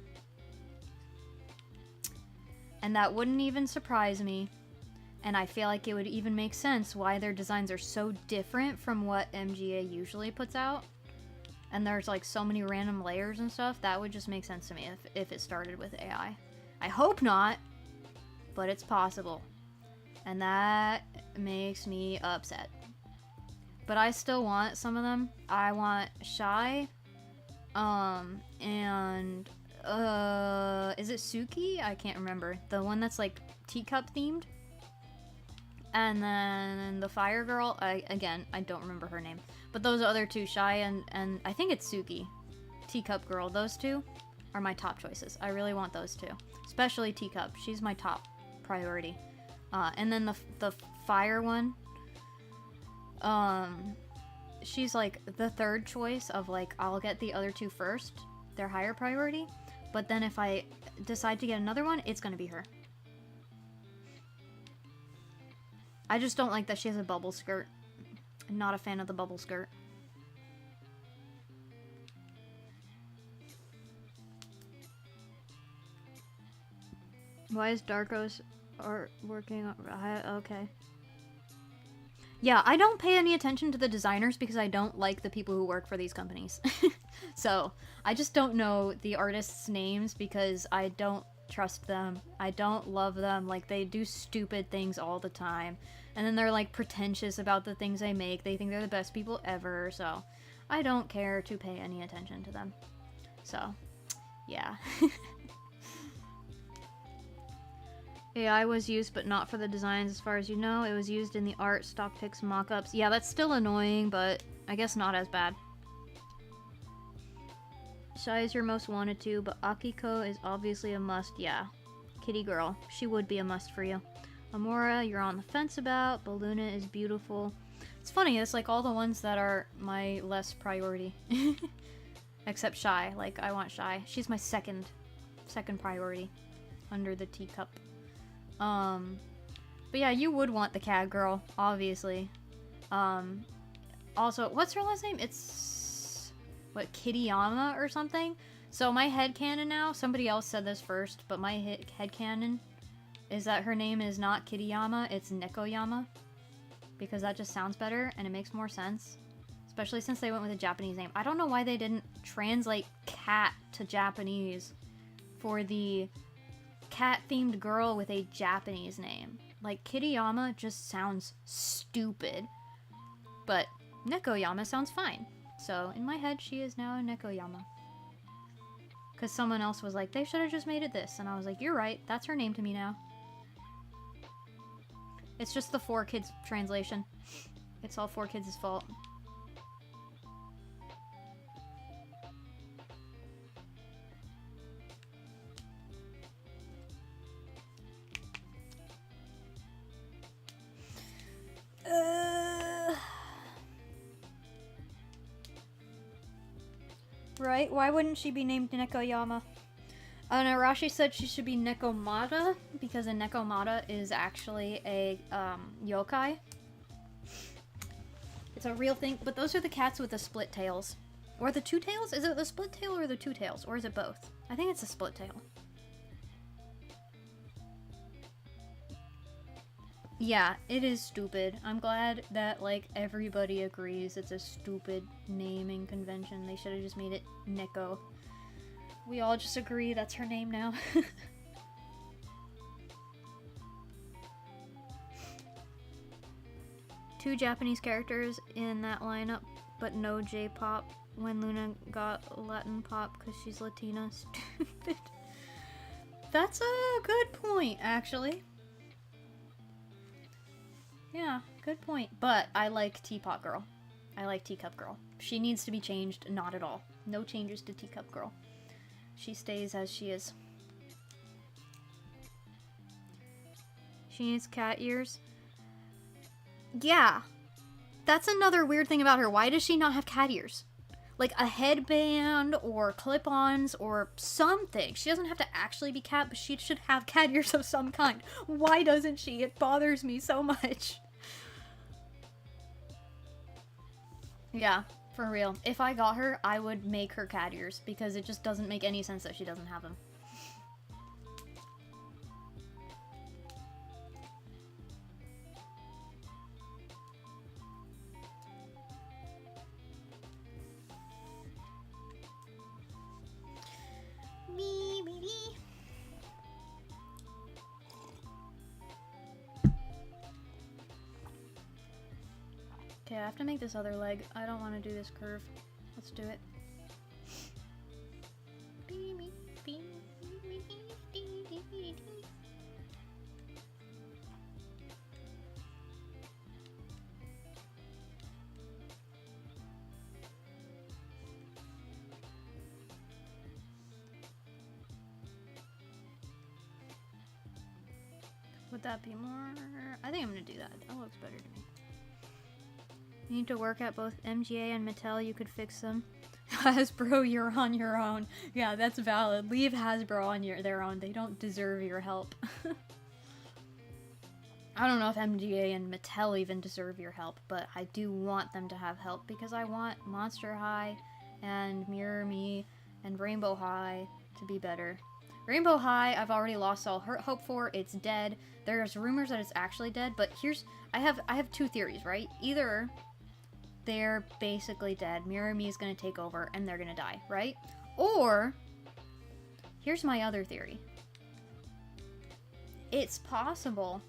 And that wouldn't even surprise me, and I feel like it would even make sense why their designs are so different from what MGA usually puts out. And there's like so many random layers and stuff, that would just make sense to me if it started with AI. I hope not, but it's possible. And that makes me upset. But I still want some of them. I want Shy, and, is it Suki? I can't remember. The one that's like teacup themed. And then the Fire Girl, again, I don't remember her name. But those other two, Shy and I think it's Suki. Teacup Girl. Those two are my top choices. I really want those two. Especially Teacup. She's my top priority. And then the fire one, she's like the third choice of like, I'll get the other two first. They're higher priority. But then if I decide to get another one, it's gonna be her. I just don't like that she has a bubble skirt. I'm not a fan of the bubble skirt. Why is Darko's art working? Okay. Yeah, I don't pay any attention to the designers because I don't like the people who work for these companies. So, I just don't know the artists' names because I don't trust them. I don't love them. Like, they do stupid things all the time. And then they're, like, pretentious about the things they make. They think they're the best people ever. So, I don't care to pay any attention to them. So, yeah. AI was used, but not for the designs as far as you know. It was used in the art, stock pics, mock-ups. Yeah, that's still annoying, but I guess not as bad. Shy is your most wanted to, but Akiko is obviously a must. Yeah. Kitty girl. She would be a must for you. Amora, you're on the fence about. Baluna is beautiful. It's funny, it's like all the ones that are my less priority. Except Shy. Like, I want Shy. She's my second priority under the teacup. But yeah, you would want the cat girl, obviously. Also, what's her last name? It's, what, Kittyama or something? So my headcanon now, somebody else said this first, but my headcanon is that her name is not Kittyama, it's Nekoyama. Because that just sounds better, and it makes more sense. Especially since they went with a Japanese name. I don't know why they didn't translate cat to Japanese for the cat-themed girl with a Japanese name. Like, Kittyama just sounds stupid. But Nekoyama sounds fine. So, in my head, she is now Nekoyama. Because someone else was like, they should have just made it this. And I was like, you're right, that's her name to me now. It's just the 4Kids translation. It's all 4Kids' fault. Right? Why wouldn't she be named Nekoyama? Arashi said she should be Nekomata, because a Nekomata is actually a, yokai. It's a real thing, but those are the cats with the split tails. Or the two tails? Is it the split tail or the two tails? Or is it both? I think it's a split tail. Yeah, it is stupid. I'm glad that, like, everybody agrees it's a stupid naming convention. They should have just made it Neko. We all just agree that's her name now. Two Japanese characters in that lineup, but no J-pop. When Luna got Latin pop because she's Latina. Stupid. That's a good point, actually. Yeah, good point. But I like Teapot Girl. I like Teacup Girl. She needs to be changed. Not at all. No changes to Teacup Girl. She stays as she is. She needs cat ears. Yeah. That's another weird thing about her. Why does she not have cat ears? Like a headband or clip-ons or something. She doesn't have to actually be cat, but she should have cat ears of some kind. Why doesn't she? It bothers me so much. Yeah, for real. If I got her, I would make her cat ears because it just doesn't make any sense that she doesn't have them. Okay, I have to make this other leg. I don't want to do this curve. Let's do it. Would that be more? I think I'm gonna do that. That looks better to me. You need to work at both MGA and Mattel. You could fix them. Hasbro, you're on your own. Yeah, that's valid. Leave Hasbro on their own. They don't deserve your help. I don't know if MGA and Mattel even deserve your help, but I do want them to have help because I want Monster High and Mirror Me and Rainbow High to be better. Rainbow High, I've already lost all hope for. It's dead. There's rumors that it's actually dead, but I have two theories, right? Either they're basically dead, Mirror Me is gonna take over, and they're gonna die, right? Or, here's my other theory. It's possible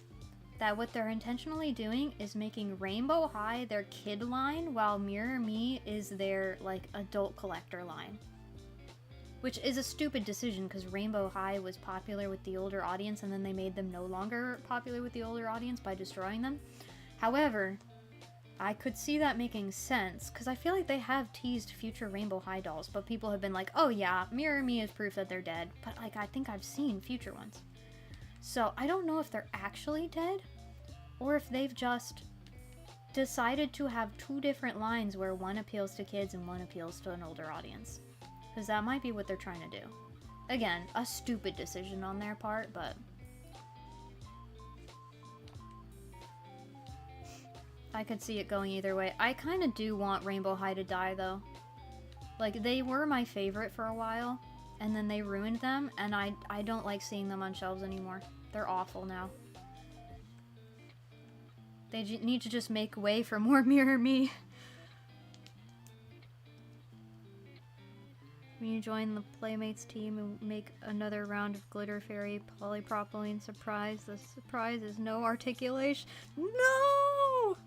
that what they're intentionally doing is making Rainbow High their kid line, while Mirror Me is their, like, adult collector line. Which is a stupid decision, because Rainbow High was popular with the older audience, and then they made them no longer popular with the older audience by destroying them. However, I could see that making sense, because I feel like they have teased future Rainbow High dolls, but people have been like, oh yeah, Mirror Me is proof that they're dead, but like, I think I've seen future ones. So I don't know if they're actually dead, or if they've just decided to have two different lines where one appeals to kids and one appeals to an older audience. Because that might be what they're trying to do. Again, a stupid decision on their part, but I could see it going either way. I kind of do want Rainbow High to die, though. Like, they were my favorite for a while, and then they ruined them, and I don't like seeing them on shelves anymore. They're awful now. They need to just make way for more Mirror Me. When you join the Playmates team and make another round of Glitter Fairy Polypropylene Surprise, the surprise is no articulation. No!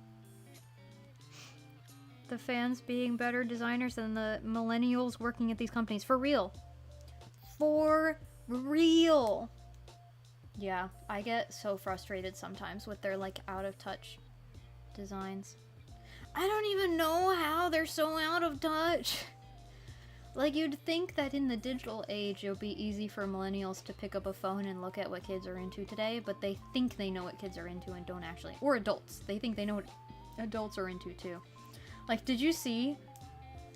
The fans being better designers than the millennials working at these companies. For real. For real. Yeah, I get so frustrated sometimes with their, like, out-of-touch designs. I don't even know how they're so out of touch. Like, you'd think that in the digital age, it would be easy for millennials to pick up a phone and look at what kids are into today, but they think they know what kids are into and don't actually. Or adults. They think they know what adults are into, too. Like, did you see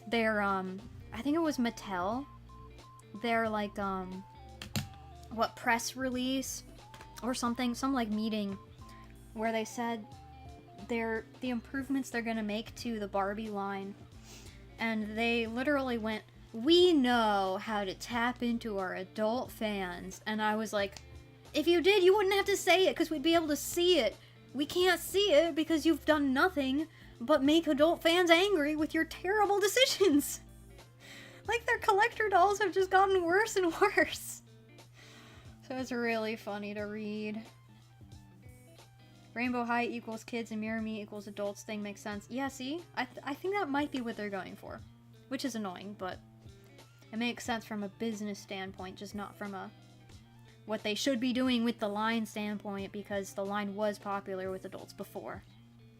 their, I think it was Mattel, their, like, what, press release or something, some, like, meeting where they said the improvements they're gonna make to the Barbie line, and they literally went, we know how to tap into our adult fans. And I was like, if you did, you wouldn't have to say it, because we'd be able to see it. We can't see it because you've done nothing but make adult fans angry with your terrible decisions. Like, their collector dolls have just gotten worse and worse. So it's really funny to read. Rainbow High equals kids and Mirror Me equals adults thing makes sense. Yeah, see? I think that might be what they're going for. Which is annoying, but it makes sense from a business standpoint, just not from a what they should be doing with the line standpoint, because the line was popular with adults before.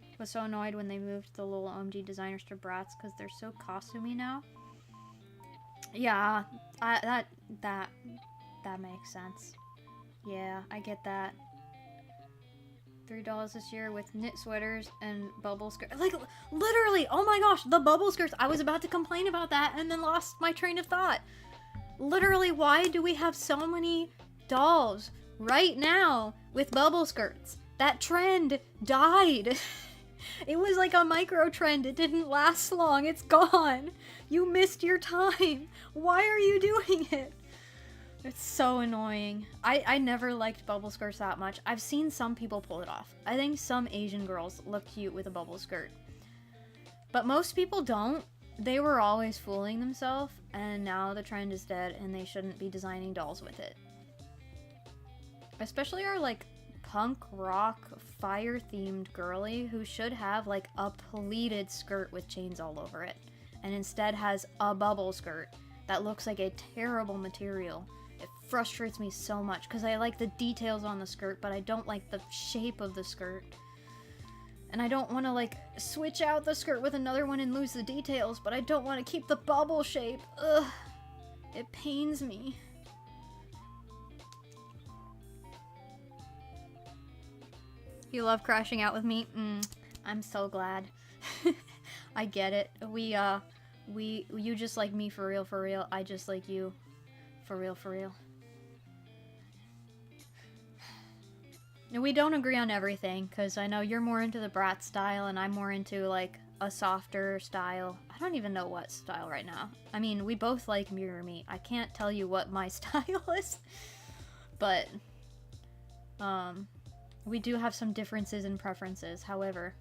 I was so annoyed when they moved the little OMG designers to Bratz because they're so costumey now. Yeah, that makes sense. Yeah, I get that. $3 this year with knit sweaters and bubble skirts. Like, literally, oh my gosh, the bubble skirts. I was about to complain about that and then lost my train of thought. Literally, why do we have so many dolls right now with bubble skirts? That trend died. It was like a micro trend. It didn't last long. It's gone. You missed your time. Why are you doing it? It's so annoying. I never liked bubble skirts that much. I've seen some people pull it off. I think some Asian girls look cute with a bubble skirt. But most people don't. They were always fooling themselves, and now the trend is dead, and they shouldn't be designing dolls with it. Especially our, like, punk rock fire-themed girly who should have, like, a pleated skirt with chains all over it, and instead has a bubble skirt that looks like a terrible material. It frustrates me so much because I like the details on the skirt, but I don't like the shape of the skirt. And I don't want to, like, switch out the skirt with another one and lose the details, but I don't want to keep the bubble shape. Ugh. It pains me. You love crashing out with me? I'm so glad. I get it. You just like me for real, for real. I just like you for real, for real. We don't agree on everything, because I know you're more into the brat style, and I'm more into, like, a softer style. I don't even know what style right now. I mean, we both like mirror meat. I can't tell you what my style is, but, we do have some differences in preferences. However,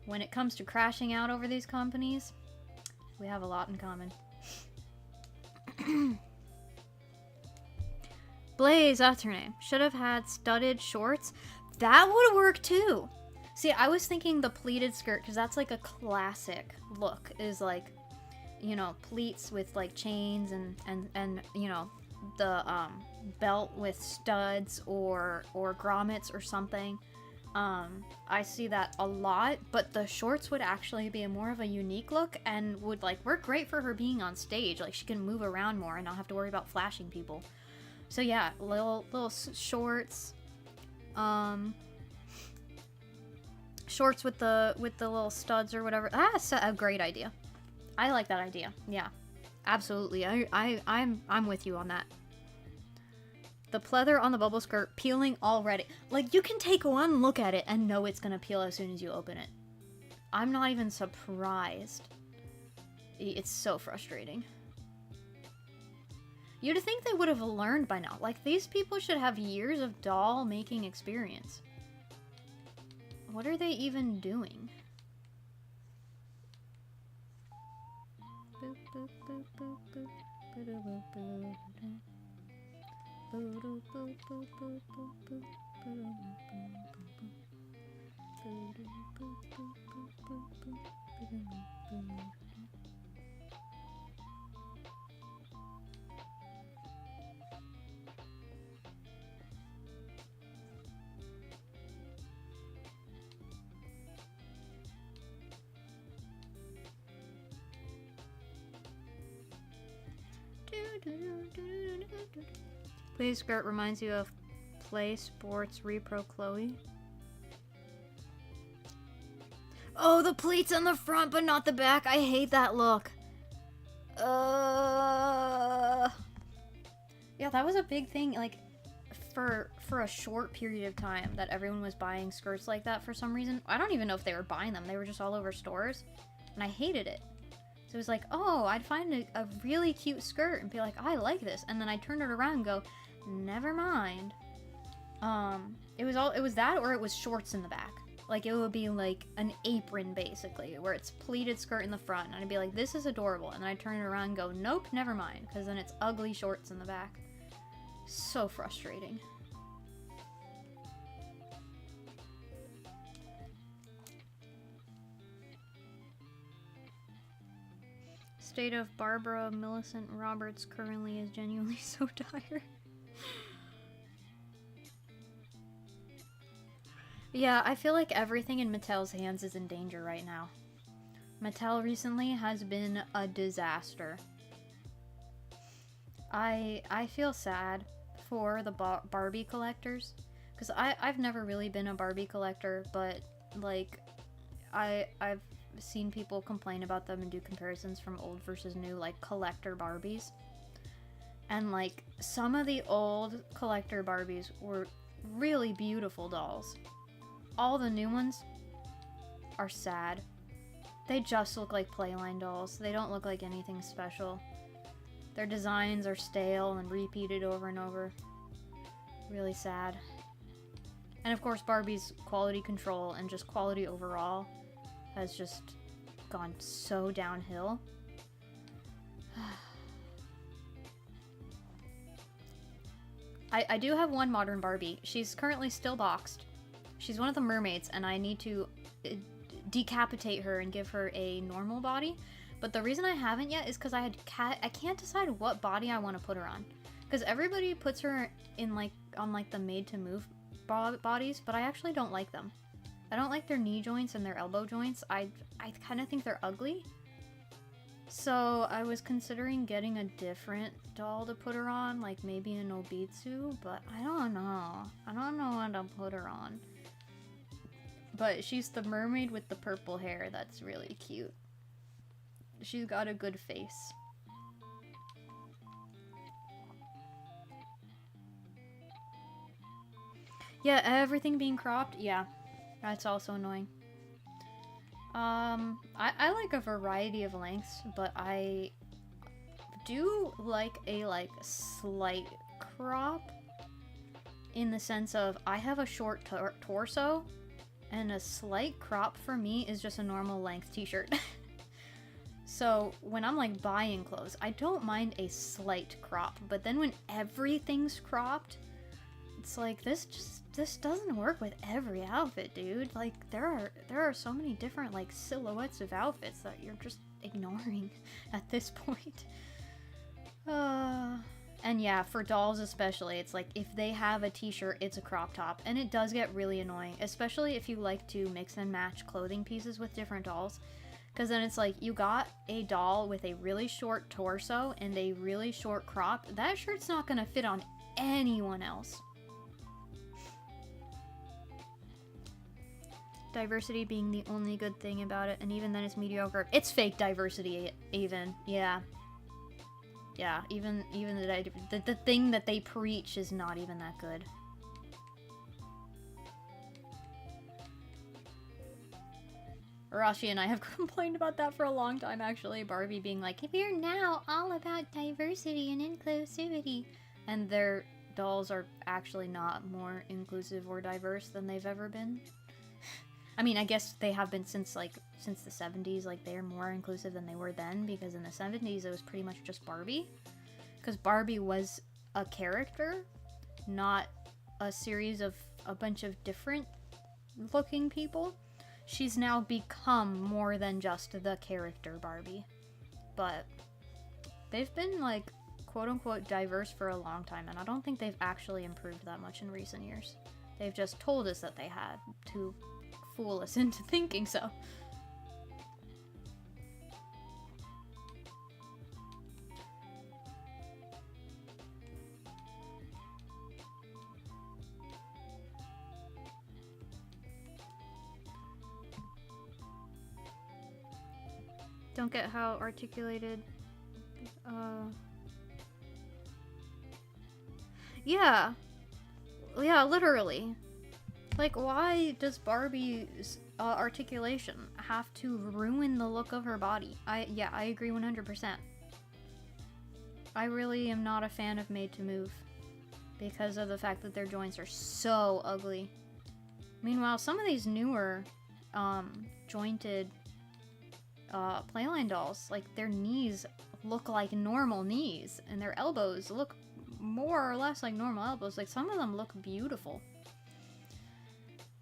when it comes to crashing out over these companies, we have a lot in common. Blaze, that's her name. Should have had studded shorts. That would work too. See, I was thinking the pleated skirt, because that's like a classic look, is like, you know, pleats with like chains and you know, the belt with studs or grommets or something. I see that a lot, but the shorts would actually be more of a unique look and would like work great for her being on stage. Like, she can move around more and not have to worry about flashing people. So yeah, little shorts, shorts with the little studs or whatever. That's a great idea. I like that idea. Yeah, absolutely. I'm with you on that. The pleather on the bubble skirt peeling already. Like, you can take one look at it and know it's gonna peel as soon as you open it. I'm not even surprised. It's so frustrating. You'd think they would have learned by now. Like, these people should have years of doll making experience. What are they even doing? Please skirt reminds you of Play Sports Repro Chloe. Oh, the pleats on the front but not the back. I hate that look. Yeah, that was a big thing, like, for a short period of time that everyone was buying skirts like that for some reason. I don't even know if they were buying them. They were just all over stores, and I hated it. So it was like, oh, I'd find a really cute skirt and be like, I like this. And then I'd turn it around and go, never mind. It was that, or it was shorts in the back. Like, it would be like an apron, basically, where it's pleated skirt in the front. And I'd be like, this is adorable. And then I'd turn it around and go, nope, never mind. Because then it's ugly shorts in the back. So frustrating. State of Barbara Millicent Roberts currently is genuinely so tired. Yeah, I feel like everything in Mattel's hands is in danger right now. Mattel recently has been a disaster. I feel sad for the Barbie collectors, because I've never really been a Barbie collector, but like I've seen people complain about them and do comparisons from old versus new, like, collector Barbies. And like, some of the old collector Barbies were really beautiful dolls. All the new ones are sad. They just look like Playline dolls. They don't look like anything special. Their designs are stale and repeated over and over. Really sad. And of course, Barbie's quality control and just quality overall has just gone so downhill. I do have one modern Barbie. She's currently still boxed. She's one of the mermaids, and I need to decapitate her and give her a normal body. But the reason I haven't yet is because I can't decide what body I want to put her on. Because everybody puts her in on the made-to-move bodies, but I actually don't like them. I don't like their knee joints and their elbow joints. I kind of think they're ugly. So I was considering getting a different doll to put her on, like maybe an Obitsu, but I don't know. I don't know what to put her on. But she's the mermaid with the purple hair. That's really cute. She's got a good face. Yeah, everything being cropped. Yeah, that's also annoying. I like a variety of lengths, but I do like a slight crop in the sense of I have a short torso, and a slight crop for me is just a normal length t-shirt. So when I'm like buying clothes, I don't mind a slight crop, but then when everything's cropped, it's like this doesn't work with every outfit, dude. Like there are so many different like silhouettes of outfits that you're just ignoring at this point. And yeah, for dolls especially, it's like if they have a t-shirt, it's a crop top, and it does get really annoying, especially if you like to mix and match clothing pieces with different dolls. Because then it's like, you got a doll with a really short torso and a really short crop. That shirt's not gonna fit on anyone else. Diversity being the only good thing about it, and even then it's mediocre. It's fake diversity, even. Yeah. Yeah, even the thing that they preach is not even that good. Arashi and I have complained about that for a long time, actually. Barbie being like, we're now all about diversity and inclusivity. And their dolls are actually not more inclusive or diverse than they've ever been. I mean, I guess they have been since the 70s. Like, they're more inclusive than they were then, because in the 70s it was pretty much just Barbie. Because Barbie was a character, not a series of a bunch of different looking people. She's now become more than just the character Barbie. But they've been, like, quote-unquote diverse for a long time, and I don't think they've actually improved that much in recent years. They've just told us that they had to fool us into thinking so. Don't get how articulated, yeah, literally. Like, why does Barbie's articulation have to ruin the look of her body? Yeah, I agree 100%. I really am not a fan of Made to Move because of the fact that their joints are so ugly. Meanwhile, some of these newer, jointed, Playline dolls, like, their knees look like normal knees, and their elbows look more or less like normal elbows. Like, some of them look beautiful.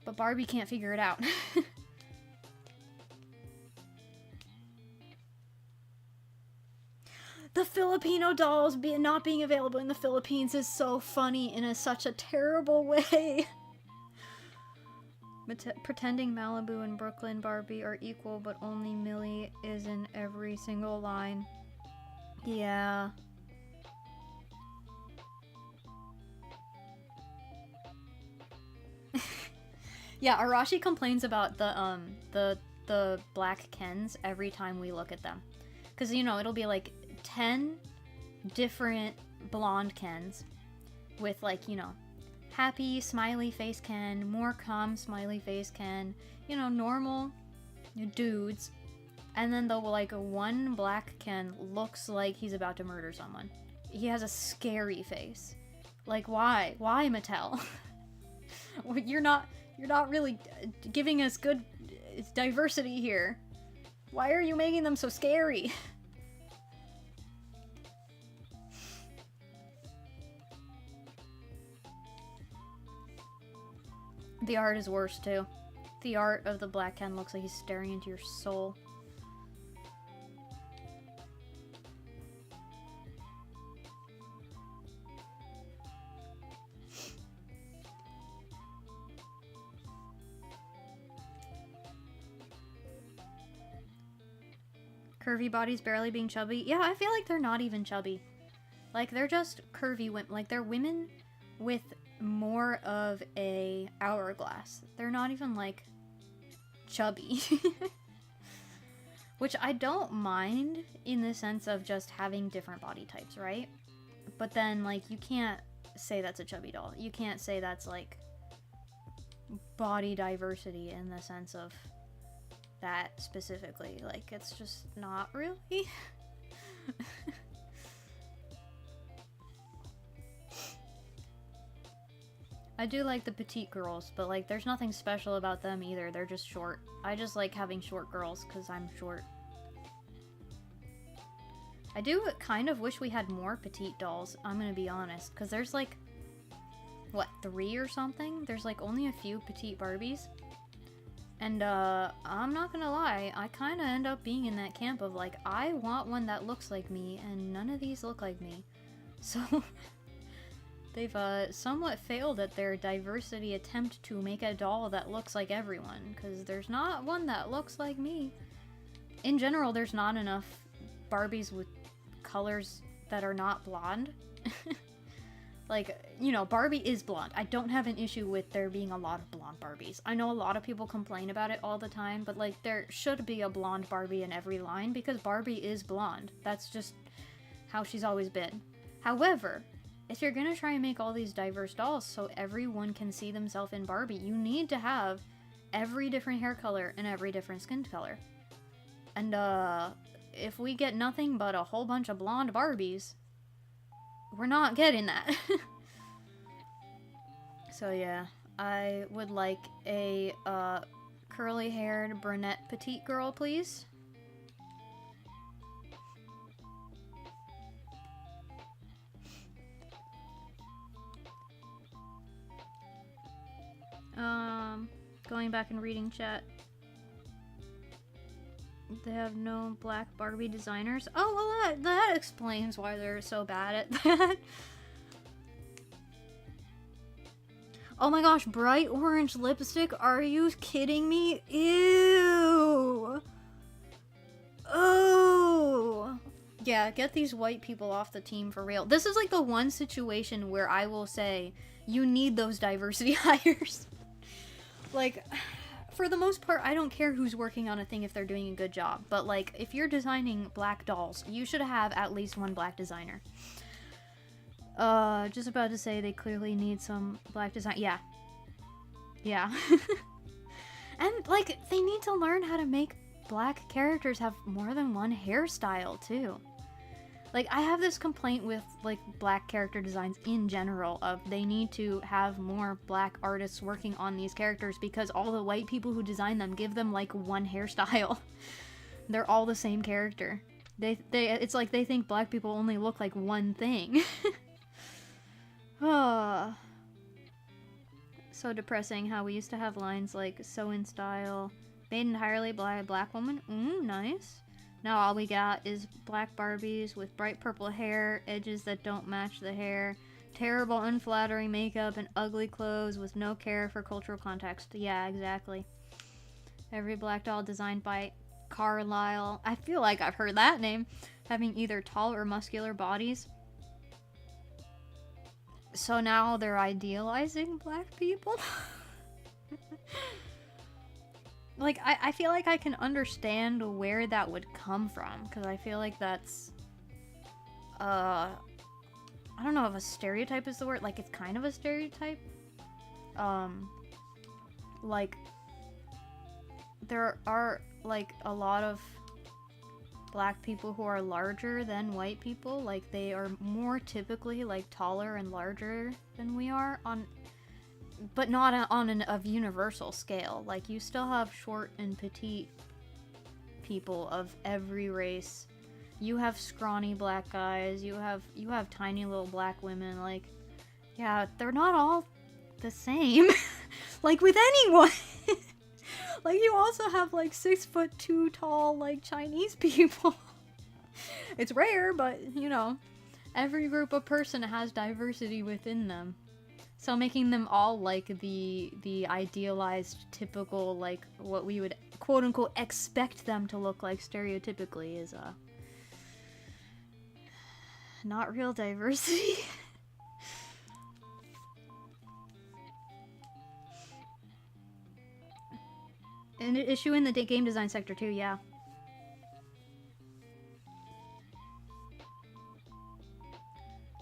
But Barbie can't figure it out. The Filipino dolls not being available in the Philippines is so funny in such a terrible way. Pretending Malibu and Brooklyn Barbie are equal, but only Millie is in every single line. Yeah. Yeah, Arashi complains about the black Kens every time we look at them. Because, you know, it'll be like 10 different blonde Kens with, like, you know, happy smiley face Ken, more calm smiley face Ken, you know, normal dudes. And then the, like, one black Ken looks like he's about to murder someone. He has a scary face. Like, why? Why, Mattel? You're not really giving us good diversity here. Why are you making them so scary? The art is worse, too. The art of the black Ken looks like he's staring into your soul. Curvy bodies barely being chubby. Yeah, I feel like they're not even chubby. Like, they're just curvy women. Like, they're women with more of a hourglass. They're not even, like, chubby. Which I don't mind in the sense of just having different body types, right? But then, like, you can't say that's a chubby doll. You can't say that's, like, body diversity in the sense of that specifically. Like, it's just not really. I do like the petite girls, but, like, there's nothing special about them either. They're just short. I just like having short girls because I'm short. I do kind of wish we had more petite dolls, I'm gonna be honest, because there's, like, what, 3 or something? There's, like, only a few petite Barbies. And, I'm not gonna lie, I kind of end up being in that camp of, like, I want one that looks like me, and none of these look like me. So, they've, somewhat failed at their diversity attempt to make a doll that looks like everyone, because there's not one that looks like me. In general, there's not enough Barbies with colors that are not blonde. Like, you know, Barbie is blonde. I don't have an issue with there being a lot of blonde Barbies. I know a lot of people complain about it all the time, but, like, there should be a blonde Barbie in every line because Barbie is blonde. That's just how she's always been. However, if you're gonna try and make all these diverse dolls so everyone can see themselves in Barbie, you need to have every different hair color and every different skin color. And, if we get nothing but a whole bunch of blonde Barbies, we're not getting that. So yeah, I would like a curly-haired brunette petite girl, please. Going back and reading chat. They have no black Barbie designers. Oh, well, that explains why they're so bad at that. Oh my gosh, bright orange lipstick? Are you kidding me? Ew! Oh! Yeah, get these white people off the team for real. This is like the one situation where I will say, you need those diversity hires. Like, for the most part, I don't care who's working on a thing if they're doing a good job. But, like, if you're designing black dolls, you should have at least one black designer. Just about to say they clearly need some black design. Yeah. Yeah. And, like, they need to learn how to make black characters have more than one hairstyle, too. Like, I have this complaint with, like, black character designs in general of they need to have more black artists working on these characters because all the white people who design them give them, like, one hairstyle. They're all the same character. It's like they think black people only look like one thing. So depressing how we used to have lines like "so in style," made entirely by a black woman. Nice. Now all we got is black Barbies with bright purple hair, edges that don't match the hair, terrible unflattering makeup, and ugly clothes with no care for cultural context. Yeah, exactly. Every black doll designed by Carlisle. I feel like I've heard that name. Having either tall or muscular bodies. So now they're idealizing black people? Like, I feel like I can understand where that would come from, because I feel like that's, I don't know if a stereotype is the word, like, it's kind of a stereotype. Like, there are, like, a lot of black people who are larger than white people, like, they are more typically, like, taller and larger than we are, but not on a universal scale. Like, you still have short and petite people of every race. You have scrawny black guys, you have tiny little black women, like, yeah, they're not all the same. Like, with anyone. Like, you also have, like, 6'2" tall, like, Chinese people. It's rare, but, you know, every group of person has diversity within them. So making them all, like, the idealized, typical, like, what we would quote unquote expect them to look like stereotypically is not real diversity. An issue in the game design sector too, yeah.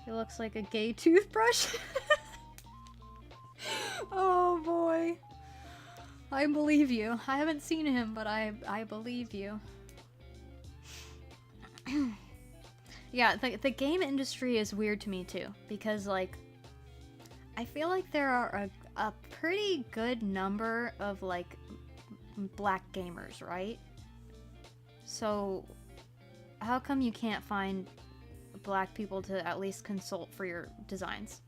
It looks like a gay toothbrush. Oh boy. I believe you. I haven't seen him, but I believe you. Yeah, the game industry is weird to me too, because like I feel like there are a pretty good number of like black gamers, right? So how come you can't find black people to at least consult for your designs?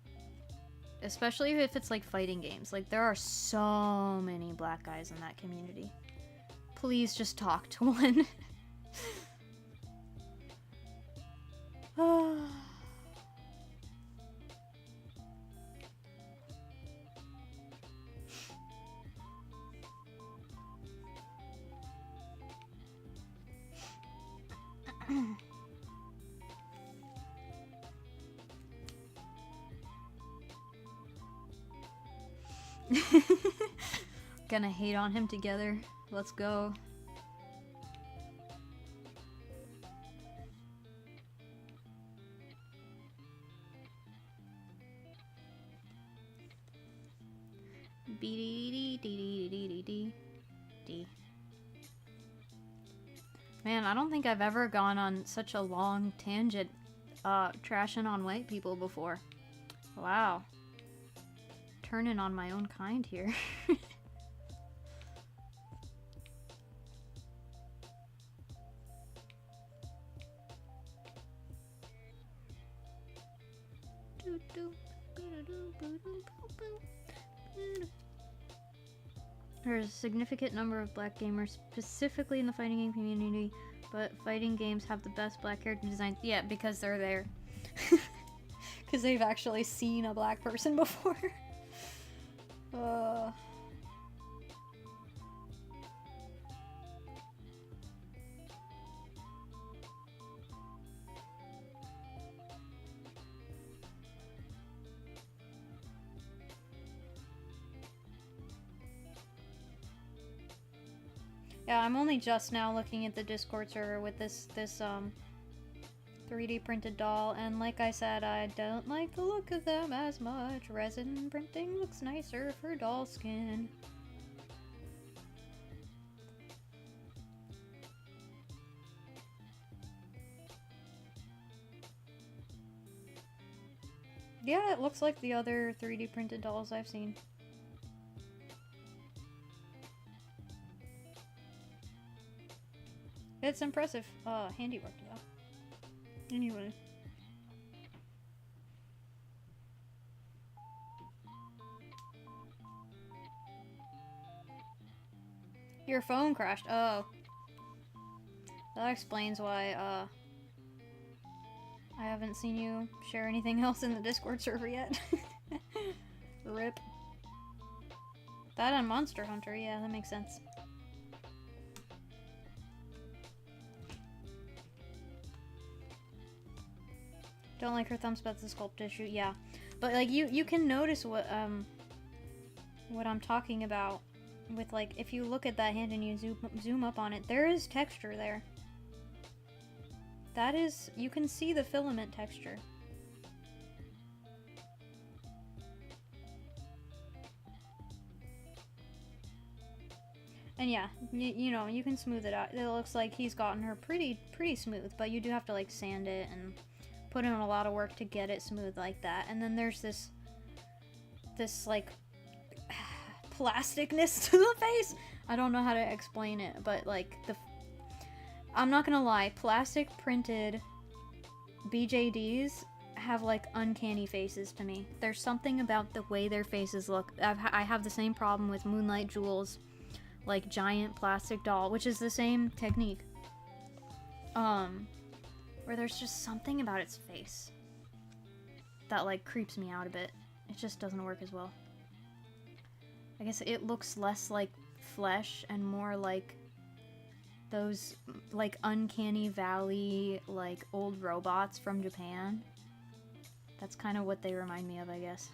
Especially if it's like fighting games. Like there are so many black guys in that community. Please just talk to one. Gonna hate on him together. Let's go. B-D-D-D-D-D-D-D. Man, I don't think I've ever gone on such a long tangent trashing on white people before. Wow. Turning on my own kind here. There's a significant number of black gamers, specifically in the fighting game community, but fighting games have the best black character designs. Yeah, because they're there. Because they've actually seen a black person before. Yeah, I'm only just now looking at the Discord server with this 3D printed doll, and like I said, I don't like the look of them as much. Resin printing looks nicer for doll skin. Yeah, it looks like the other 3D printed dolls I've seen. It's impressive handiwork though. Anyway. Your phone crashed. Oh. That explains why I haven't seen you share anything else in the Discord server yet. Rip. That and Monster Hunter, yeah, that makes sense. Don't like her thumbs, but the sculpt issue, yeah. But like you can notice what I'm talking about with, like, if you look at that hand and you zoom up on it, there is texture there. That is, you can see the filament texture. And yeah, you know, you can smooth it out. It looks like he's gotten her pretty smooth, but you do have to like sand it and put in a lot of work to get it smooth like that. And then there's this like plasticness to the face. I don't know how to explain it, but like I'm not gonna lie, plastic printed BJDs have like uncanny faces to me. There's something about the way their faces look. I have the same problem with Moonlight Jewel's like giant plastic doll, which is the same technique. Where there's just something about its face that like creeps me out a bit. It just doesn't work as well. I guess it looks less like flesh and more like those like uncanny valley like old robots from Japan. That's kind of what they remind me of, I guess.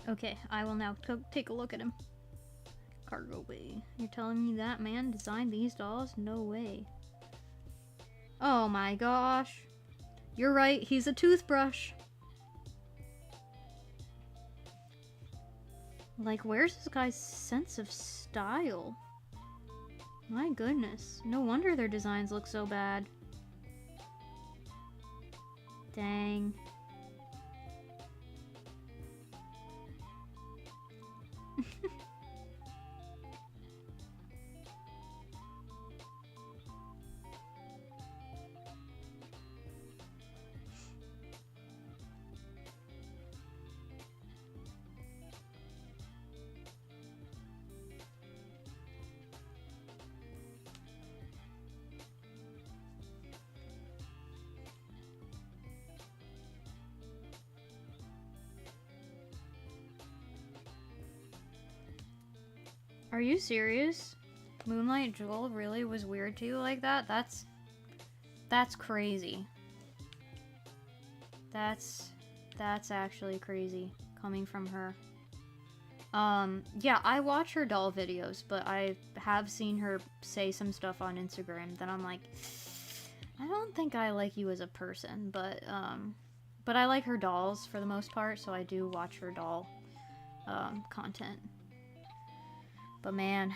Okay, I will now take a look at him. Cargo bay. You're telling me that man designed these dolls? No way. Oh my gosh. You're right, he's a toothbrush. Like, where's this guy's sense of style? My goodness. No wonder their designs look so bad. Dang. Are you serious? Moonlight Jewel really was weird to you like that? That's crazy. That's actually crazy coming from her. Yeah, I watch her doll videos, but I have seen her say some stuff on Instagram that I'm like, I don't think I like you as a person, but I like her dolls for the most part, so I do watch her doll content. But man,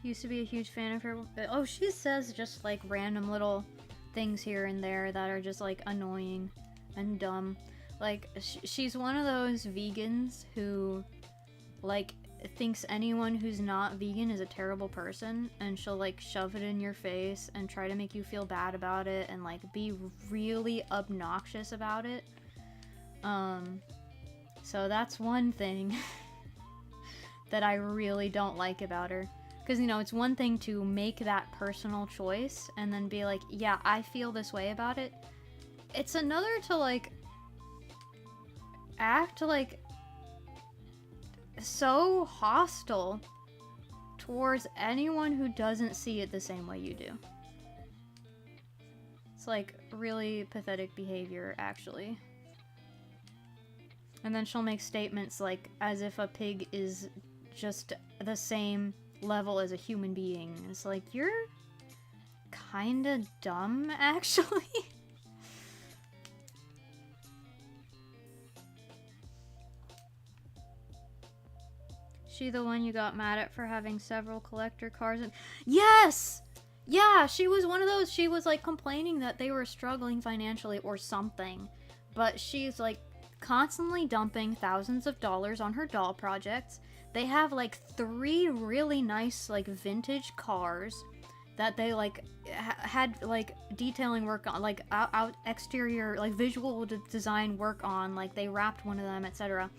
used to be a huge fan of her. Oh, she says just like random little things here and there that are just like annoying and dumb. Like she's one of those vegans who like thinks anyone who's not vegan is a terrible person, and she'll like shove it in your face and try to make you feel bad about it and like be really obnoxious about it. So that's one thing that I really don't like about her. Because, you know, it's one thing to make that personal choice and then be like, yeah, I feel this way about it. It's another to, like, act, like, so hostile towards anyone who doesn't see it the same way you do. It's, like, really pathetic behavior, actually. And then she'll make statements, like, as if a pig is just the same level as a human being. It's like, you're kinda dumb, actually. She the one you got mad at for having several collector cars? And yes! Yeah, she was one of those. She was like complaining that they were struggling financially or something, but she's like constantly dumping thousands of dollars on her doll projects. They have like 3 really nice like vintage cars that they like had like detailing work on, like out exterior like visual design work on, like they wrapped one of them, etc.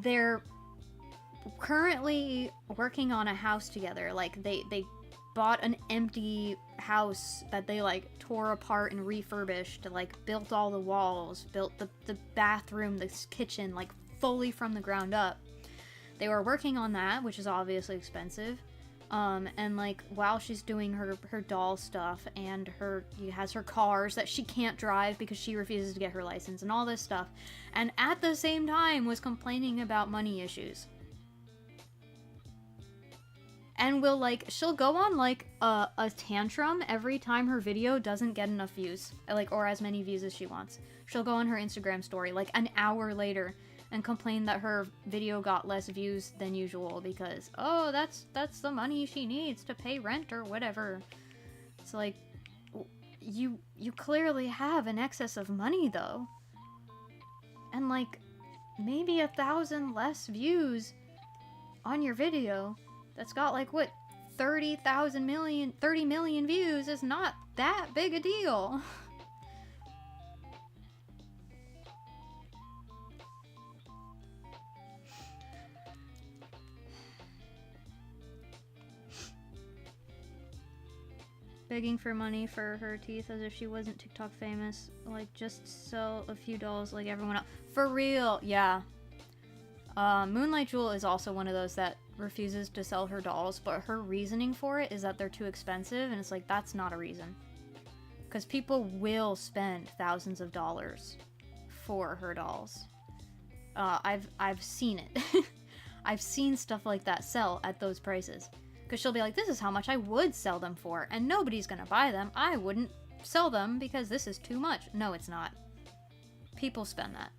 They're currently working on a house together. Like they bought an empty house that they like tore apart and refurbished, like built all the walls, built the bathroom, the kitchen, like fully from the ground up. They were working on that, which is obviously expensive. And like while she's doing her doll stuff and has her cars that she can't drive because she refuses to get her license and all this stuff, and at the same time was complaining about money issues. And she'll go on like a tantrum every time her video doesn't get enough views, like, or as many views as she wants. She'll go on her Instagram story like an hour later and complain that her video got less views than usual because, oh, that's the money she needs to pay rent or whatever. It's like, you clearly have an excess of money though. and like maybe 1,000 less views on your video that's got like what 30 million views is not that big a deal. Begging for money for her teeth as if she wasn't TikTok famous. Like, just sell a few dolls like everyone else. For real, yeah. Moonlight Jewel is also one of those that refuses to sell her dolls, but her reasoning for it is that they're too expensive, and it's like, that's not a reason. Because people will spend thousands of dollars for her dolls. I've seen it. I've seen stuff like that sell at those prices. Because she'll be like, this is how much I would sell them for, and nobody's gonna buy them. I wouldn't sell them because this is too much. No, it's not. People spend that.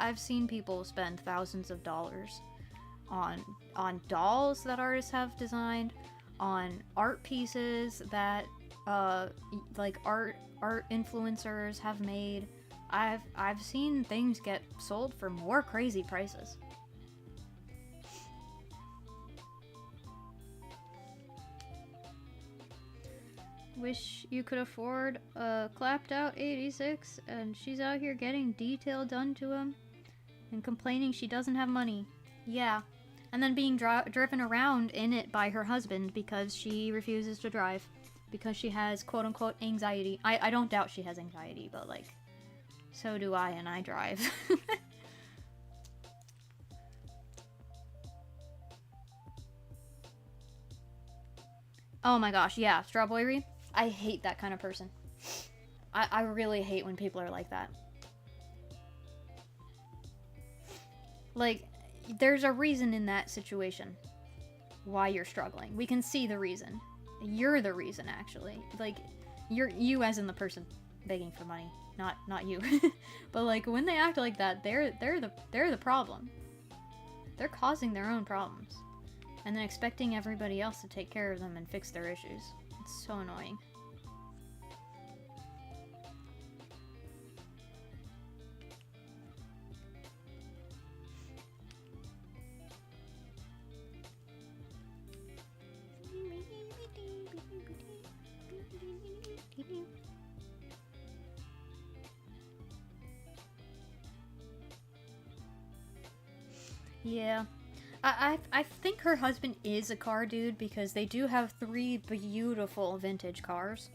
I've seen people spend thousands of dollars on dolls that artists have designed, on art pieces that like art influencers have made. I've seen things get sold for more crazy prices. Wish you could afford a clapped out 86, and she's out here getting detail done to him and complaining she doesn't have money. Yeah. And then being driven around in it by her husband because she refuses to drive. Because she has quote-unquote anxiety. I don't doubt she has anxiety, but like, so do I, and I drive. Oh my gosh, yeah, Strawberry. I hate that kind of person. I really hate when people are like that. Like, there's a reason in that situation why you're struggling. We can see the reason. You're the reason, actually. Like, you as in the person begging for money, not you. But like, when they act like that, they're the problem. They're causing their own problems. And then expecting everybody else to take care of them and fix their issues. It's so annoying. Yeah. I think her husband is a car dude because they do have 3 beautiful vintage cars.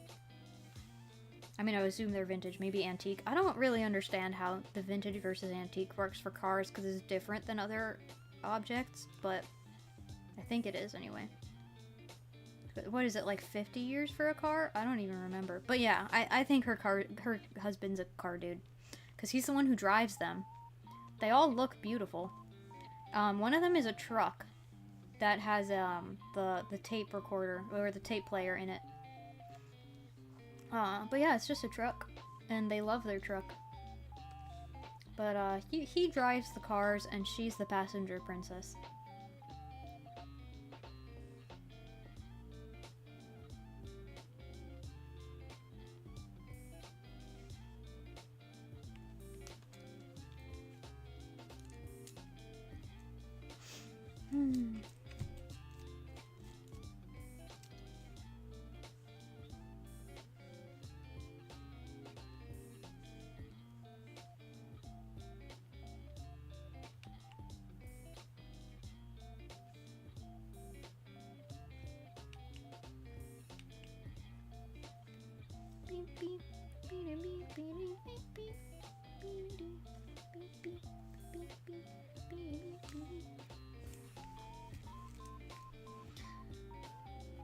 I mean, I would assume they're vintage, maybe antique. I don't really understand how the vintage versus antique works for cars because it's different than other objects, but I think it is anyway. But what is it, like 50 years for a car? I don't even remember. But yeah, I think her husband's a car dude because he's the one who drives them. They all look beautiful. One of them is a truck that has the tape recorder or the tape player in it. But yeah, it's just a truck, and they love their truck. But he drives the cars, and she's the passenger princess.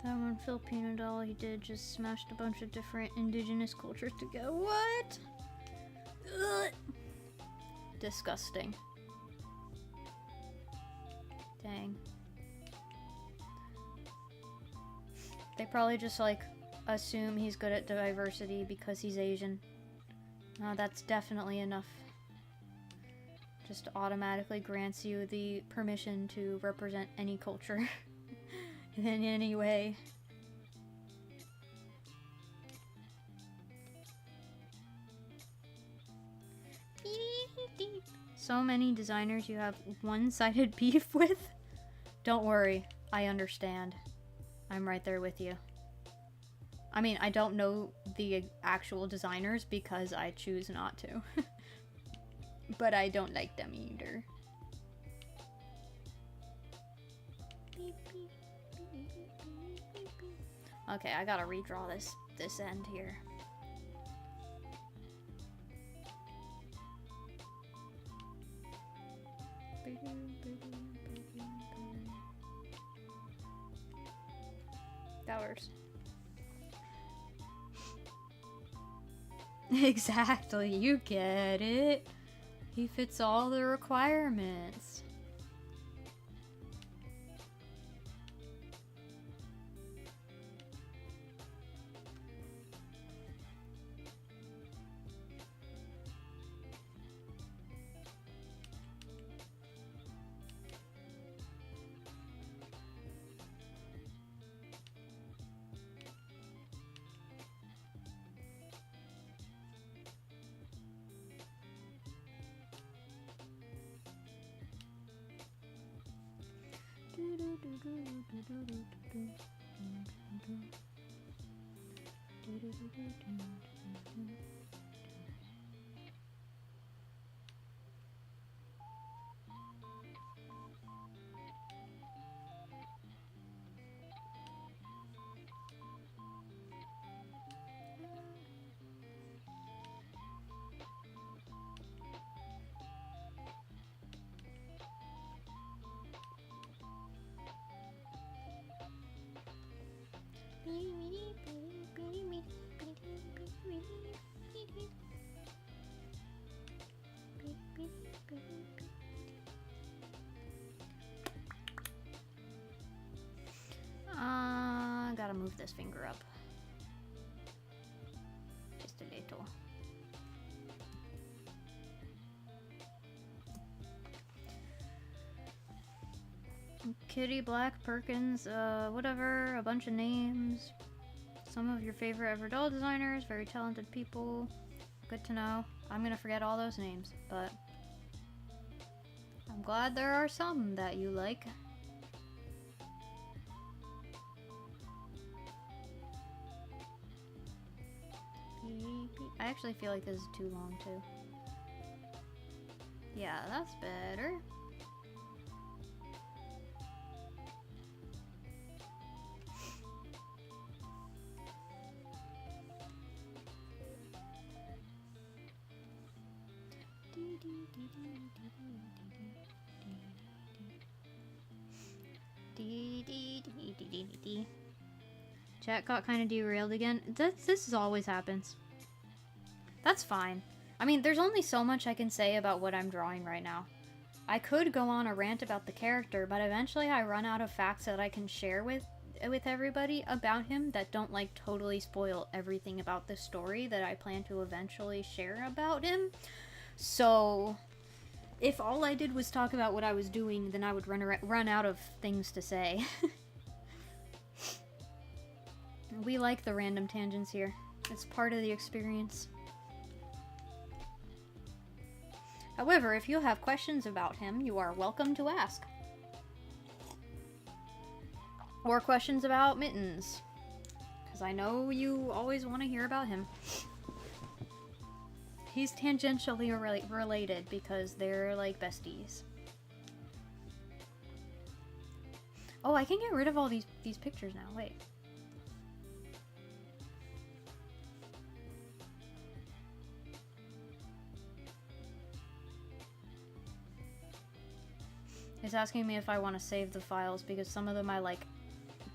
That one Filipino doll he did just smashed a bunch of different indigenous cultures together. What? Ugh. Disgusting. Dang. They probably just like assume he's good at diversity because he's Asian. That's definitely enough. Just automatically grants you the permission to represent any culture in any way. so many designers you have one-sided beef with? Don't worry, I understand. I'm right there with you. I mean, I don't know the actual designers because I choose not to. But I don't like them either. Okay, I gotta redraw this end here. That works. Exactly, you get it. He fits all the requirements. Gotta move this finger up. Just a little. Kitty Black Perkins, whatever, a bunch of names. Some of your favorite Everdell designers, very talented people. Good to know. I'm gonna forget all those names, but I'm glad there are some that you like. I actually feel like this is too long too. Yeah, that's better. Chat got kind of derailed again. This always happens. That's fine. I mean, there's only so much I can say about what I'm drawing right now. I could go on a rant about the character, but eventually I run out of facts that I can share with everybody about him that don't like totally spoil everything about the story that I plan to eventually share about him. So if all I did was talk about what I was doing, then I would run out of things to say. We like the random tangents here. It's part of the experience. However, if you have questions about him, you are welcome to ask. Or questions about Mittens. Because I know you always want to hear about him. He's tangentially related because they're like besties. Oh, I can get rid of all these pictures now. Wait. It's asking me if I want to save the files because some of them I like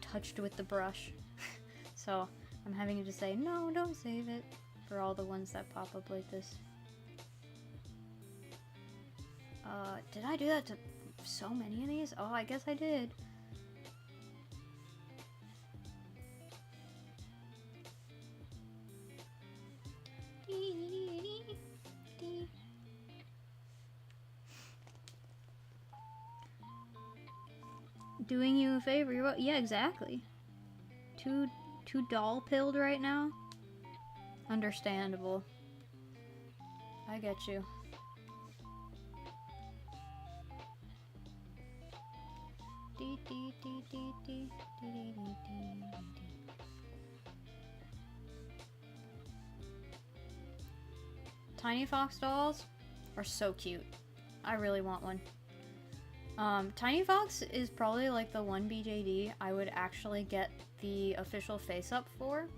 touched with the brush. So I'm having to say, no, don't save it for all the ones that pop up like this. Did I do that to so many of these? Oh, I guess I did. Doing you a favor. You're yeah, exactly. Too doll-pilled right now? Understandable. I get you. Tiny Fox dolls are so cute. I really want one. Tiny Fox is probably like the one BJD I would actually get the official face up for,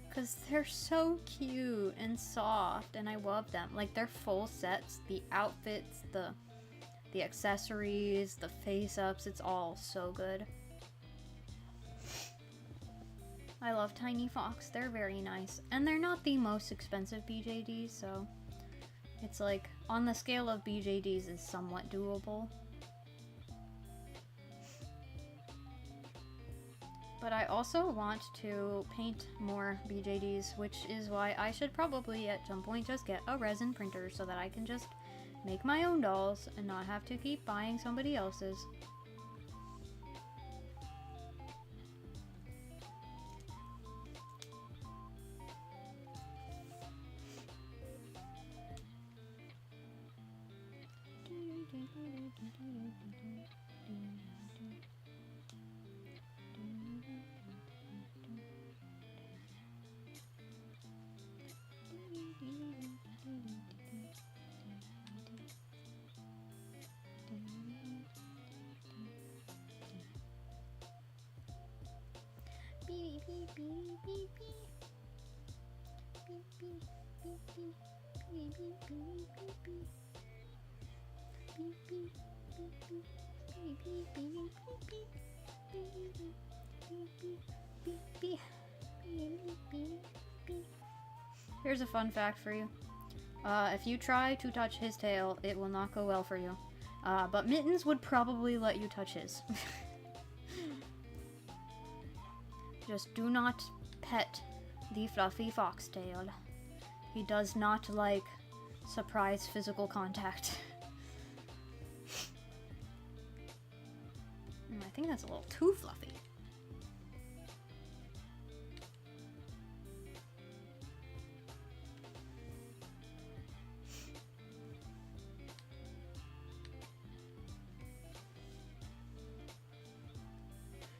because they're so cute and soft and I love them. Like, they're full sets, the outfits, the accessories, the face ups, it's all so good. I love Tiny Fox, they're very nice. And they're not the most expensive BJDs, so it's like, on the scale of BJDs, is somewhat doable. But I also want to paint more BJDs, which is why I should probably at some point just get a resin printer so that I can just make my own dolls and not have to keep buying somebody else's. Here's a fun fact for you. If you try to touch his tail, it will not go well for you. But Mittens would probably let you touch his. Just do not pet the fluffy foxtail. He does not like surprise physical contact. I think that's a little too fluffy.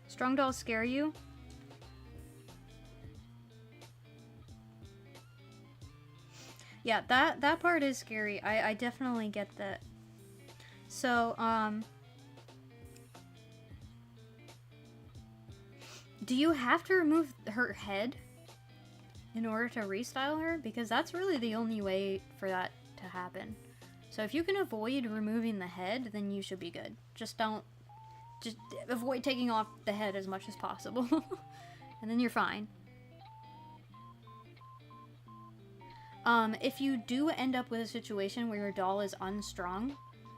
Strong dolls scare you? Yeah, that part is scary. I definitely get that. So, do you have to remove her head in order to restyle her? Because that's really the only way for that to happen. So if you can avoid removing the head, then you should be good. Just avoid taking off the head as much as possible. And then you're fine. If you do end up with a situation where your doll is unstrung,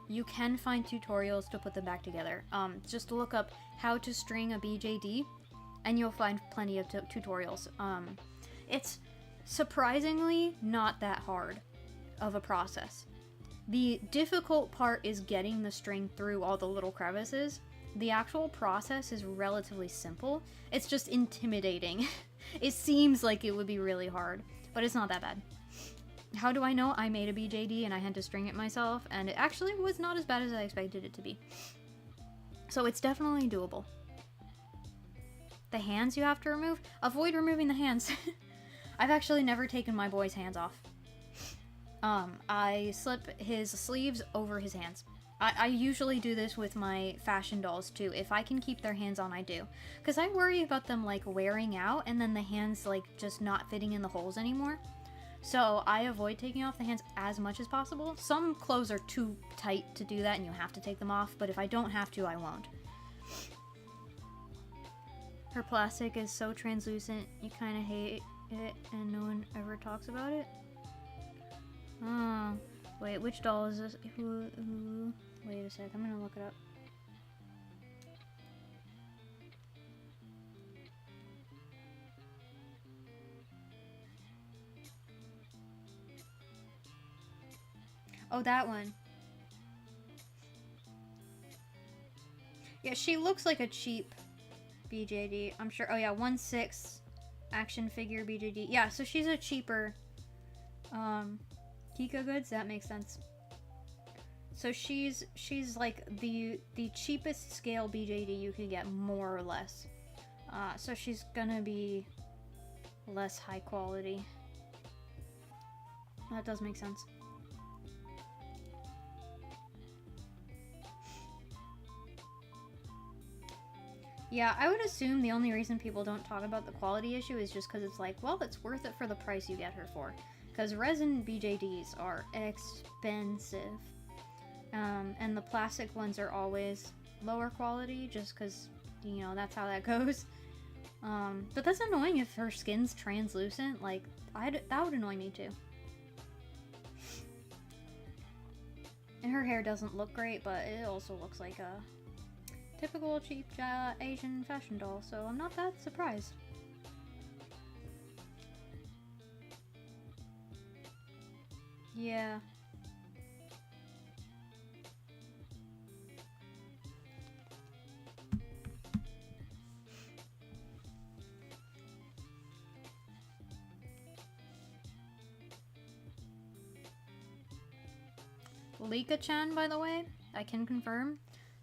you can find tutorials to put them back together. Just look up how to string a BJD, and you'll find plenty of tutorials. It's surprisingly not that hard of a process. The difficult part is getting the string through all the little crevices. The actual process is relatively simple. It's just intimidating. It seems like it would be really hard, but it's not that bad. How do I know? I made a BJD and I had to string it myself, and it actually was not as bad as I expected it to be. So it's definitely doable. The hands you have to remove? Avoid removing the hands. I've actually never taken my boy's hands off. I slip his sleeves over his hands. I usually do this with my fashion dolls too. If I can keep their hands on, I do. Because I worry about them like wearing out and then the hands like just not fitting in the holes anymore. So I avoid taking off the hands as much as possible. Some clothes are too tight to do that and you have to take them off, but if I don't have to, I won't. Her plastic is so translucent, you kind of hate it and no one ever talks about it. Oh, wait, which doll is this? Who? Wait a sec, I'm gonna look it up. Oh, that one. Yeah, she looks like a cheap BJD, I'm sure. Oh yeah, 1/6 action figure BJD. Yeah, so she's a cheaper Kika goods. That makes sense. So she's like the cheapest scale BJD you could get, more or less. So she's gonna be less high quality. That does make sense. Yeah, I would assume the only reason people don't talk about the quality issue is just because it's like, well, it's worth it for the price you get her for. Because resin BJDs are expensive. And the plastic ones are always lower quality just because, you know, that's how that goes. But that's annoying if her skin's translucent. Like, that would annoy me too. And her hair doesn't look great, but it also looks like a typical cheap Asian fashion doll, so I'm not that surprised. Yeah. Lika-chan, by the way, I can confirm,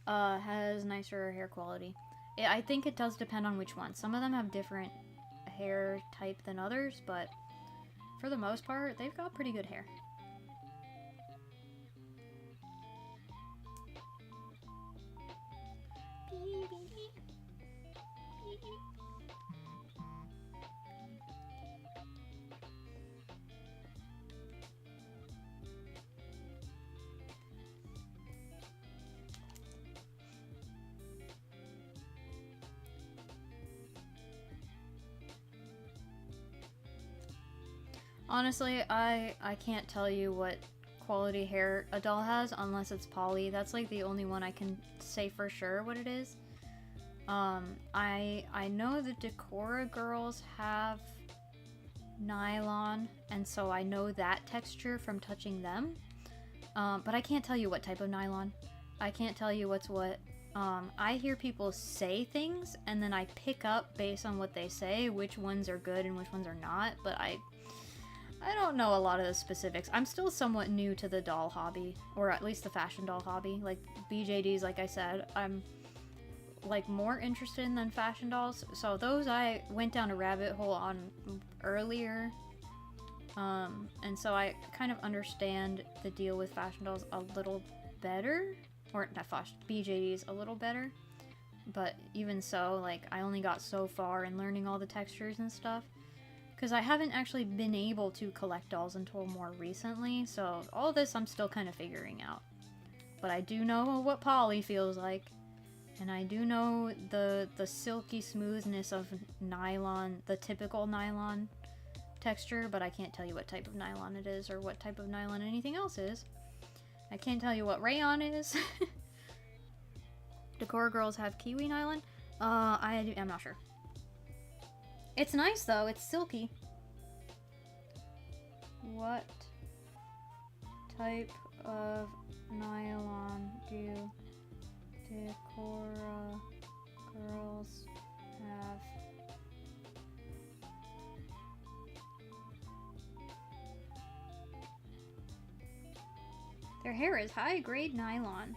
has nicer hair quality. I think it does depend on which one. Some of them have different hair type than others, but for the most part, they've got pretty good hair. Honestly, I can't tell you what quality hair a doll has unless it's poly. That's like the only one I can say for sure what it is. I know the Decora girls have nylon, and so I know that texture from touching them. But I can't tell you what type of nylon. I can't tell you what's what. I hear people say things, and then I pick up based on what they say which ones are good and which ones are not, but I don't know a lot of the specifics. I'm still somewhat new to the doll hobby, or at least the fashion doll hobby. Like, BJDs, like I said, I'm like more interested in than fashion dolls. So those I went down a rabbit hole on earlier. And so I kind of understand the deal with fashion dolls a little better. Or not fashion, BJDs a little better. But even so, like, I only got so far in learning all the textures and stuff. Because I haven't actually been able to collect dolls until more recently, so all this I'm still kind of figuring out. But I do know what poly feels like, and I do know the silky smoothness of nylon, the typical nylon texture, but I can't tell you what type of nylon it is, or what type of nylon anything else is. I can't tell you what rayon is. Decor girls have kiwi nylon? I'm not sure. It's nice though, it's silky. What type of nylon do Decora girls have? Their hair is high grade nylon.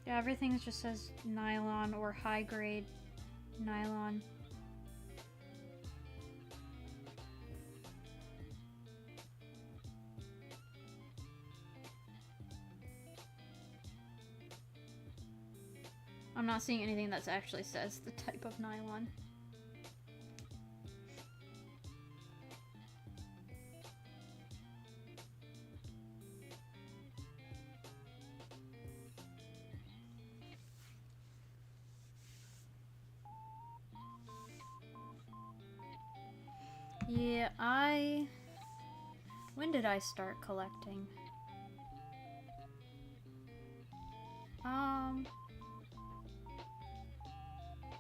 Yeah, everything just says nylon or high grade nylon. I'm not seeing anything that actually says the type of nylon. Yeah, when did I start collecting?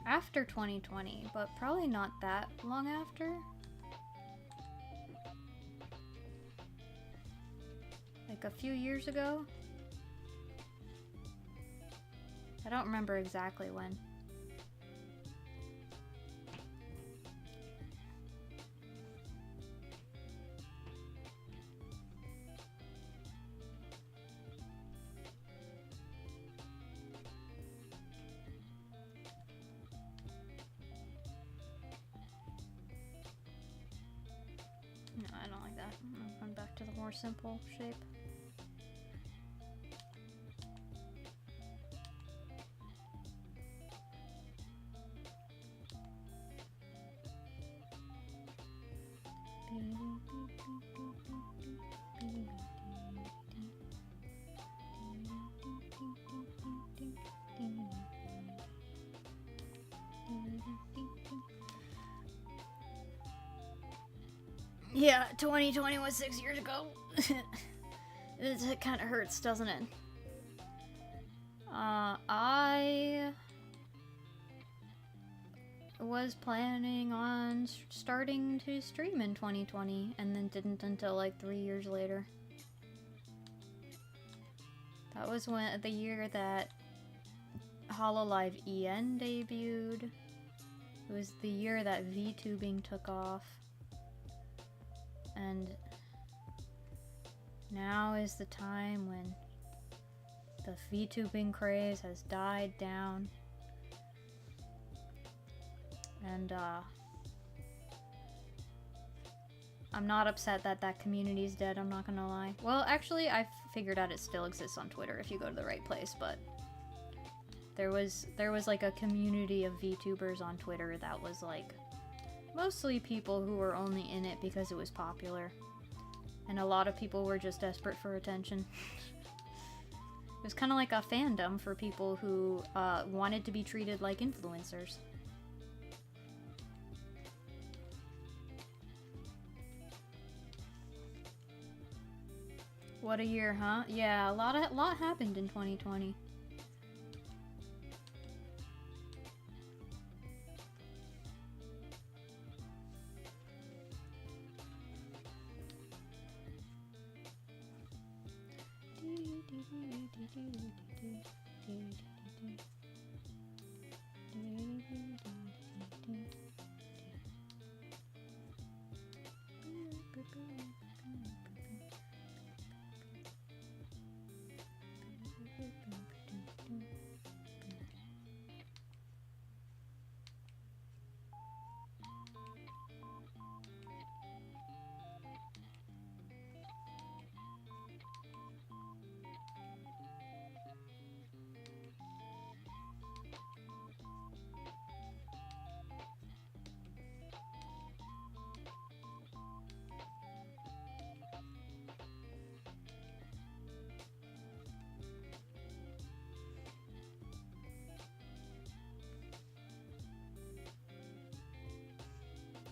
After 2020, but probably not that long after. Like a few years ago. I don't remember exactly when. No, I don't like that. I'm going back to the more simple shape. Yeah, 2020 was 6 years ago. It kind of hurts, doesn't it? I was planning on starting to stream in 2020 and then didn't until like 3 years later. That was when the year that Hololive EN debuted. It was the year that VTubing took off. And now is the time when the VTubing craze has died down. And I'm not upset that that community's dead, I'm not gonna lie. Well, actually, I figured out it still exists on Twitter if you go to the right place, but there was like a community of VTubers on Twitter that was like mostly people who were only in it because it was popular. And a lot of people were just desperate for attention. It was kind of like a fandom for people who wanted to be treated like influencers. What a year, huh? Yeah, a lot happened in 2020.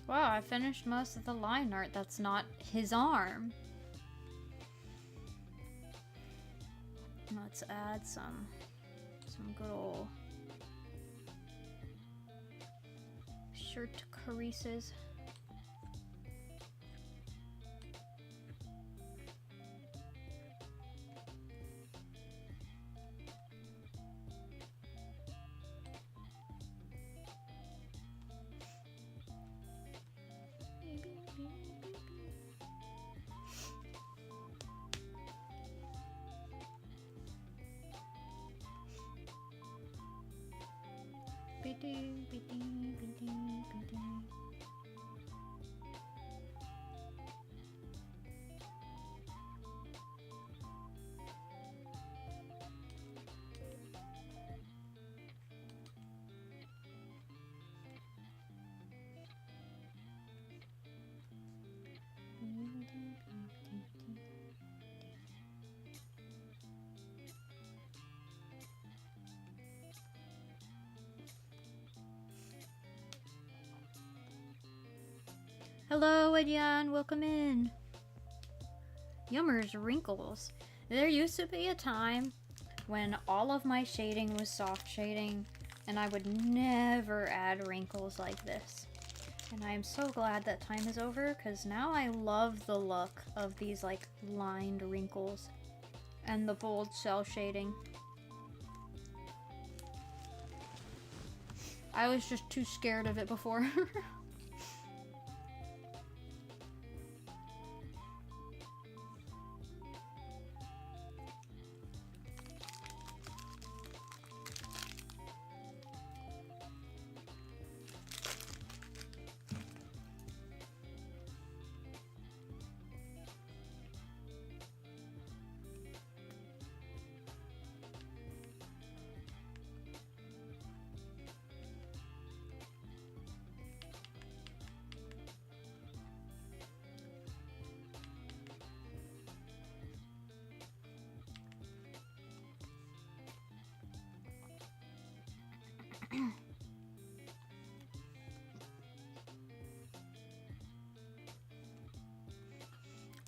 Wow, I finished most of the line art. That's not his arm. Let's add some good old shirt creases. Hello, Edyan, welcome in. Yummers wrinkles. There used to be a time when all of my shading was soft shading, and I would never add wrinkles like this. And I am so glad that time is over, because now I love the look of these like lined wrinkles and the bold cell shading. I was just too scared of it before.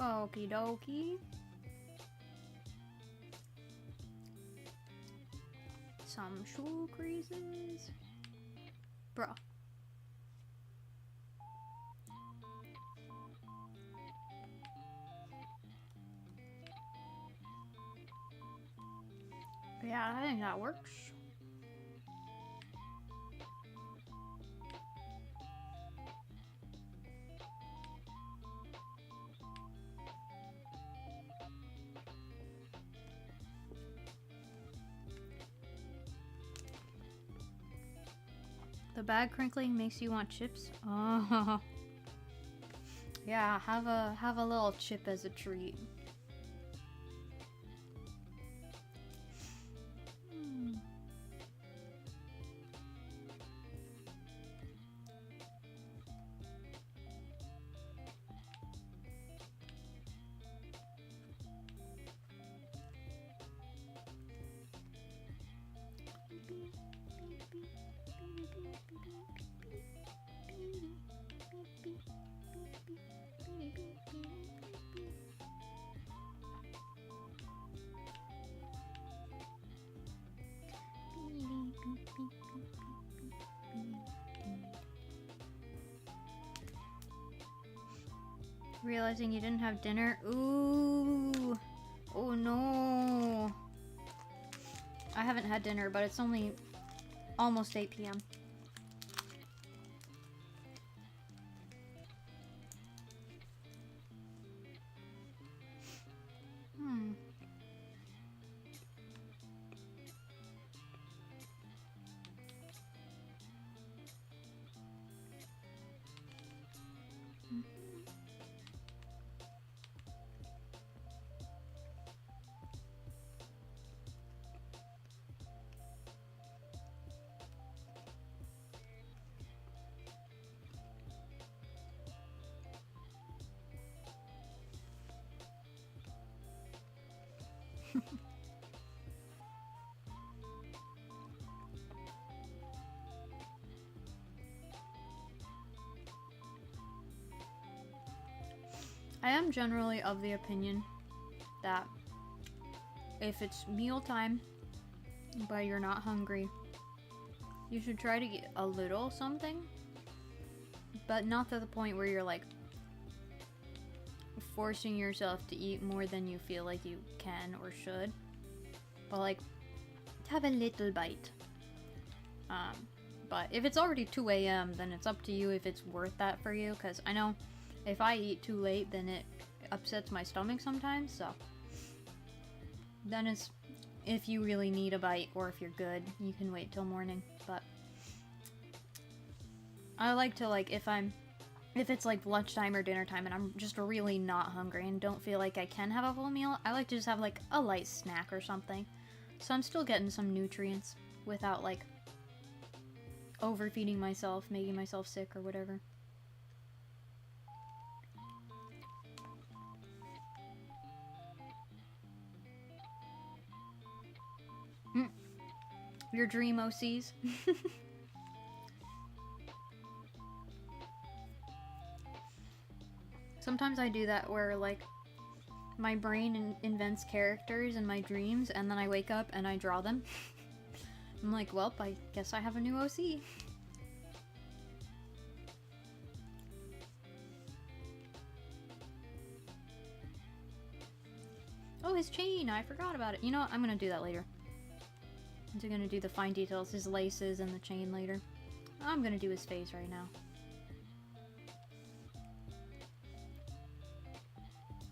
Okie dokie. Some shoe creases. Bro. Yeah, I think that works. The bag crinkling makes you want chips? Oh. Yeah, have a little chip as a treat. Realizing you didn't have dinner. Ooh. Oh no. I haven't had dinner, but it's only almost 8 p.m. I am generally of the opinion that if it's mealtime but you're not hungry, you should try to get a little something, but not to the point where you're like forcing yourself to eat more than you feel like you can or should, but like have a little bite. But if it's already 2 a.m. then it's up to you if it's worth that for you, because I know if I eat too late then it upsets my stomach sometimes, so then it's if you really need a bite or if you're good you can wait till morning. But I like to, like, if it's like lunchtime or dinner time and I'm just really not hungry and don't feel like I can have a full meal, I like to just have like a light snack or something, so I'm still getting some nutrients without like overfeeding myself, making myself sick or whatever. Your dream OCs. Sometimes I do that where like my brain invents characters in my dreams and then I wake up and I draw them. I'm like, well, I guess I have a new OC. Oh, his chain! I forgot about it. You know what? I'm gonna do that later. I'm gonna do the fine details, his laces and the chain later. I'm gonna do his face right now.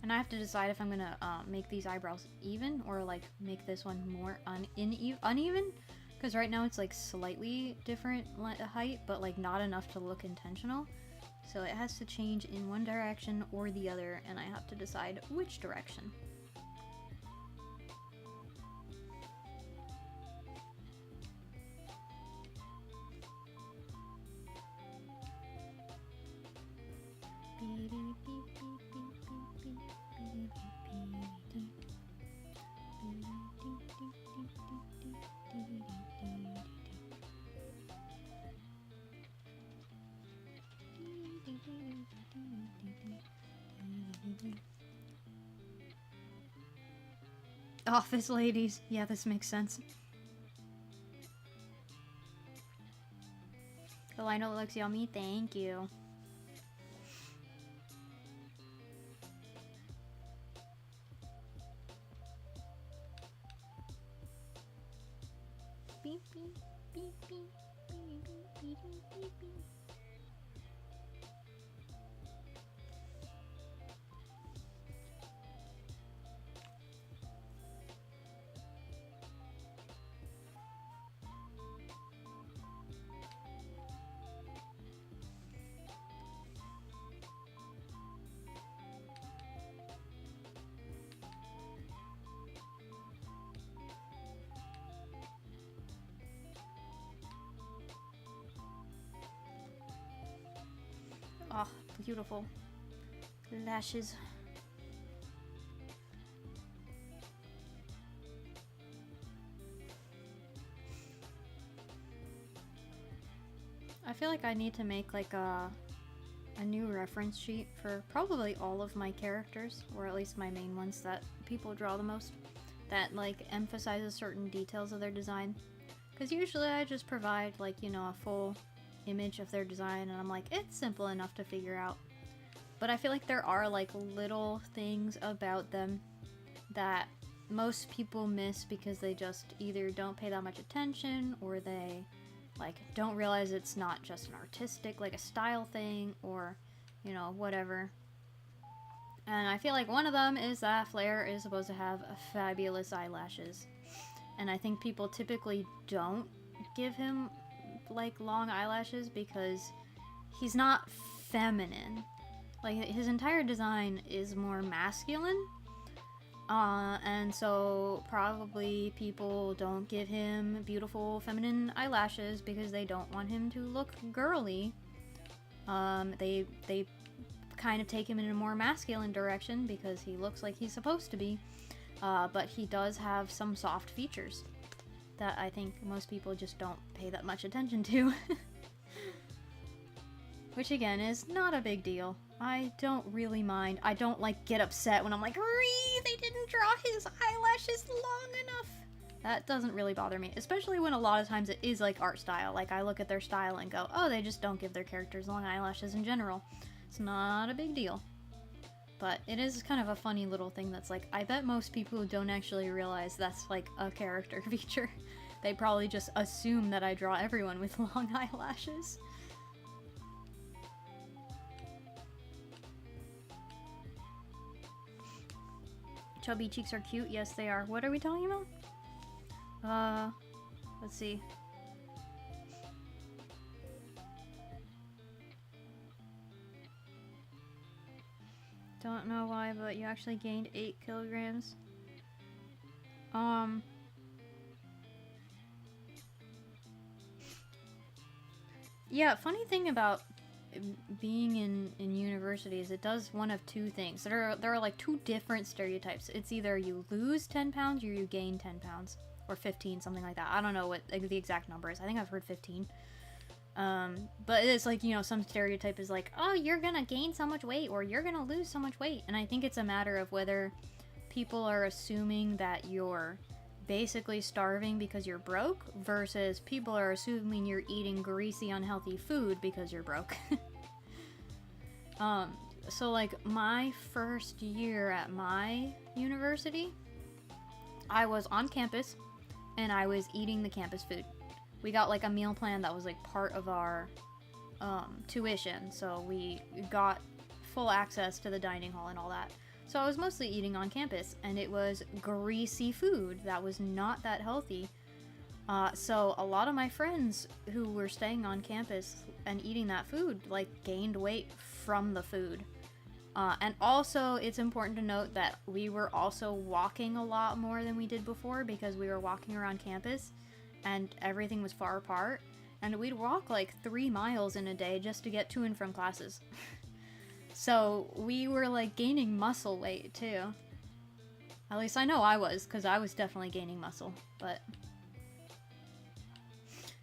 And I have to decide if I'm gonna make these eyebrows even or like make this one more uneven. Because right now it's like slightly different height, but like not enough to look intentional. So it has to change in one direction or the other, and I have to decide which direction. Office ladies. Yeah, this makes sense. The lino looks yummy. Thank you. Beep, beep, beep, beep, beep, beep, beep, beep. Oh, beautiful lashes. I feel like I need to make like a new reference sheet for probably all of my characters, or at least my main ones that people draw the most, that like emphasizes certain details of their design. Because usually I just provide like, you know, a full image of their design and I'm like, it's simple enough to figure out. But I feel like there are like little things about them that most people miss because they just either don't pay that much attention, or they like don't realize it's not just an artistic, like a style thing, or you know, whatever. And I feel like one of them is that Flare is supposed to have fabulous eyelashes, and I think people typically don't give him like long eyelashes because he's not feminine. Like his entire design is more masculine, and so probably people don't give him beautiful feminine eyelashes because they don't want him to look girly. They kind of take him in a more masculine direction because he looks like he's supposed to be, but he does have some soft features that I think most people just don't pay that much attention to. Which again is not a big deal. I don't really mind. I don't like get upset when I'm like, they didn't draw his eyelashes long enough. That doesn't really bother me, especially when a lot of times it is like art style. Like I look at their style and go, oh, they just don't give their characters long eyelashes in general. It's not a big deal. But it is kind of a funny little thing that's like, I bet most people don't actually realize that's like a character feature. They probably just assume that I draw everyone with long eyelashes. Chubby cheeks are cute. Yes, they are. What are we talking about? Let's see. Don't know why, but you actually gained 8 kilograms. Yeah, funny thing about being in university is it does one of two things. There are like two different stereotypes. It's either you lose 10 pounds or you gain 10 pounds. Or 15, something like that. I don't know what the exact number is. I think I've heard 15. But it's like, you know, some stereotype is like, oh, you're gonna gain so much weight or you're gonna lose so much weight. And I think it's a matter of whether people are assuming that you're basically starving because you're broke versus people are assuming you're eating greasy, unhealthy food because you're broke. So like my first year at my university, I was on campus and I was eating the campus food. we got like a meal plan that was like part of our tuition, so we got full access to the dining hall and all that. So I was mostly eating on campus, and it was greasy food that was not that healthy. So a lot of my friends who were staying on campus and eating that food, like, gained weight from the food. And also, it's important to note that we were also walking a lot more than we did before because we were walking around campus and everything was far apart. And we'd walk like 3 miles in a day just to get to and from classes. So we were like gaining muscle weight too. At least I know I was, because I was definitely gaining muscle. But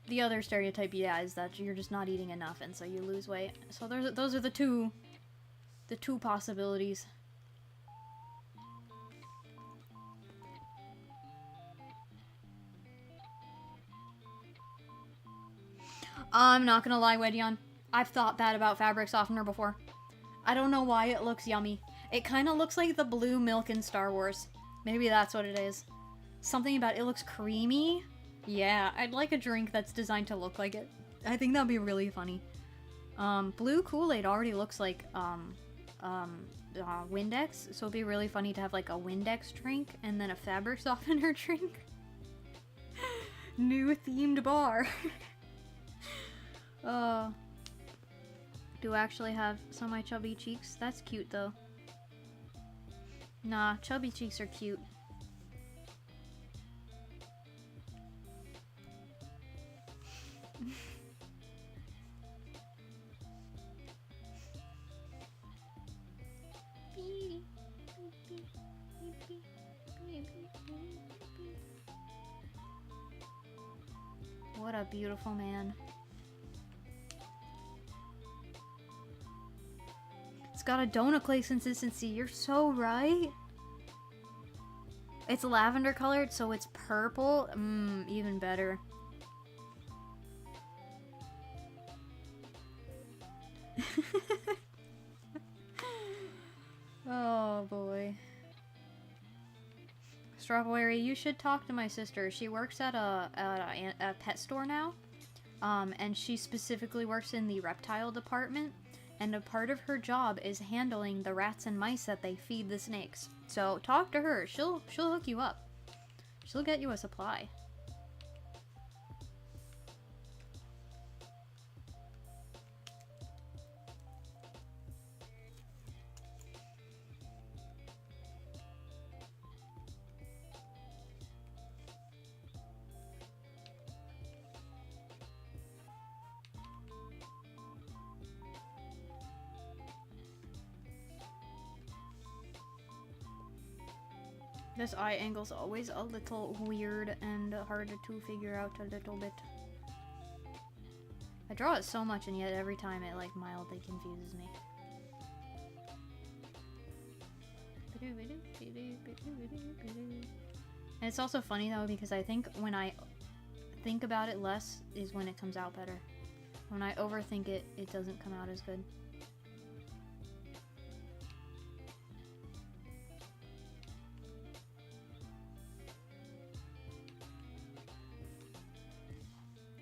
the other stereotype, yeah, is that you're just not eating enough and so you lose weight. So those are the two possibilities. I'm not gonna lie, Weddion. I've thought that about fabric softener before. I don't know why it looks yummy. It kind of looks like the blue milk in Star Wars. Maybe that's what it is. Something about it looks creamy. Yeah, I'd like a drink that's designed to look like it. I think that'd be really funny. Blue Kool-Aid already looks like, Windex, so it'd be really funny to have like a Windex drink and then a fabric softener drink. New themed bar. Do I actually have some of my chubby cheeks? That's cute though. Nah, chubby cheeks are cute. What a beautiful man. It's got a donut clay consistency. You're so right. It's lavender colored, so it's purple. Even better. Oh boy. Strawberry, you should talk to my sister. She works at a pet store now. And she specifically works in the reptile department. And a part of her job is handling the rats and mice that they feed the snakes. So talk to her. She'll hook you up. She'll get you a supply. This eye angle's always a little weird and hard to figure out a little bit. I draw it so much and yet every time it like mildly confuses me. And it's also funny though because I think when I think about it less is when it comes out better. When I overthink it, it doesn't come out as good.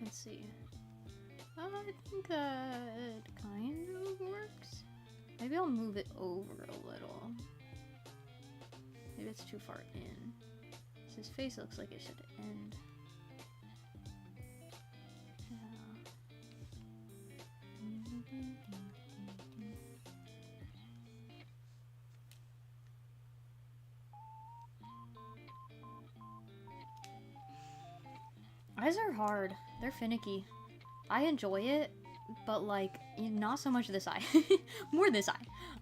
Let's see. I think that kind of works. Maybe I'll move it over a little. Maybe it's too far in. His face looks like it should end. Eyes are hard. They're finicky. I enjoy it, but like, not so much this eye. More this eye.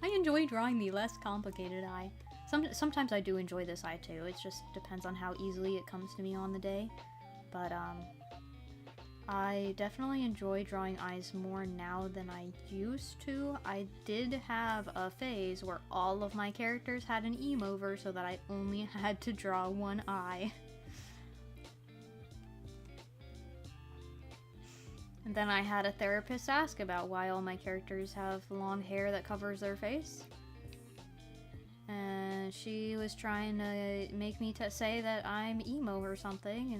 I enjoy drawing the less complicated eye. Sometimes I do enjoy this eye too. It just depends on how easily it comes to me on the day. But I definitely enjoy drawing eyes more now than I used to. I did have a phase where all of my characters had an emo-over so that I only had to draw one eye. And then I had a therapist ask about why all my characters have long hair that covers their face. And she was trying to make me say that I'm emo or something,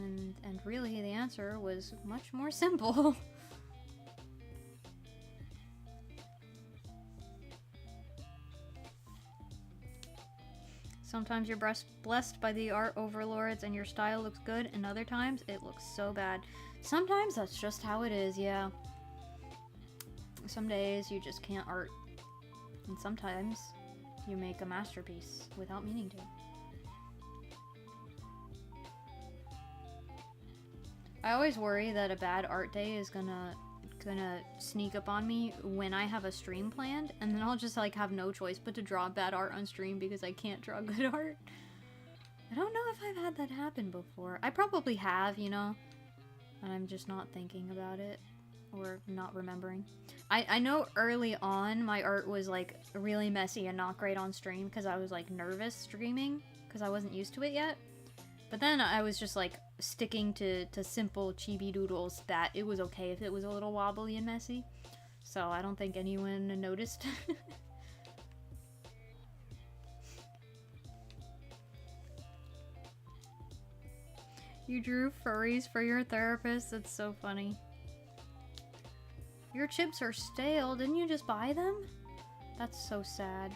and really the answer was much more simple. Sometimes you're blessed by the art overlords and your style looks good, and other times it looks so bad. Sometimes that's just how it is, yeah. Some days you just can't art. And sometimes you make a masterpiece without meaning to. I always worry that a bad art day is gonna sneak up on me when I have a stream planned, and then I'll just like have no choice but to draw bad art on stream because I can't draw good art. I don't know if I've had that happen before. I probably have, you know, and I'm just not thinking about it or not remembering. I know early on my art was like really messy and not great on stream because I was like nervous streaming because I wasn't used to it yet. But then I was just like sticking to simple chibi doodles that it was okay if it was a little wobbly and messy. So I don't think anyone noticed. You drew furries for your therapist? That's so funny. Your chips are stale. Didn't you just buy them? That's so sad.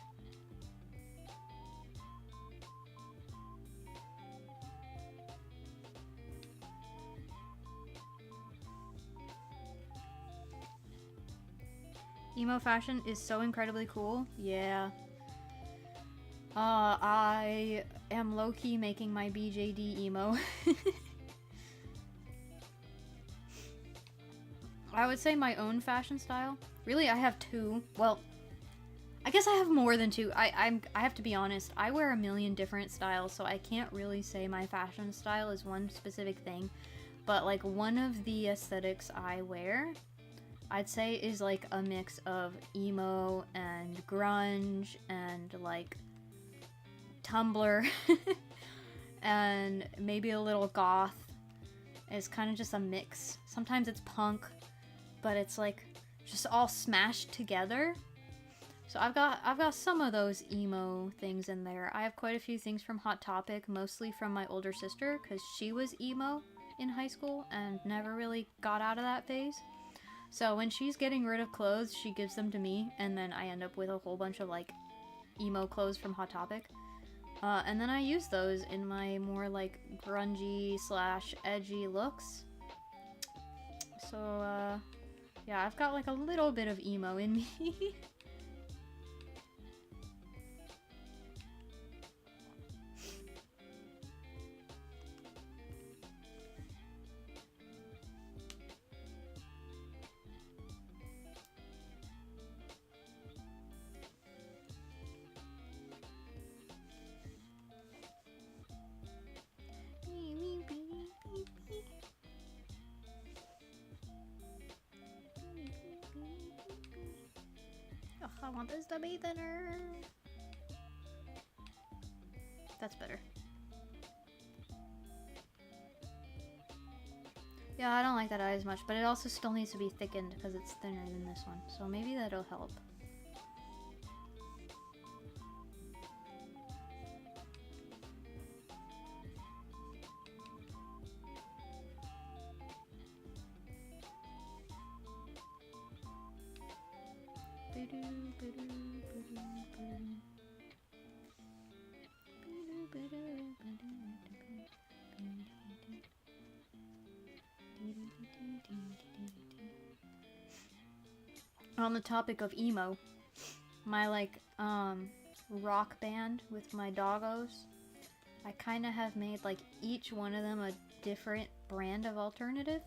Emo fashion is so incredibly cool. Yeah. I am low-key making my BJD emo. I would say my own fashion style. Really, I have two. Well, I guess I have more than two. I have to be honest. I wear a million different styles, so I can't really say my fashion style is one specific thing. But like one of the aesthetics I wear, I'd say is like a mix of emo and grunge and like Tumblr and maybe a little goth. It's kind of just a mix. Sometimes it's punk, but it's like just all smashed together. So I've got some of those emo things in there. I have quite a few things from Hot Topic, mostly from my older sister, because she was emo in high school and never really got out of that phase. So when she's getting rid of clothes, she gives them to me, and then I end up with a whole bunch of like emo clothes from Hot Topic. And then I use those in my more like grungy / edgy looks. So yeah, I've got like a little bit of emo in me. Oh, I want this to be thinner. That's better. Yeah, I don't like that eye as much, but it also still needs to be thickened because it's thinner than this one. So maybe that'll help. On the topic of emo, my like rock band with my doggos, I kind of have made like each one of them a different brand of alternative.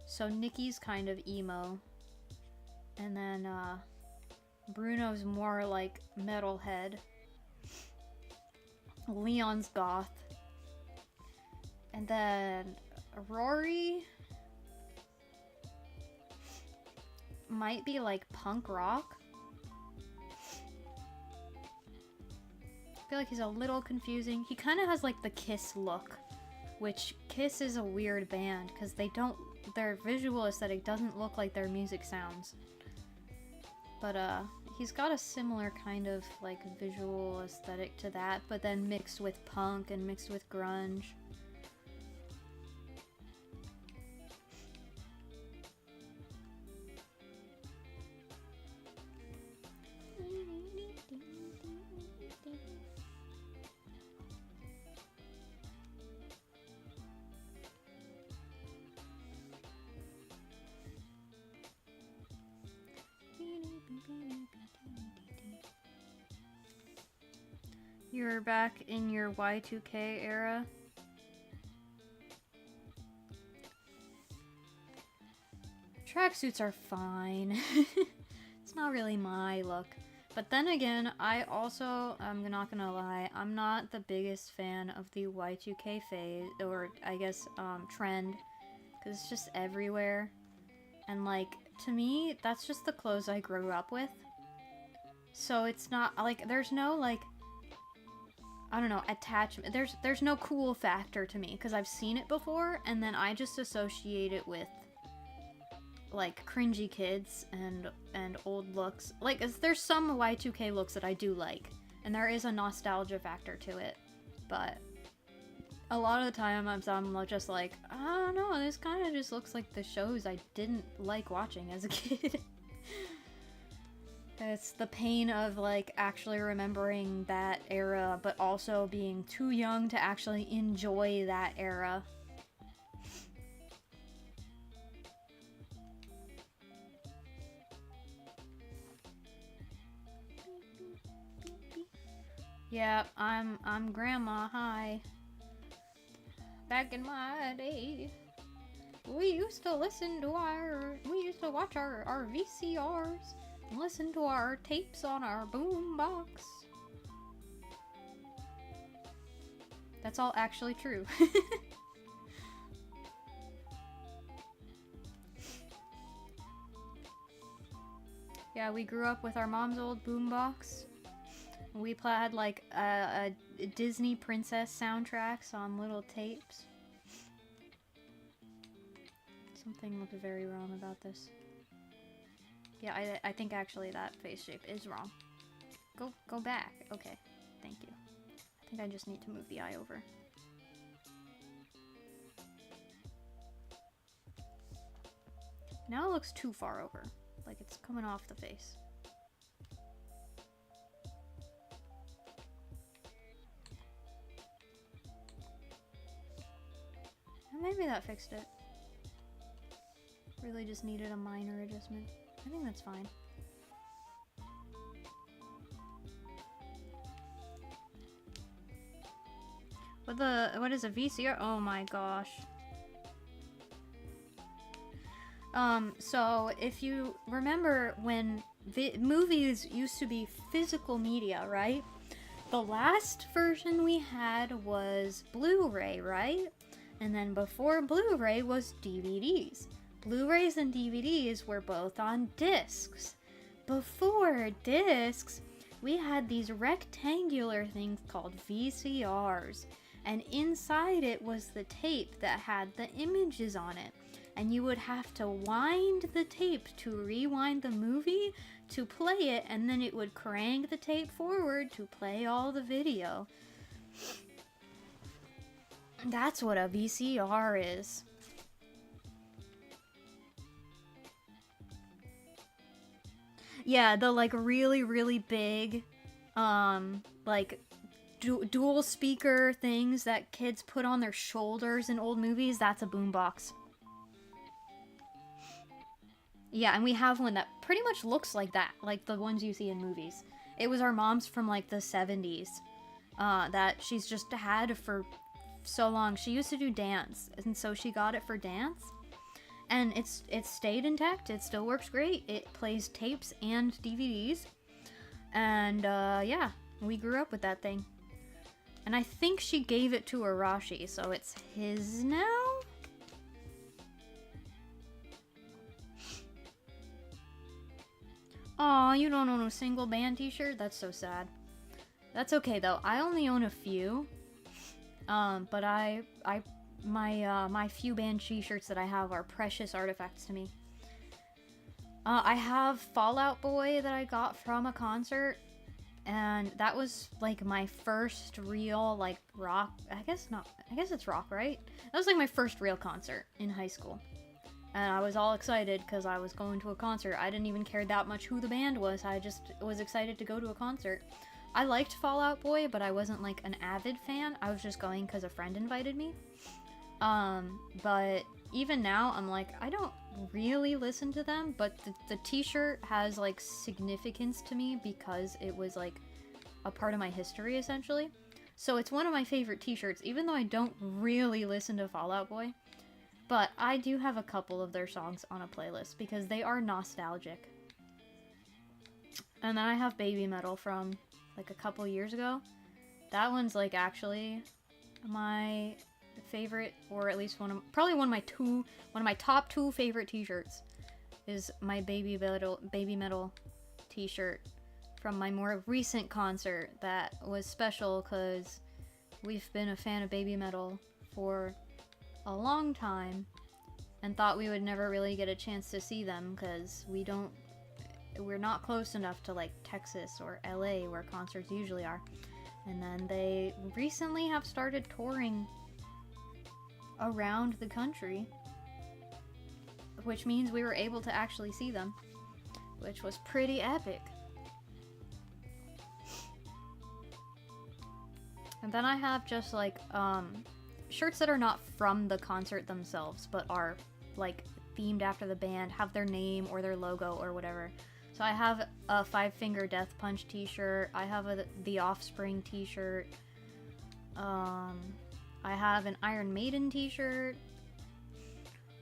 So Nikki's kind of emo, and then Bruno's more like metalhead, Leon's goth, and then Rory might be like punk rock. I feel like he's a little confusing. He kind of has like the Kiss look, which Kiss is a weird band because their visual aesthetic doesn't look like their music sounds. But he's got a similar kind of like visual aesthetic to that, but then mixed with punk and mixed with grunge. You're back in your Y2K era? Tracksuits are fine. It's not really my look. But then again, I'm not gonna lie, I'm not the biggest fan of the Y2K phase, or I guess, trend. Because it's just everywhere. And like, to me, that's just the clothes I grew up with. So it's not, like, there's no, like, I don't know, attachment. There's no cool factor to me, because I've seen it before, and then I just associate it with, like, cringy kids and old looks. Like, there's some Y2K looks that I do like, and there is a nostalgia factor to it, but a lot of the time I'm just like, I don't know, this kind of just looks like the shows I didn't like watching as a kid. It's the pain of, like, actually remembering that era, but also being too young to actually enjoy that era. Yeah, I'm Grandma, hi. Back in my day, we used to watch our VCRs. Listen to our tapes on our boombox. That's all actually true. Yeah, we grew up with our mom's old boombox. We had like a Disney princess soundtracks on little tapes. Something looks very wrong about this. Yeah, I think actually that face shape is wrong. Go back. Okay, thank you. I think I just need to move the eye over. Now it looks too far over. Like it's coming off the face. And maybe that fixed it. Really just needed a minor adjustment. I think that's fine. What is a VCR? Oh my gosh. So if you remember when movies used to be physical media, right? The last version we had was Blu-ray, right? And then before Blu-ray was DVDs. Blu-rays and DVDs were both on discs. Before discs, we had these rectangular things called VCRs. And inside it was the tape that had the images on it. And you would have to wind the tape to rewind the movie to play it, and then it would crank the tape forward to play all the video. That's what a VCR is. Yeah, the like really, really big, like dual speaker things that kids put on their shoulders in old movies, that's a boombox. Yeah, and we have one that pretty much looks like that, like the ones you see in movies. It was our mom's from like the 70s, that she's just had for so long. She used to do dance, and so she got it for dance. And it's stayed intact. It still works great. It plays tapes and DVDs. And yeah, we grew up with that thing. And I think she gave it to Arashi, so it's his now? Aw, you don't own a single band t-shirt? That's so sad. That's okay though. I only own a few. But my few band t-shirts that I have are precious artifacts to me. I have Fallout Boy that I got from a concert, and that was like my first real like rock. I guess it's rock, right? That was like my first real concert in high school. And I was all excited because I was going to a concert. I didn't even care that much who the band was. I just was excited to go to a concert. I liked Fall Out Boy, but I wasn't like an avid fan. I was just going because a friend invited me. But even now, I'm like, I don't really listen to them, but the t-shirt has like significance to me because it was like a part of my history, essentially. So it's one of my favorite t-shirts, even though I don't really listen to Fall Out Boy. But I do have a couple of their songs on a playlist because they are nostalgic. And then I have Baby Metal from like a couple years ago. That one's like actually my favorite, or at least probably one of my top two favorite t-shirts is my Baby Metal t-shirt from my more recent concert that was special because we've been a fan of Baby Metal for a long time and thought we would never really get a chance to see them because we're not close enough to like Texas or LA where concerts usually are. And then they recently have started touring around the country, which means we were able to actually see them, which was pretty epic. And then I have just like shirts that are not from the concert themselves, but are like themed after the band, have their name or their logo or whatever. So I have a Five Finger Death Punch t-shirt. I have the Offspring t-shirt. I have an Iron Maiden t-shirt.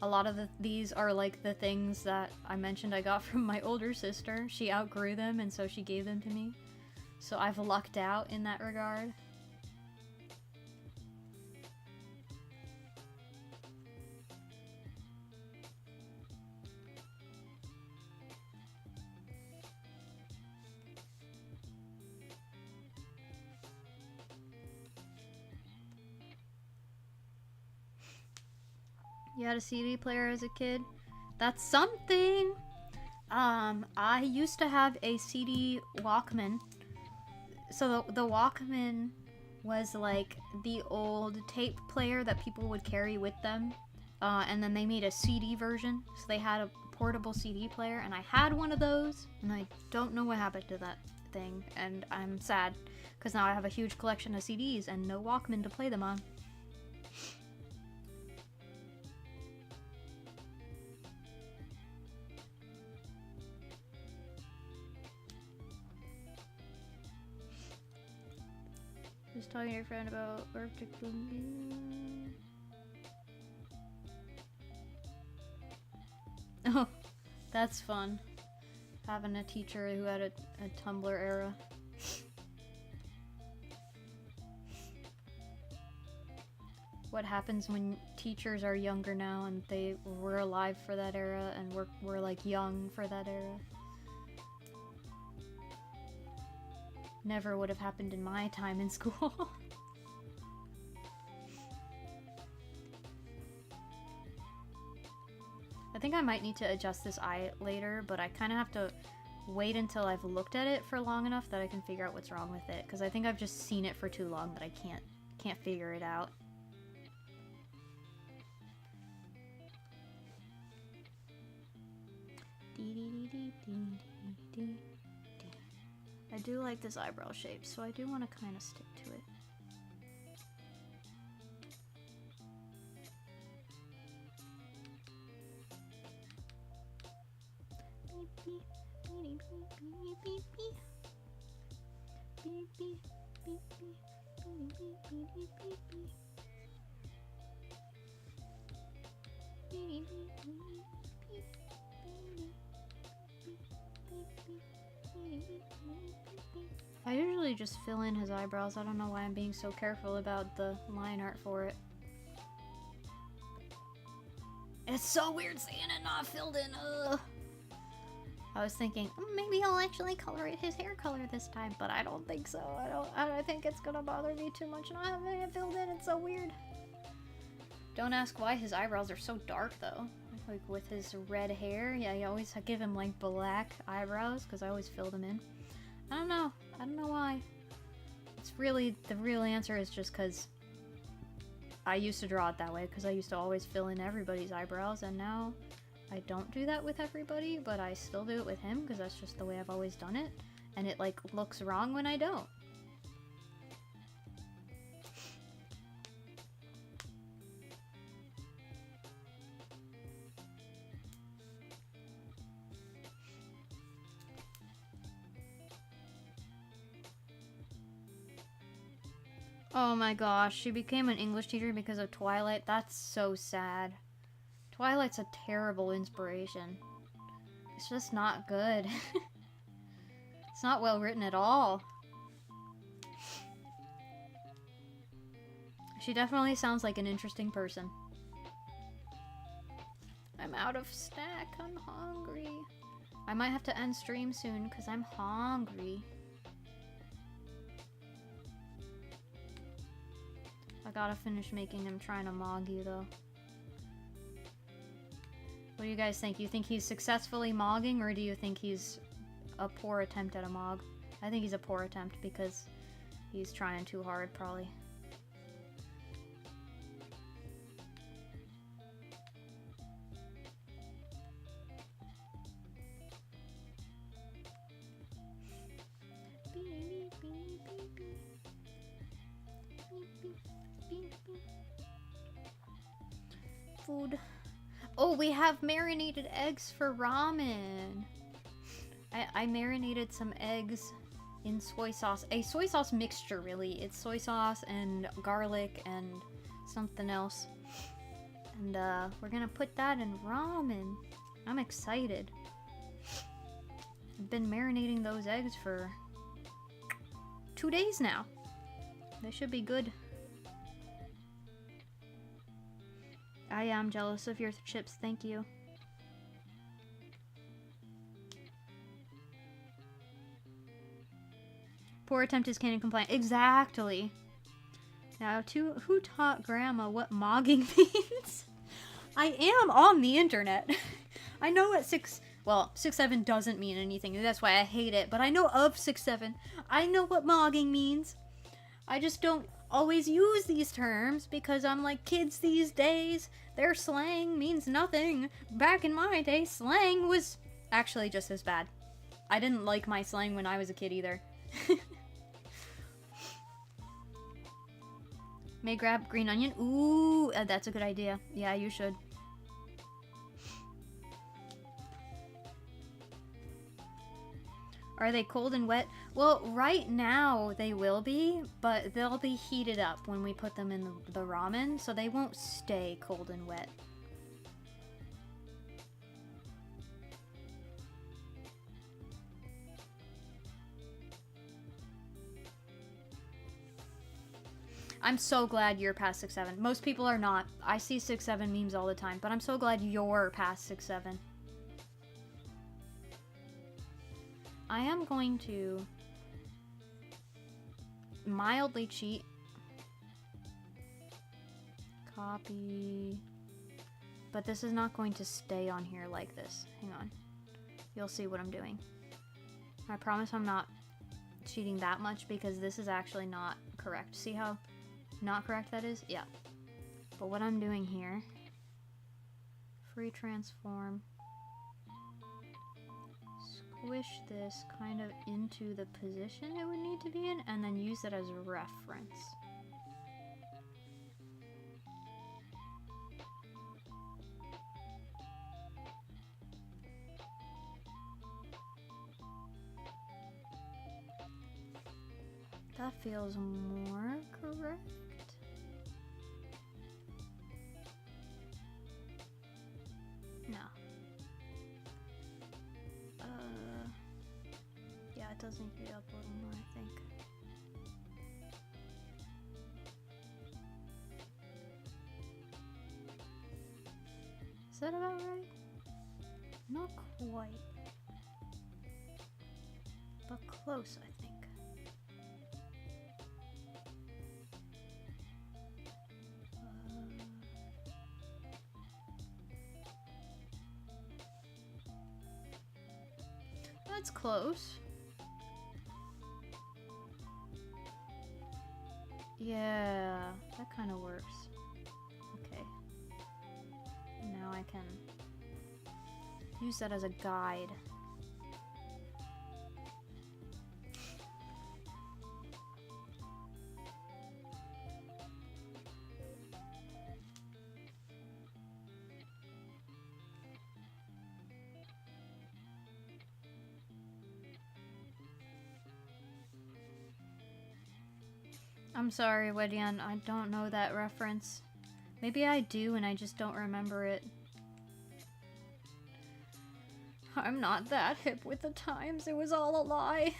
A lot of these are like the things that I mentioned I got from my older sister. She outgrew them, and so she gave them to me. So I've lucked out in that regard. You had a CD player as a kid? That's something! I used to have a CD Walkman. So the Walkman was like the old tape player that people would carry with them. And then they made a CD version. So they had a portable CD player, and I had one of those, and I don't know what happened to that thing. And I'm sad, because now I have a huge collection of CDs and no Walkman to play them on. Just talking to your friend about Arctic Moon. Oh, that's fun. Having a teacher who had a Tumblr era. What happens when teachers are younger now and they were alive for that era and we're like young for that era? Never would have happened in my time in school. I think I might need to adjust this eye later, but I kind of have to wait until I've looked at it for long enough that I can figure out what's wrong with it, because I think I've just seen it for too long that I can't figure it out. I do like this eyebrow shape, so I do want to kind of stick to it. I usually just fill in his eyebrows. I don't know why I'm being so careful about the line art for it. It's so weird seeing it not filled in. Ugh. I was thinking, maybe I'll actually color it his hair color this time, but I don't think so. I don't think it's gonna bother me too much not having it filled in. It's so weird. Don't ask why his eyebrows are so dark, though. Like with his red hair. Yeah, I always give him like black eyebrows because I always fill them in. I don't know. I don't know why. It's really, the real answer is just because I used to draw it that way because I used to always fill in everybody's eyebrows, and now I don't do that with everybody, but I still do it with him because that's just the way I've always done it, and it like looks wrong when I don't. Oh my gosh, she became an English teacher because of Twilight. That's so sad. Twilight's a terrible inspiration. It's just not good. It's not well written at all. She definitely sounds like an interesting person. I'm out of snack. I'm hungry. I might have to end stream soon because I'm hungry. I gotta finish making him trying to mog you, though. What do you guys think? You think he's successfully mogging, or do you think he's a poor attempt at a mog? I think he's a poor attempt because he's trying too hard, probably. Food. Oh, we have marinated eggs for ramen. I marinated some eggs in soy sauce. A soy sauce mixture, really. It's soy sauce and garlic and something else. And we're gonna put that in ramen. I'm excited. I've been marinating those eggs for 2 days now. They should be good. I am jealous of your chips, thank you. Poor attempt is canon compliant. Exactly. Now, who taught Grandma what mogging means? I am on the internet. I know what 6'7" doesn't mean anything. That's why I hate it. But I know of 6'7". I know what mogging means. I just don't always use these terms because I'm like, kids these days, their slang means nothing. Back in my day, slang was actually just as bad. I didn't like my slang when I was a kid either. May grab green onion. Ooh, that's a good idea. Yeah, you should. Are they cold and wet? Well, right now they will be, but they'll be heated up when we put them in the ramen, so they won't stay cold and wet. I'm so glad you're past 6'7". Most people are not. I see 6'7" memes all the time, but I'm so glad you're past 6'7". I am going to mildly cheat. Copy. But this is not going to stay on here like this. Hang on. You'll see what I'm doing. I promise I'm not cheating that much because this is actually not correct. See how not correct that is? Yeah. But what I'm doing here, free transform, squish this kind of into the position it would need to be in, and then use it as a reference. That feels more correct. No. Yeah, it does need to be up a little more, I think. Is that about right? Not quite. But close, I think. That's close. Yeah, that kind of works. Okay. Now I can use that as a guide. I'm sorry, Wedian, I don't know that reference. Maybe I do and I just don't remember it. I'm not that hip with the times, it was all a lie.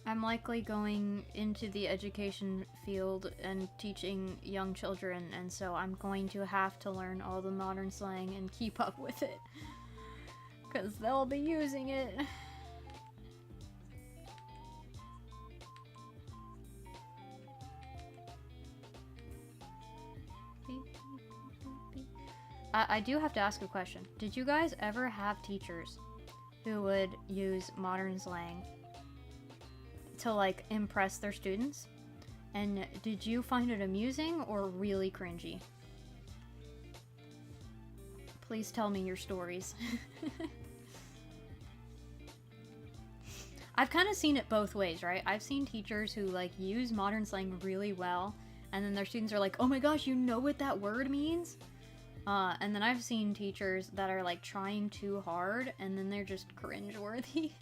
I'm likely going into the education field and teaching young children, and so I'm going to have to learn all the modern slang and keep up with it. 'Cause they'll be using it. I do have to ask a question. Did you guys ever have teachers who would use modern slang to, like, impress their students? And did you find it amusing or really cringy? Please tell me your stories. I've kind of seen it both ways, right? I've seen teachers who, like, use modern slang really well, and then their students are like, oh my gosh, you know what that word means? And then I've seen teachers that are, like, trying too hard, and then they're just cringe-worthy.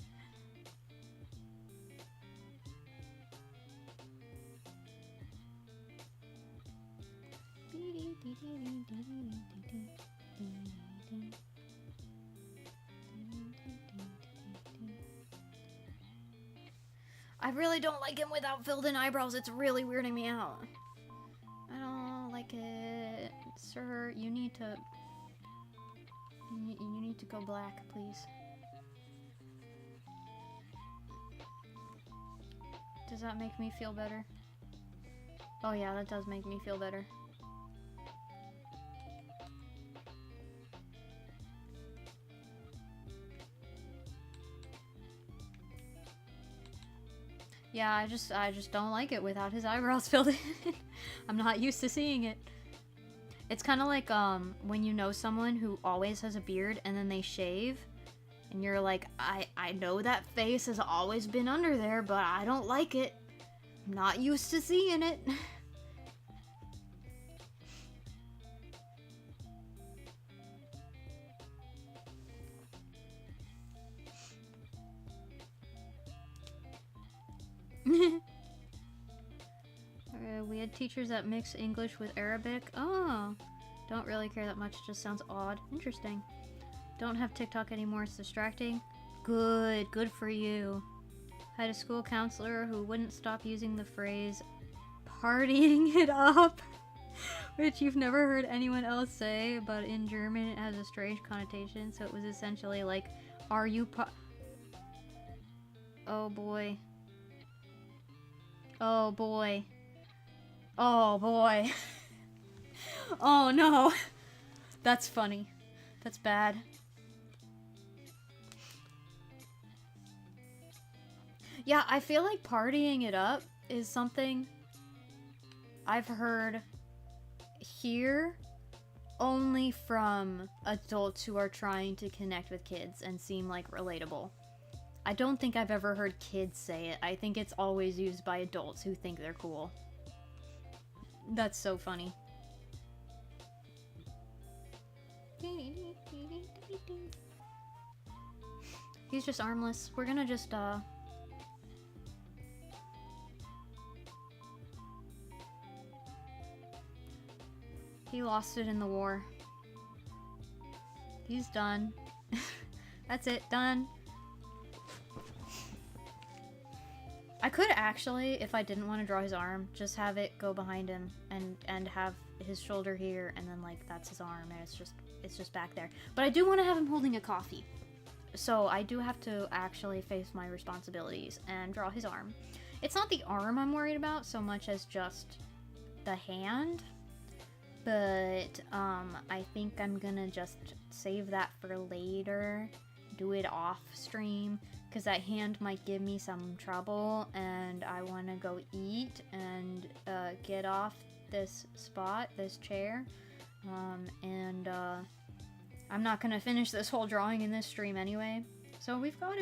I really don't like him without filled-in eyebrows. It's really weirding me out. I don't like it. Sir, you need to... You need to go black, please. Does that make me feel better? Oh yeah, that does make me feel better. Yeah, I just don't like it without his eyebrows filled in. I'm not used to seeing it. It's kind of like when you know someone who always has a beard and then they shave, and you're like, I know that face has always been under there, but I don't like it. I'm not used to seeing it. We had teachers that mix English with Arabic. Oh, don't really care that much. Just sounds odd. Interesting. Don't have TikTok anymore. It's distracting. Good for you. Had a school counselor who wouldn't stop using the phrase partying it up, which you've never heard anyone else say, but in German it has a strange connotation, so it was essentially like, are you oh boy. Oh boy. Oh boy. Oh no. That's funny. That's bad. Yeah, I feel like partying it up is something I've heard here only from adults who are trying to connect with kids and seem like relatable. I don't think I've ever heard kids say it. I think it's always used by adults who think they're cool. That's so funny. He's just armless. We're gonna just, He lost it in the war. He's done. That's it, done. I could actually, if I didn't want to draw his arm, just have it go behind him and have his shoulder here, and then like that's his arm, and it's just back there. But I do want to have him holding a coffee, so I do have to actually face my responsibilities and draw his arm. It's not the arm I'm worried about so much as just the hand, but I think I'm gonna just save that for later, do it off stream, because that hand might give me some trouble, and I want to go eat and get off this spot, this chair, and I'm not gonna finish this whole drawing in this stream anyway. So we've got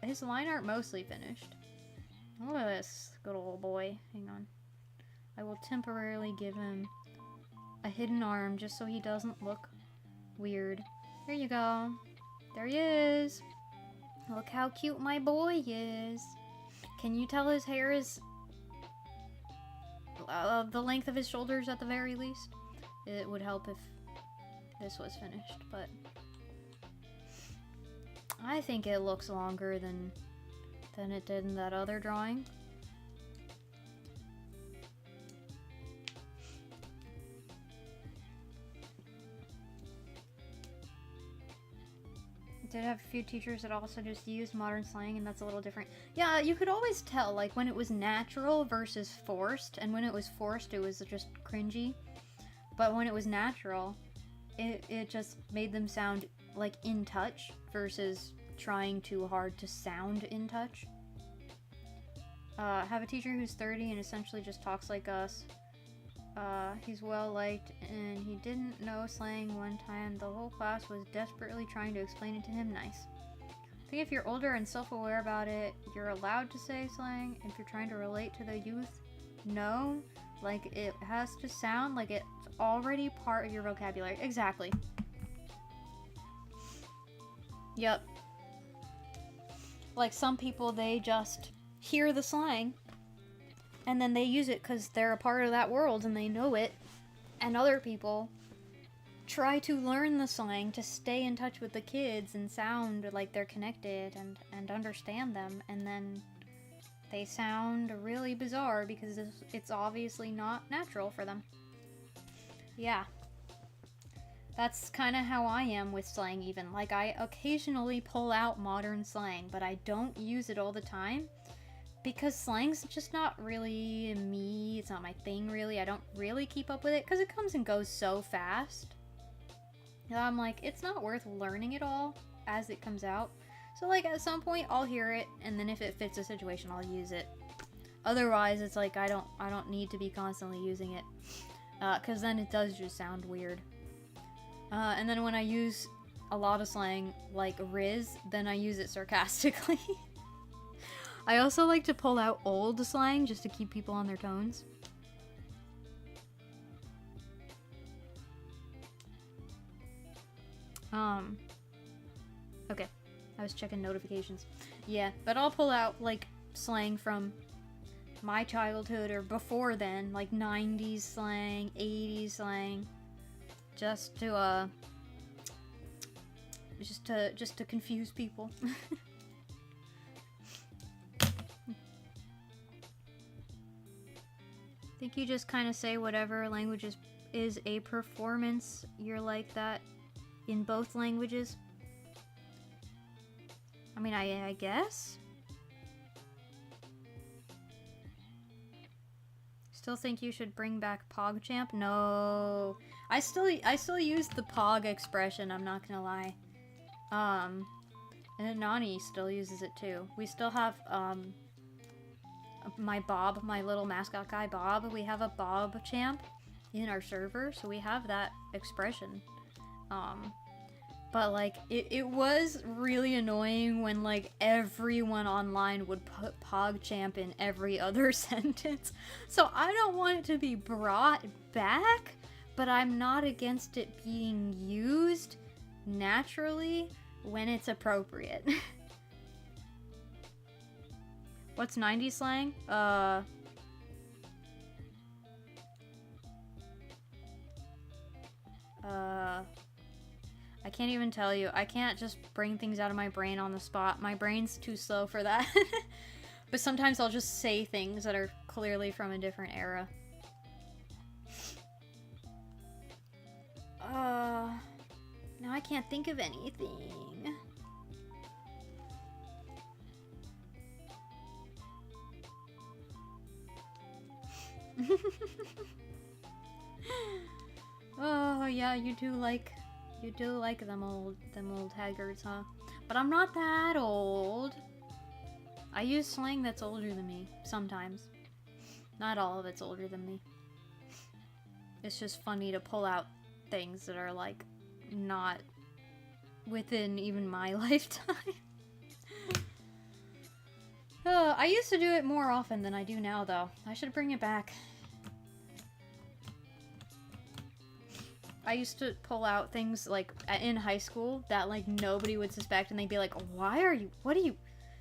his line art mostly finished. Look at this good old boy. Hang on. I will temporarily give him a hidden arm just so he doesn't look weird. There you go. There he is. Look how cute my boy is. Can you tell his hair is the length of his shoulders at the very least? It would help if this was finished, but I think it looks longer than it did in that other drawing. Did have a few teachers that also just used modern slang, and that's a little different. Yeah, you could always tell, like, when it was natural versus forced, and when it was forced, it was just cringy. But when it was natural, it just made them sound, like, in touch, versus trying too hard to sound in touch. Have a teacher who's 30 and essentially just talks like us. He's well liked, and he didn't know slang one time. The whole class was desperately trying to explain it to him. Nice. I think if you're older and self-aware about it, you're allowed to say slang. If you're trying to relate to the youth, no. Like, it has to sound like it's already part of your vocabulary. Exactly. Yep. Like, some people, they just hear the slang and then they use it because they're a part of that world and they know it. And other people try to learn the slang to stay in touch with the kids and sound like they're connected and understand them. And then they sound really bizarre because it's obviously not natural for them. Yeah. That's kind of how I am with slang even. Like, I occasionally pull out modern slang, but I don't use it all the time. Because slang's just not really me, it's not my thing really, I don't really keep up with it, because it comes and goes so fast. And I'm like, it's not worth learning it all as it comes out. So like, at some point, I'll hear it, and then if it fits a situation, I'll use it. Otherwise, it's like, I don't need to be constantly using it, because then it does just sound weird. And then when I use a lot of slang, like Riz, then I use it sarcastically. I also like to pull out old slang just to keep people on their tones. Okay. I was checking notifications. Yeah, but I'll pull out, like, slang from my childhood or before then, like 90s slang, 80s slang, just to confuse people. I think you just kind of say whatever language is a performance. You're like that in both languages. I mean, I guess. Still think you should bring back PogChamp? No. I still use the Pog expression, I'm not gonna lie. And Nani still uses it too. We still have, my Bob, my little mascot guy, Bob. We have a Bob champ in our server, so we have that expression. But like, it was really annoying when like everyone online would put PogChamp in every other sentence. So I don't want it to be brought back, but I'm not against it being used naturally when it's appropriate. What's 90s slang? I can't even tell you. I can't just bring things out of my brain on the spot. My brain's too slow for that. But sometimes I'll just say things that are clearly from a different era. Now I can't think of anything. yeah, you do like them old haggards, huh? But I'm not that old. I use slang that's older than me, sometimes. Not all of it's older than me. It's just funny to pull out things that are, like, not within even my lifetime. I used to do it more often than I do now, though. I should bring it back. I used to pull out things, like, in high school that, like, nobody would suspect, and they'd be like,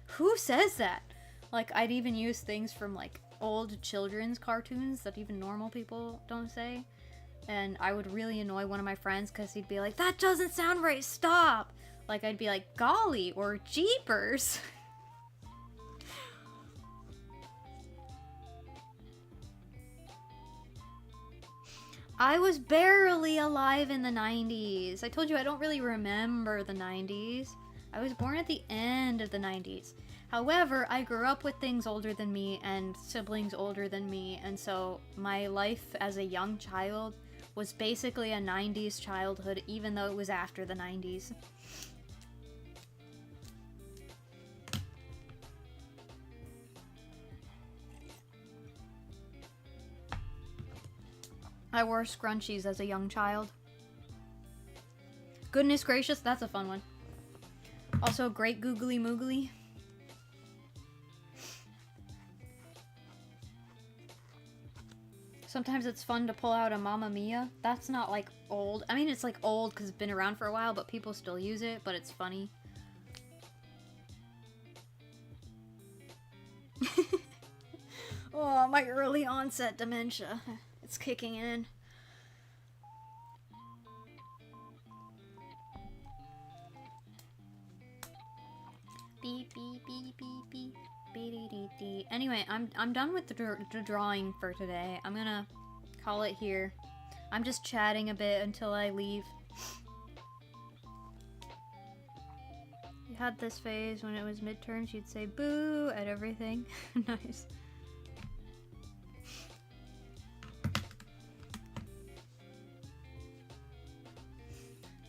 who says that? Like, I'd even use things from, like, old children's cartoons that even normal people don't say. And I would really annoy one of my friends because he'd be like, that doesn't sound right, stop! Like, I'd be like, golly, or jeepers. I was barely alive in the 90s. I told you I don't really remember the 90s. I was born at the end of the 90s. However, I grew up with things older than me and siblings older than me, and so my life as a young child was basically a 90s childhood, even though it was after the 90s. I wore scrunchies as a young child. Goodness gracious, that's a fun one. Also, great googly moogly. Sometimes it's fun to pull out a Mamma Mia. That's not, like, old. I mean, it's, like, old because it's been around for a while, but people still use it, but it's funny. Oh, my early onset dementia. It's kicking in. Beep, beep, beep, beep, beep. Anyway, I'm done with the drawing for today. I'm gonna call it here. I'm just chatting a bit until I leave. You had this phase when it was midterms, you'd say boo at everything. Nice.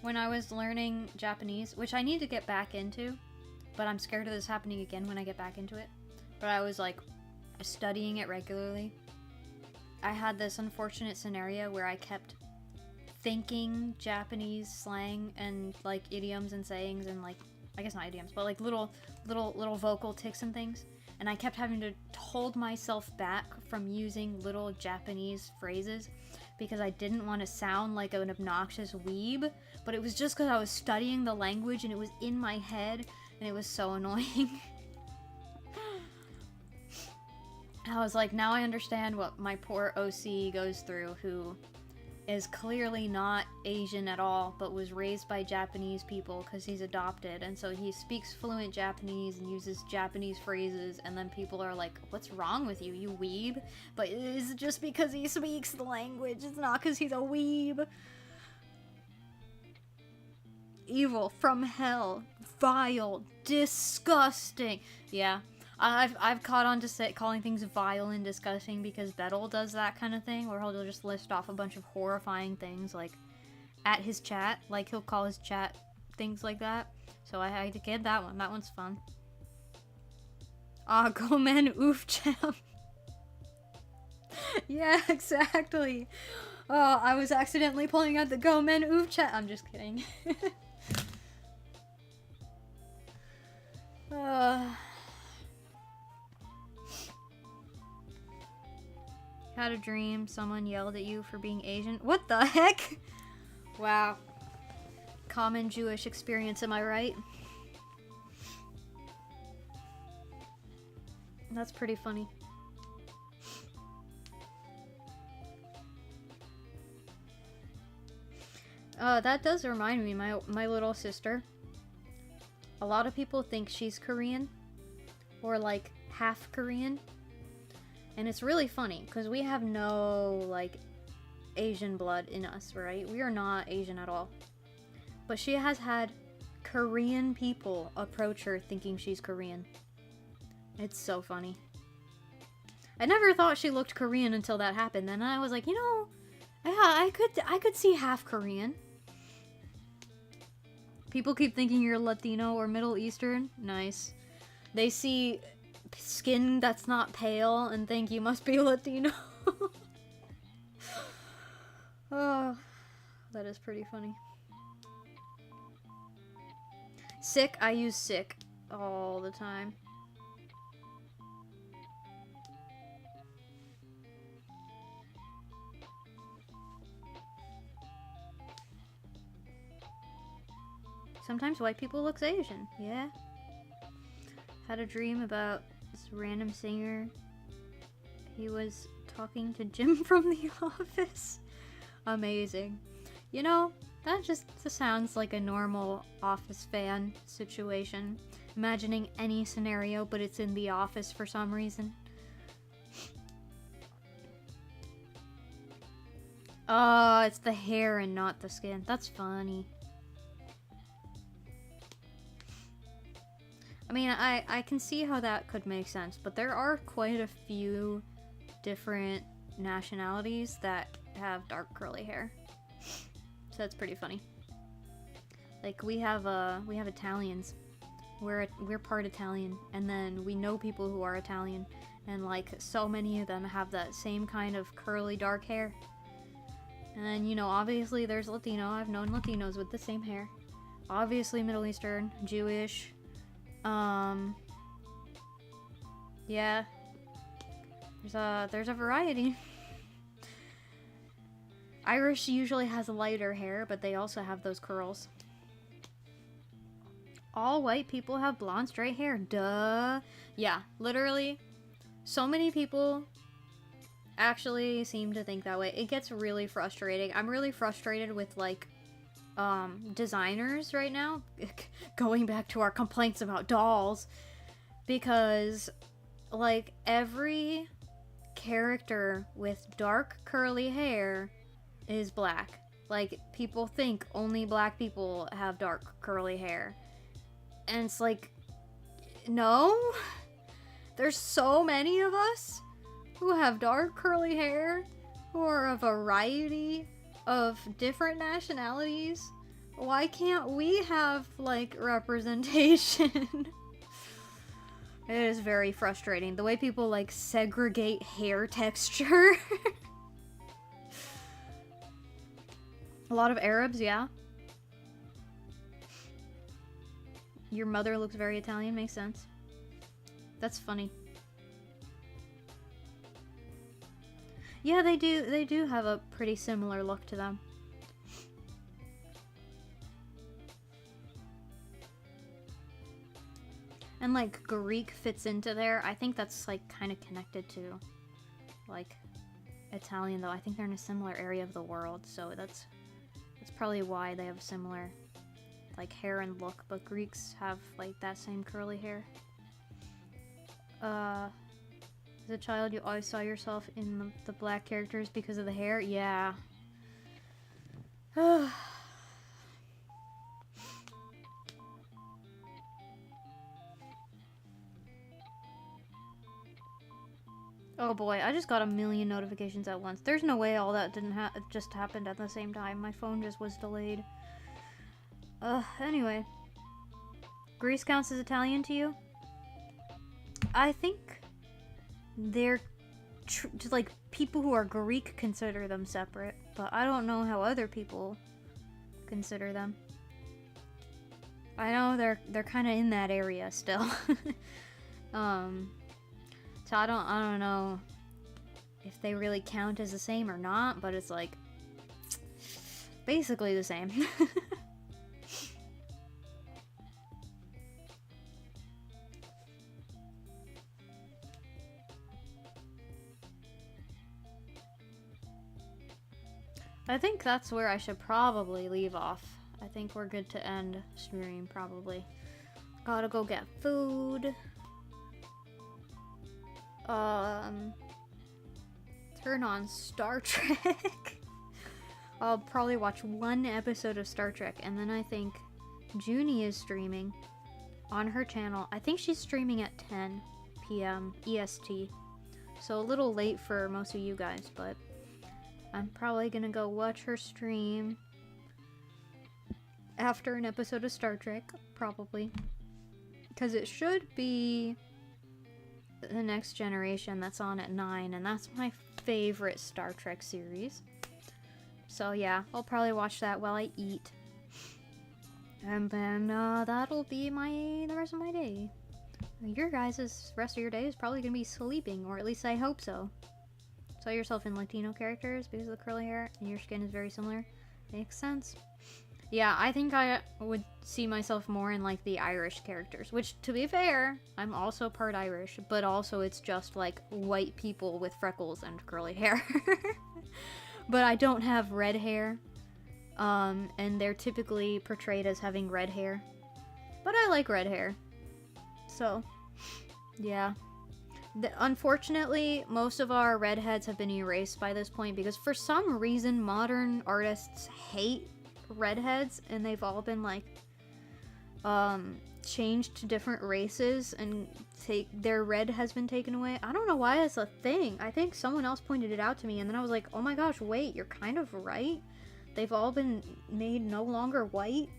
When I was learning Japanese, which I need to get back into, but I'm scared of this happening again when I get back into it. But I was, like, studying it regularly. I had this unfortunate scenario where I kept thinking Japanese slang and, like, idioms and sayings and, like, I guess not idioms, but, like, little vocal tics and things. And I kept having to hold myself back from using little Japanese phrases because I didn't want to sound like an obnoxious weeb. But it was just because I was studying the language and it was in my head. And it was so annoying. I was like, now I understand what my poor OC goes through, who is clearly not Asian at all, but was raised by Japanese people because he's adopted. And so he speaks fluent Japanese and uses Japanese phrases, and then people are like, what's wrong with you, you weeb? But it's just because he speaks the language. It's not because he's a weeb. Evil from hell, vile, disgusting. Yeah, I've caught on to calling things vile and disgusting because Bettel does that kind of thing where he'll just list off a bunch of horrifying things like at his chat, like he'll call his chat things like that. So I had to get that one. That one's fun. Ah, Gomen oof champ. Yeah, exactly. Oh, I was accidentally pulling out the Gomen oof chat. I'm just kidding. Had a dream someone yelled at you for being Asian. What the heck? Wow. Common Jewish experience, am I right? That's pretty funny. That does remind me, my little sister. A lot of people think she's Korean, or like half Korean, and it's really funny because we have no like Asian blood in us, right? We are not Asian at all. But she has had Korean people approach her thinking she's Korean. It's so funny. I never thought she looked Korean until that happened. Then I was like, you know, Yeah, I could see half Korean. People keep thinking you're Latino or Middle Eastern. Nice. They see skin that's not pale and think you must be Latino. Oh, that is pretty funny. Sick, I use sick all the time. Sometimes white people look Asian, yeah. Had a dream about this random singer. He was talking to Jim from The Office. Amazing. You know, that just sounds like a normal Office fan situation. Imagining any scenario, but it's in The Office for some reason. Oh, it's the hair and not the skin. That's funny. I mean, I can see how that could make sense, but there are quite a few different nationalities that have dark curly hair. So that's pretty funny. Like we have Italians. We're part Italian, and then we know people who are Italian, and like so many of them have that same kind of curly dark hair. And then, you know, obviously there's Latino. I've known Latinos with the same hair. Obviously Middle Eastern, Jewish. Yeah. There's a variety. Irish usually has lighter hair, but they also have those curls. All white people have blonde straight hair. Duh. Yeah, literally. So many people actually seem to think that way. It gets really frustrating. I'm really frustrated with, like, designers right now. Going back to our complaints about dolls. Because, like, every character with dark curly hair is black. Like, people think only black people have dark curly hair. And it's like, no. There's so many of us who have dark curly hair, who are a variety of different nationalities. Why can't we have, like, representation? It is very frustrating. The way people, like, segregate hair texture. A lot of Arabs, yeah. Your mother looks very Italian, makes sense. That's funny. Yeah, they do have a pretty similar look to them. And, like, Greek fits into there. I think that's, like, kind of connected to, like, Italian, though. I think they're in a similar area of the world, so that's probably why they have a similar, like, hair and look. But Greeks have, like, that same curly hair. As a child, you always saw yourself in the black characters because of the hair? Yeah. Oh boy, I just got a million notifications at once. There's no way all that didn't just happened at the same time. My phone just was delayed. Anyway. Greece counts as Italian to you? I think they're like, people who are Greek consider them separate, but I don't know how other people consider them. I know they're kind of in that area still. So I don't know if they really count as the same or not, but it's like basically the same. I think that's where I should probably leave off. I think we're good to end stream, probably. Gotta go get food. Turn on Star Trek. I'll probably watch one episode of Star Trek, and then I think Junie is streaming on her channel. I think she's streaming at 10 p.m. EST. So a little late for most of you guys, but I'm probably gonna go watch her stream after an episode of Star Trek, probably. Because it should be The Next Generation that's on at 9, and that's my favorite Star Trek series. So yeah, I'll probably watch that while I eat. And then that'll be the rest of my day. Your guys' rest of your day is probably gonna be sleeping, or at least I hope so. Saw yourself in Latino characters because of the curly hair, and your skin is very similar. Makes sense. Yeah, I think I would see myself more in like the Irish characters, which, to be fair, I'm also part Irish, but also it's just like white people with freckles and curly hair. But I don't have red hair, and they're typically portrayed as having red hair. But I like red hair. So, yeah. Unfortunately, most of our redheads have been erased by this point because for some reason modern artists hate redheads, and they've all been like changed to different races, and their red has been taken away. I don't know why it's a thing. I think someone else pointed it out to me, and then I was like, oh my gosh, wait, you're kind of right. They've all been made no longer white,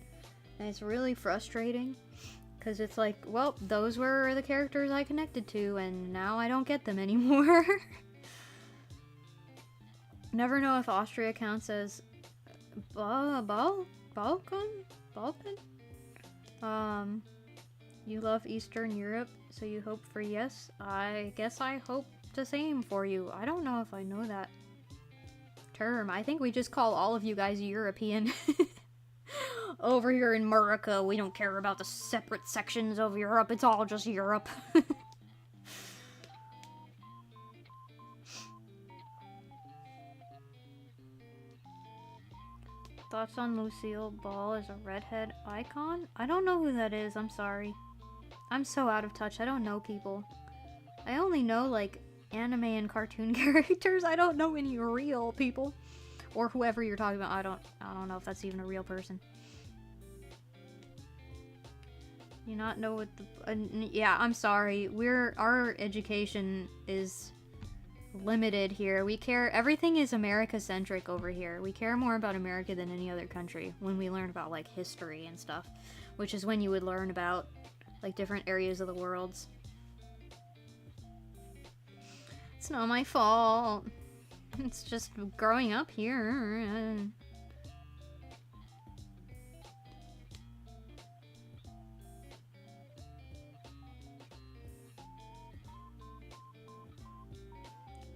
and it's really frustrating because it's like, well, those were the characters I connected to, and now I don't get them anymore. Never know if Austria counts as Balkan? You love Eastern Europe, so you hope for yes. I guess I hope the same for you. I don't know if I know that term. I think we just call all of you guys European. Over here in America, we don't care about the separate sections of Europe. It's all just Europe. Thoughts on Lucille Ball as a redhead icon? I don't know who that is, I'm sorry. I'm so out of touch, I don't know people. I only know, like, anime and cartoon characters. I don't know any real people. Or whoever you're talking about, I don't know if that's even a real person. You not know what the... yeah, I'm sorry. Our education is limited here. We care... everything is America-centric over here. We care more about America than any other country when we learn about, like, history and stuff. Which is when you would learn about, like, different areas of the world. It's not my fault. It's just growing up here.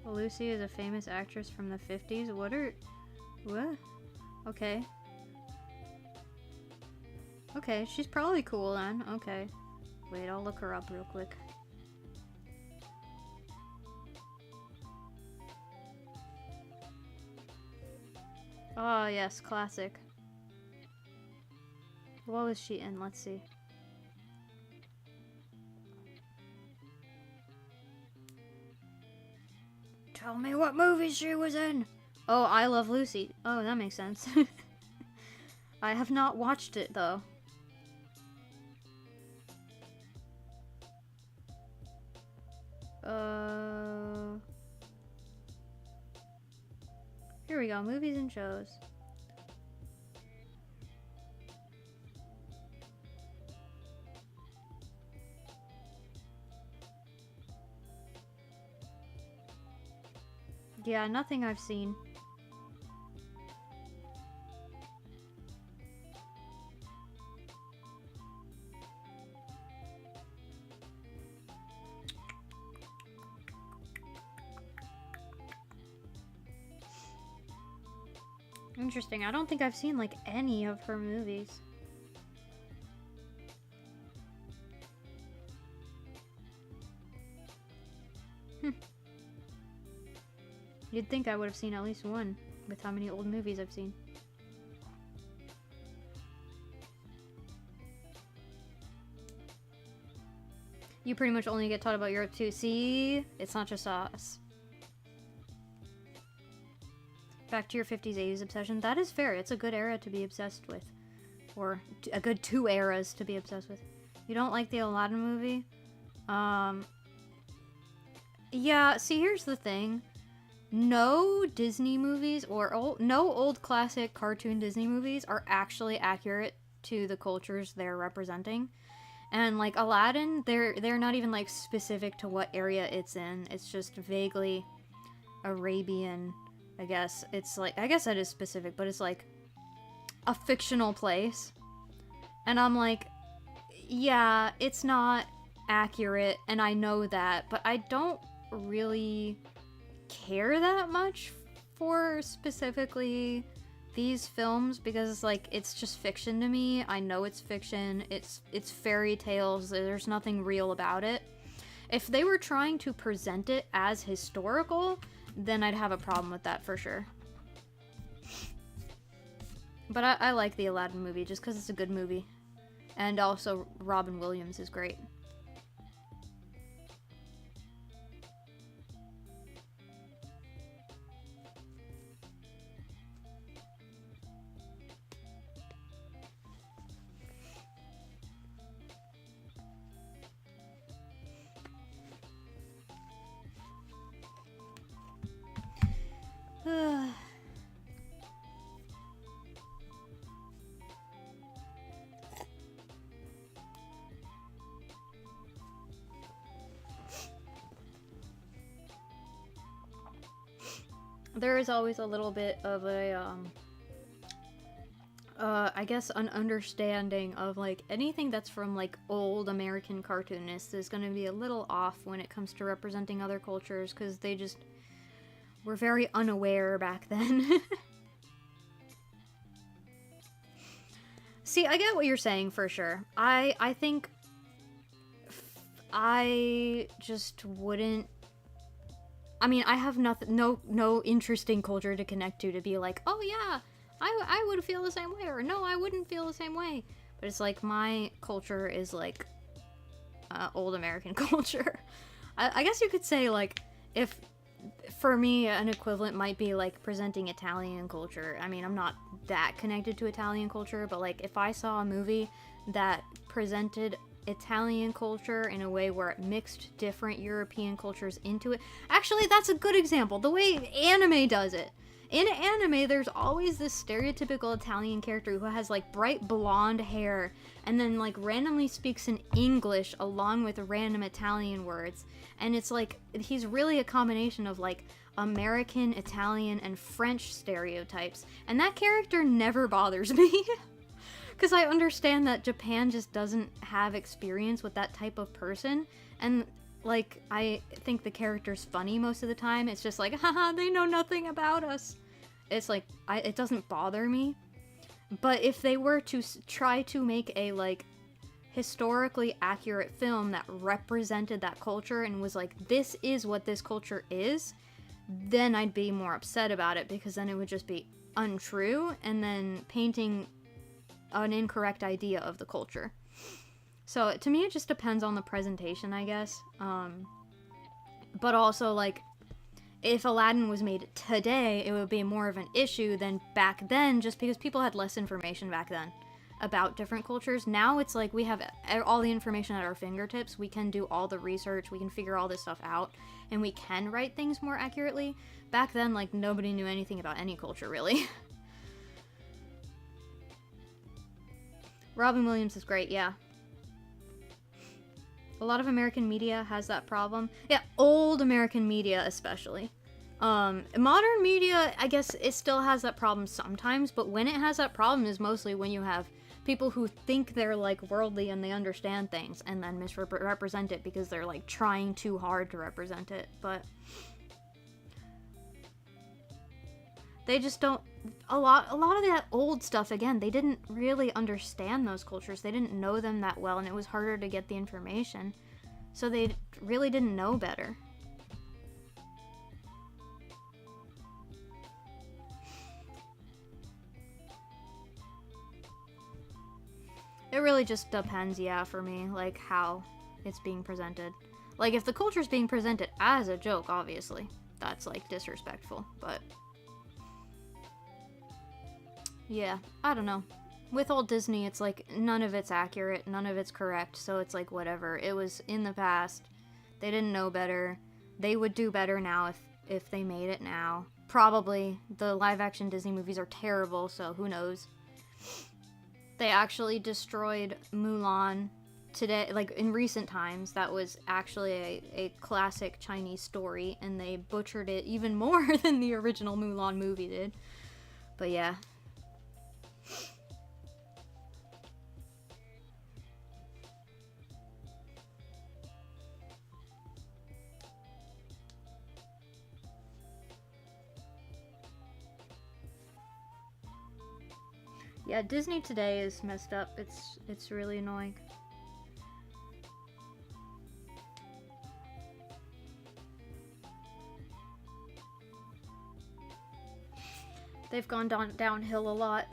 Lucy is a famous actress from the 50s. What? Okay. Okay, she's probably cool then. Okay. Wait, I'll look her up real quick. Oh, yes, classic. What was she in? Let's see. Tell me what movie she was in! Oh, I Love Lucy. Oh, that makes sense. I have not watched it, though. Here we go, movies and shows. Yeah, nothing I've seen. Interesting. I don't think I've seen, like, any of her movies. You'd think I would have seen at least one, with how many old movies I've seen. You pretty much only get taught about Europe too. See? It's not just us. Back to your 50s, 80s obsession. That is fair. It's a good era to be obsessed with. Or a good 2 eras to be obsessed with. You don't like the Aladdin movie? Yeah, see, here's the thing. no Disney movies or no old classic cartoon Disney movies are actually accurate to the cultures they're representing. And like Aladdin, they're not even like specific to what area it's in. It's just vaguely Arabian, I guess. It's like, I guess that is specific, but it's like a fictional place. And I'm like, yeah, it's not accurate, and I know that, but I don't really care that much for specifically these films because like it's just fiction to me. I know it's fiction. It's fairy tales. There's nothing real about it. If they were trying to present it as historical, then I'd have a problem with that for sure. But I like the Aladdin movie just because it's a good movie. And also Robin Williams is great. There is always a little bit of a, I guess an understanding of, like, anything that's from, like, old American cartoonists is gonna be a little off when it comes to representing other cultures, because they just were very unaware back then. See, I get what you're saying for sure. I think I just wouldn't. I mean, I have no interesting culture to connect to be like, oh yeah, I would feel the same way, or no, I wouldn't feel the same way. But it's like my culture is like old American culture. I guess you could say like if for me an equivalent might be like presenting Italian culture. I mean, I'm not that connected to Italian culture, but like if I saw a movie that presented Italian culture in a way where it mixed different European cultures into it. Actually, that's a good example. The way anime does it. In anime, there's always this stereotypical Italian character who has like bright blonde hair and then like randomly speaks in English along with random Italian words. And it's like, he's really a combination of like American, Italian, and French stereotypes. And that character never bothers me. Because I understand that Japan just doesn't have experience with that type of person. And, like, I think the character's funny most of the time. It's just like, haha, they know nothing about us. It's like, it doesn't bother me. But if they were to try to make a, like, historically accurate film that represented that culture and was like, this is what this culture is, then I'd be more upset about it. Because then it would just be untrue. And then painting an incorrect idea of the culture. So to me it just depends on the presentation, I guess. But also like if Aladdin was made today, it would be more of an issue than back then, just because people had less information back then about different cultures. Now it's like we have all the information at our fingertips. We can do all the research, we can figure all this stuff out, and we can write things more accurately. Back then, like, nobody knew anything about any culture really. Robin Williams is great, yeah. A lot of American media has that problem. Yeah, old American media especially. Modern media, I guess it still has that problem sometimes, but when it has that problem is mostly when you have people who think they're like worldly and they understand things and then misrepresent it because they're like trying too hard to represent it, but they just don't. A lot of that old stuff, again, they didn't really understand those cultures. They didn't know them that well, and it was harder to get the information. So they really didn't know better. It really just depends, yeah, for me, like how it's being presented. Like if the culture's being presented as a joke, obviously, that's like disrespectful, but yeah, I don't know. With old Disney, it's like none of it's accurate, none of it's correct, so it's like whatever. It was in the past. They didn't know better. They would do better now if if they made it now. Probably. The live action Disney movies are terrible, so who knows. They actually destroyed Mulan today, like in recent times. That was actually a classic Chinese story, and they butchered it even more than the original Mulan movie did. But yeah. Yeah, Disney today is messed up. It's really annoying. They've gone downhill a lot.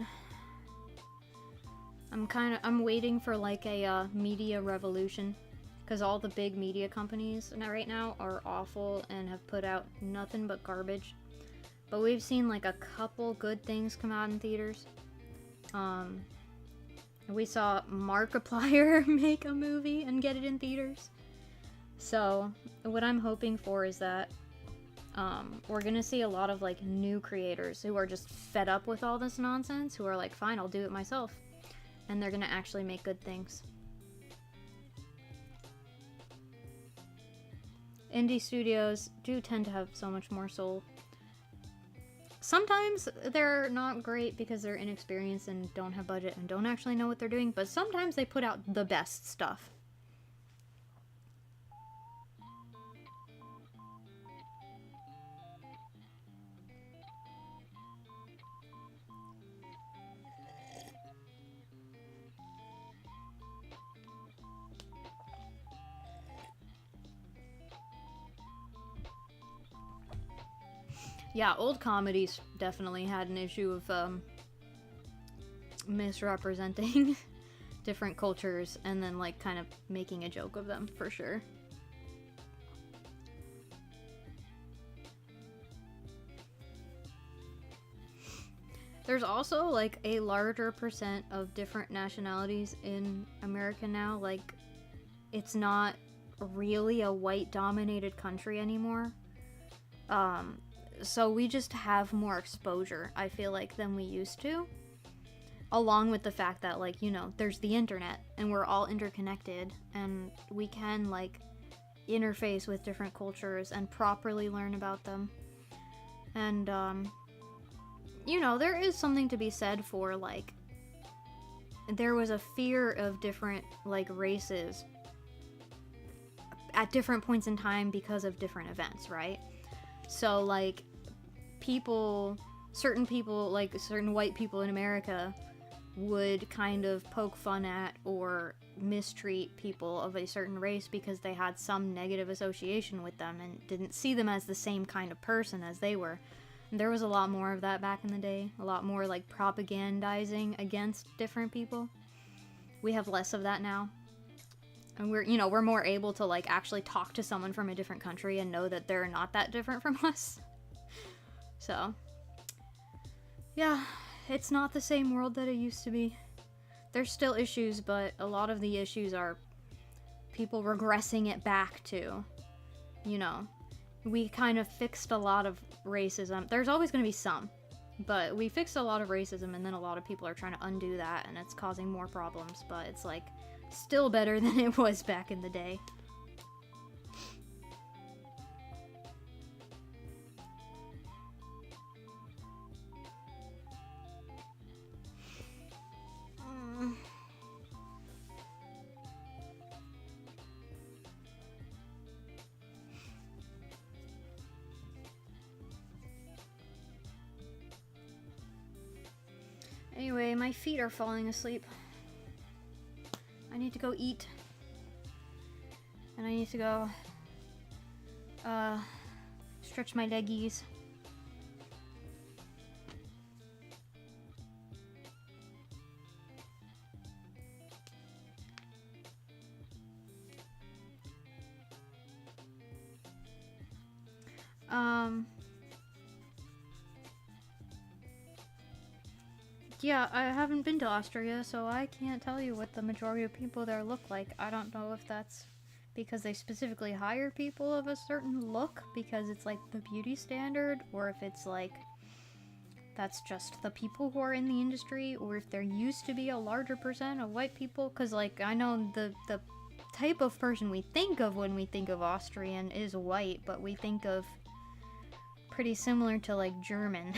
I'm waiting for like a media revolution, because all the big media companies right now are awful and have put out nothing but garbage. But we've seen like a couple good things come out in theaters. We saw Markiplier make a movie and get it in theaters. So what I'm hoping for is that we're gonna see a lot of like new creators who are just fed up with all this nonsense, who are like, fine, I'll do it myself. And they're gonna actually make good things. Indie studios do tend to have so much more soul. Sometimes they're not great because they're inexperienced and don't have budget and don't actually know what they're doing, but sometimes they put out the best stuff. Yeah, old comedies definitely had an issue of misrepresenting different cultures and then like kind of making a joke of them, for sure. There's also like a larger percent of different nationalities in America now. Like, it's not really a white dominated country anymore. So we just have more exposure, I feel like, than we used to. Along with the fact that, like, you know, there's the internet and we're all interconnected and we can, like, interface with different cultures and properly learn about them. And, you know, there is something to be said for, like, there was a fear of different, like, races at different points in time because of different events, right? So, like, certain people, like certain white people in America would kind of poke fun at or mistreat people of a certain race because they had some negative association with them and didn't see them as the same kind of person as they were. And there was a lot more of that back in the day, a lot more like propagandizing against different people. We have less of that now. And we're more able to like actually talk to someone from a different country and know that they're not that different from us. So, yeah, it's not the same world that it used to be. There's still issues, but a lot of the issues are people regressing it back to, you know, we kind of fixed a lot of racism. There's always going to be some, but we fixed a lot of racism, and then a lot of people are trying to undo that, and it's causing more problems, but it's like still better than it was back in the day. Anyway, my feet are falling asleep. I need to go eat. And I need to go stretch my leggies. Yeah, I haven't been to Austria, so I can't tell you what the majority of people there look like. I don't know if that's because they specifically hire people of a certain look because it's like the beauty standard, or if it's like that's just the people who are in the industry, or if there used to be a larger percent of white people. Because like I know the type of person we think of when we think of Austrian is white, but we think of pretty similar to like German.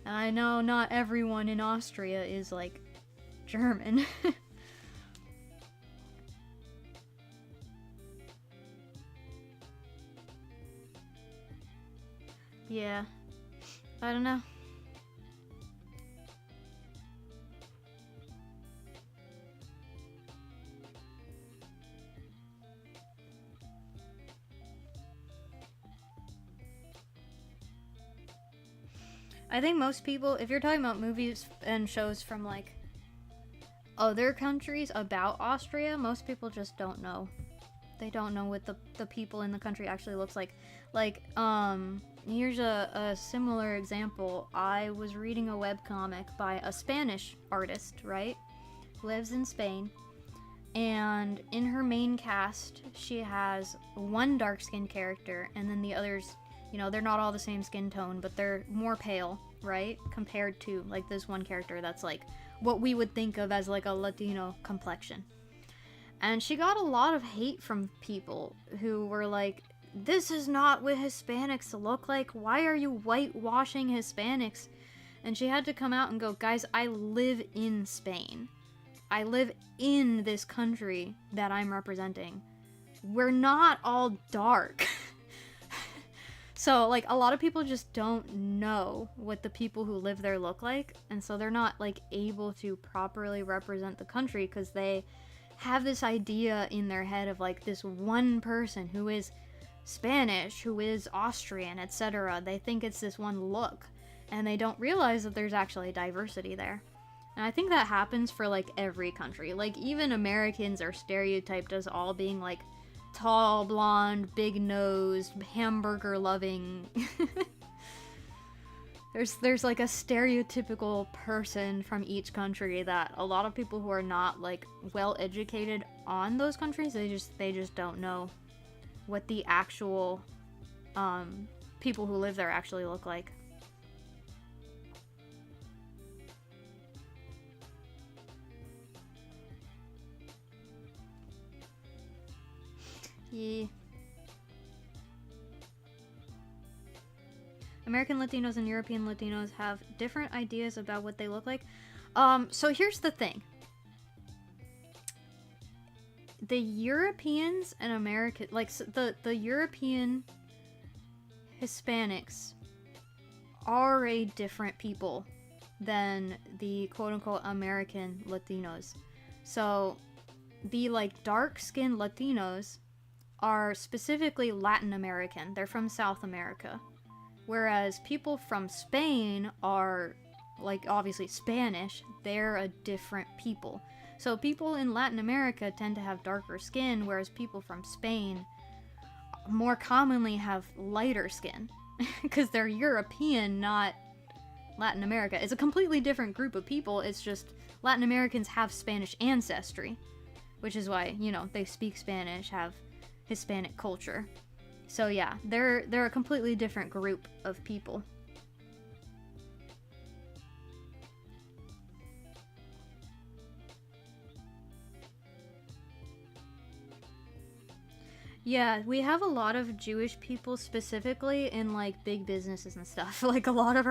I know not everyone in Austria is like German. Yeah, I don't know. I think most people, if you're talking about movies and shows from like other countries about Austria, most people just don't know. They don't know what the people in the country actually looks like. Like, here's a similar example. I was reading a webcomic by a Spanish artist, right? Lives in Spain. And in her main cast, she has one dark-skinned character, and then the others, you know, they're not all the same skin tone, but they're more pale, right? Compared to, like, this one character that's, like, what we would think of as, like, a Latino complexion. And she got a lot of hate from people who were like, this is not what Hispanics look like. Why are you whitewashing Hispanics? And she had to come out and go, guys, I live in Spain. I live in this country that I'm representing. We're not all dark. So, like, a lot of people just don't know what the people who live there look like. And so they're not, like, able to properly represent the country because they have this idea in their head of, like, this one person who is Spanish, who is Austrian, etc. They think it's this one look. And they don't realize that there's actually diversity there. And I think that happens for, like, every country. Like, even Americans are stereotyped as all being, like, tall, blonde, big-nosed, hamburger-loving. There's, like, a stereotypical person from each country that a lot of people who are not, like, well-educated on those countries, they just don't know what the actual, people who live there actually look like. Yeah. American Latinos and European Latinos have different ideas about what they look like. So here's the thing. The Europeans and American, like, the European Hispanics are a different people than the quote-unquote American Latinos. So the, like, dark-skinned Latinos are specifically Latin American. They're from South America. Whereas people from Spain are, like, obviously Spanish. They're a different people. So people in Latin America tend to have darker skin, whereas people from Spain more commonly have lighter skin. Because they're European, not Latin America. It's a completely different group of people. It's just Latin Americans have Spanish ancestry. Which is why, you know, they speak Spanish, have Hispanic culture. So yeah, they're a completely different group of people. Yeah, we have a lot of Jewish people specifically in, like, big businesses and stuff. Like, a lot of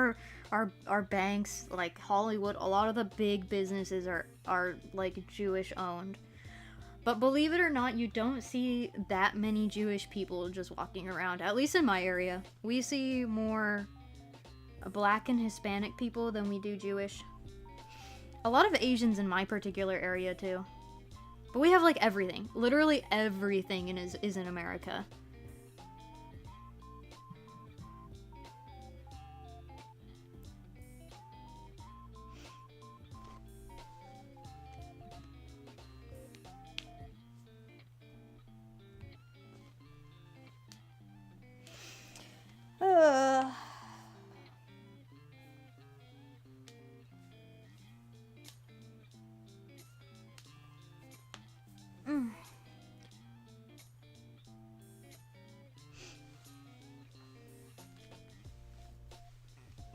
our banks, like Hollywood, a lot of the big businesses are like Jewish owned. But believe it or not, you don't see that many Jewish people just walking around. At least in my area. We see more Black and Hispanic people than we do Jewish. A lot of Asians in my particular area, too. But we have, like, everything. Literally everything is in America.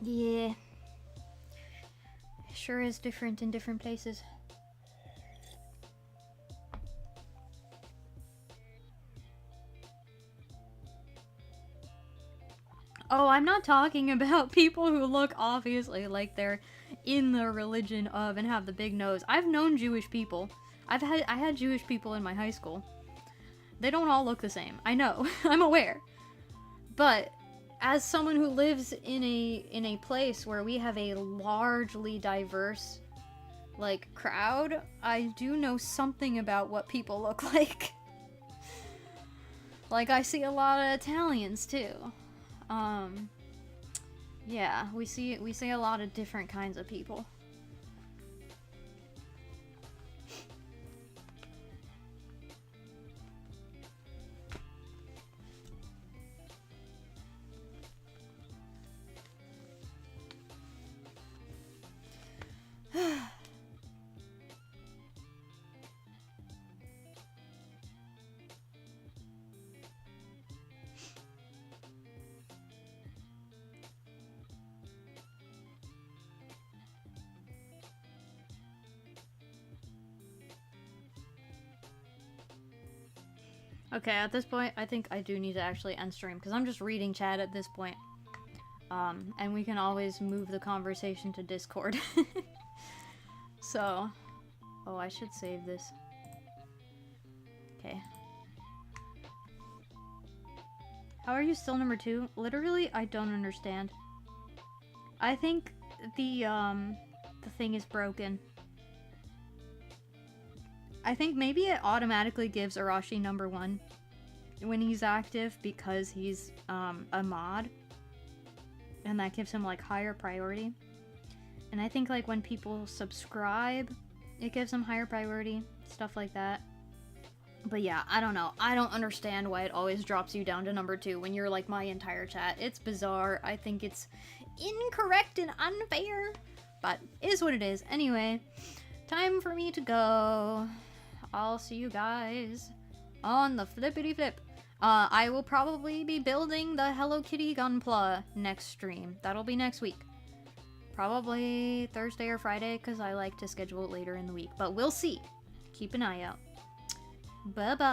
Yeah. Sure is different in different places. Oh, I'm not talking about people who look obviously like they're in the religion of and have the big nose. I've known Jewish people. I had Jewish people in my high school. They don't all look the same. I know. I'm aware. But as someone who lives in a place where we have a largely diverse like crowd, I do know something about what people look like. Like I see a lot of Italians too. Yeah, we see a lot of different kinds of people. Okay, at this point, I think I do need to actually end stream, because I'm just reading chat at this point. And we can always move the conversation to Discord. So, oh, I should save this. Okay. How are you still number 2? Literally, I don't understand. I think the thing is broken. I think maybe it automatically gives Arashi number 1 when he's active because he's a mod. And that gives him like higher priority. And I think like when people subscribe, it gives them higher priority, stuff like that. But yeah, I don't know. I don't understand why it always drops you down to number 2 when you're like my entire chat. It's bizarre. I think it's incorrect and unfair. But it is what it is. Anyway, time for me to go. I'll see you guys on the flippity flip. I will probably be building the Hello Kitty Gunpla next stream. That'll be next week. Probably Thursday or Friday, because I like to schedule it later in the week. But we'll see. Keep an eye out. Bye-bye.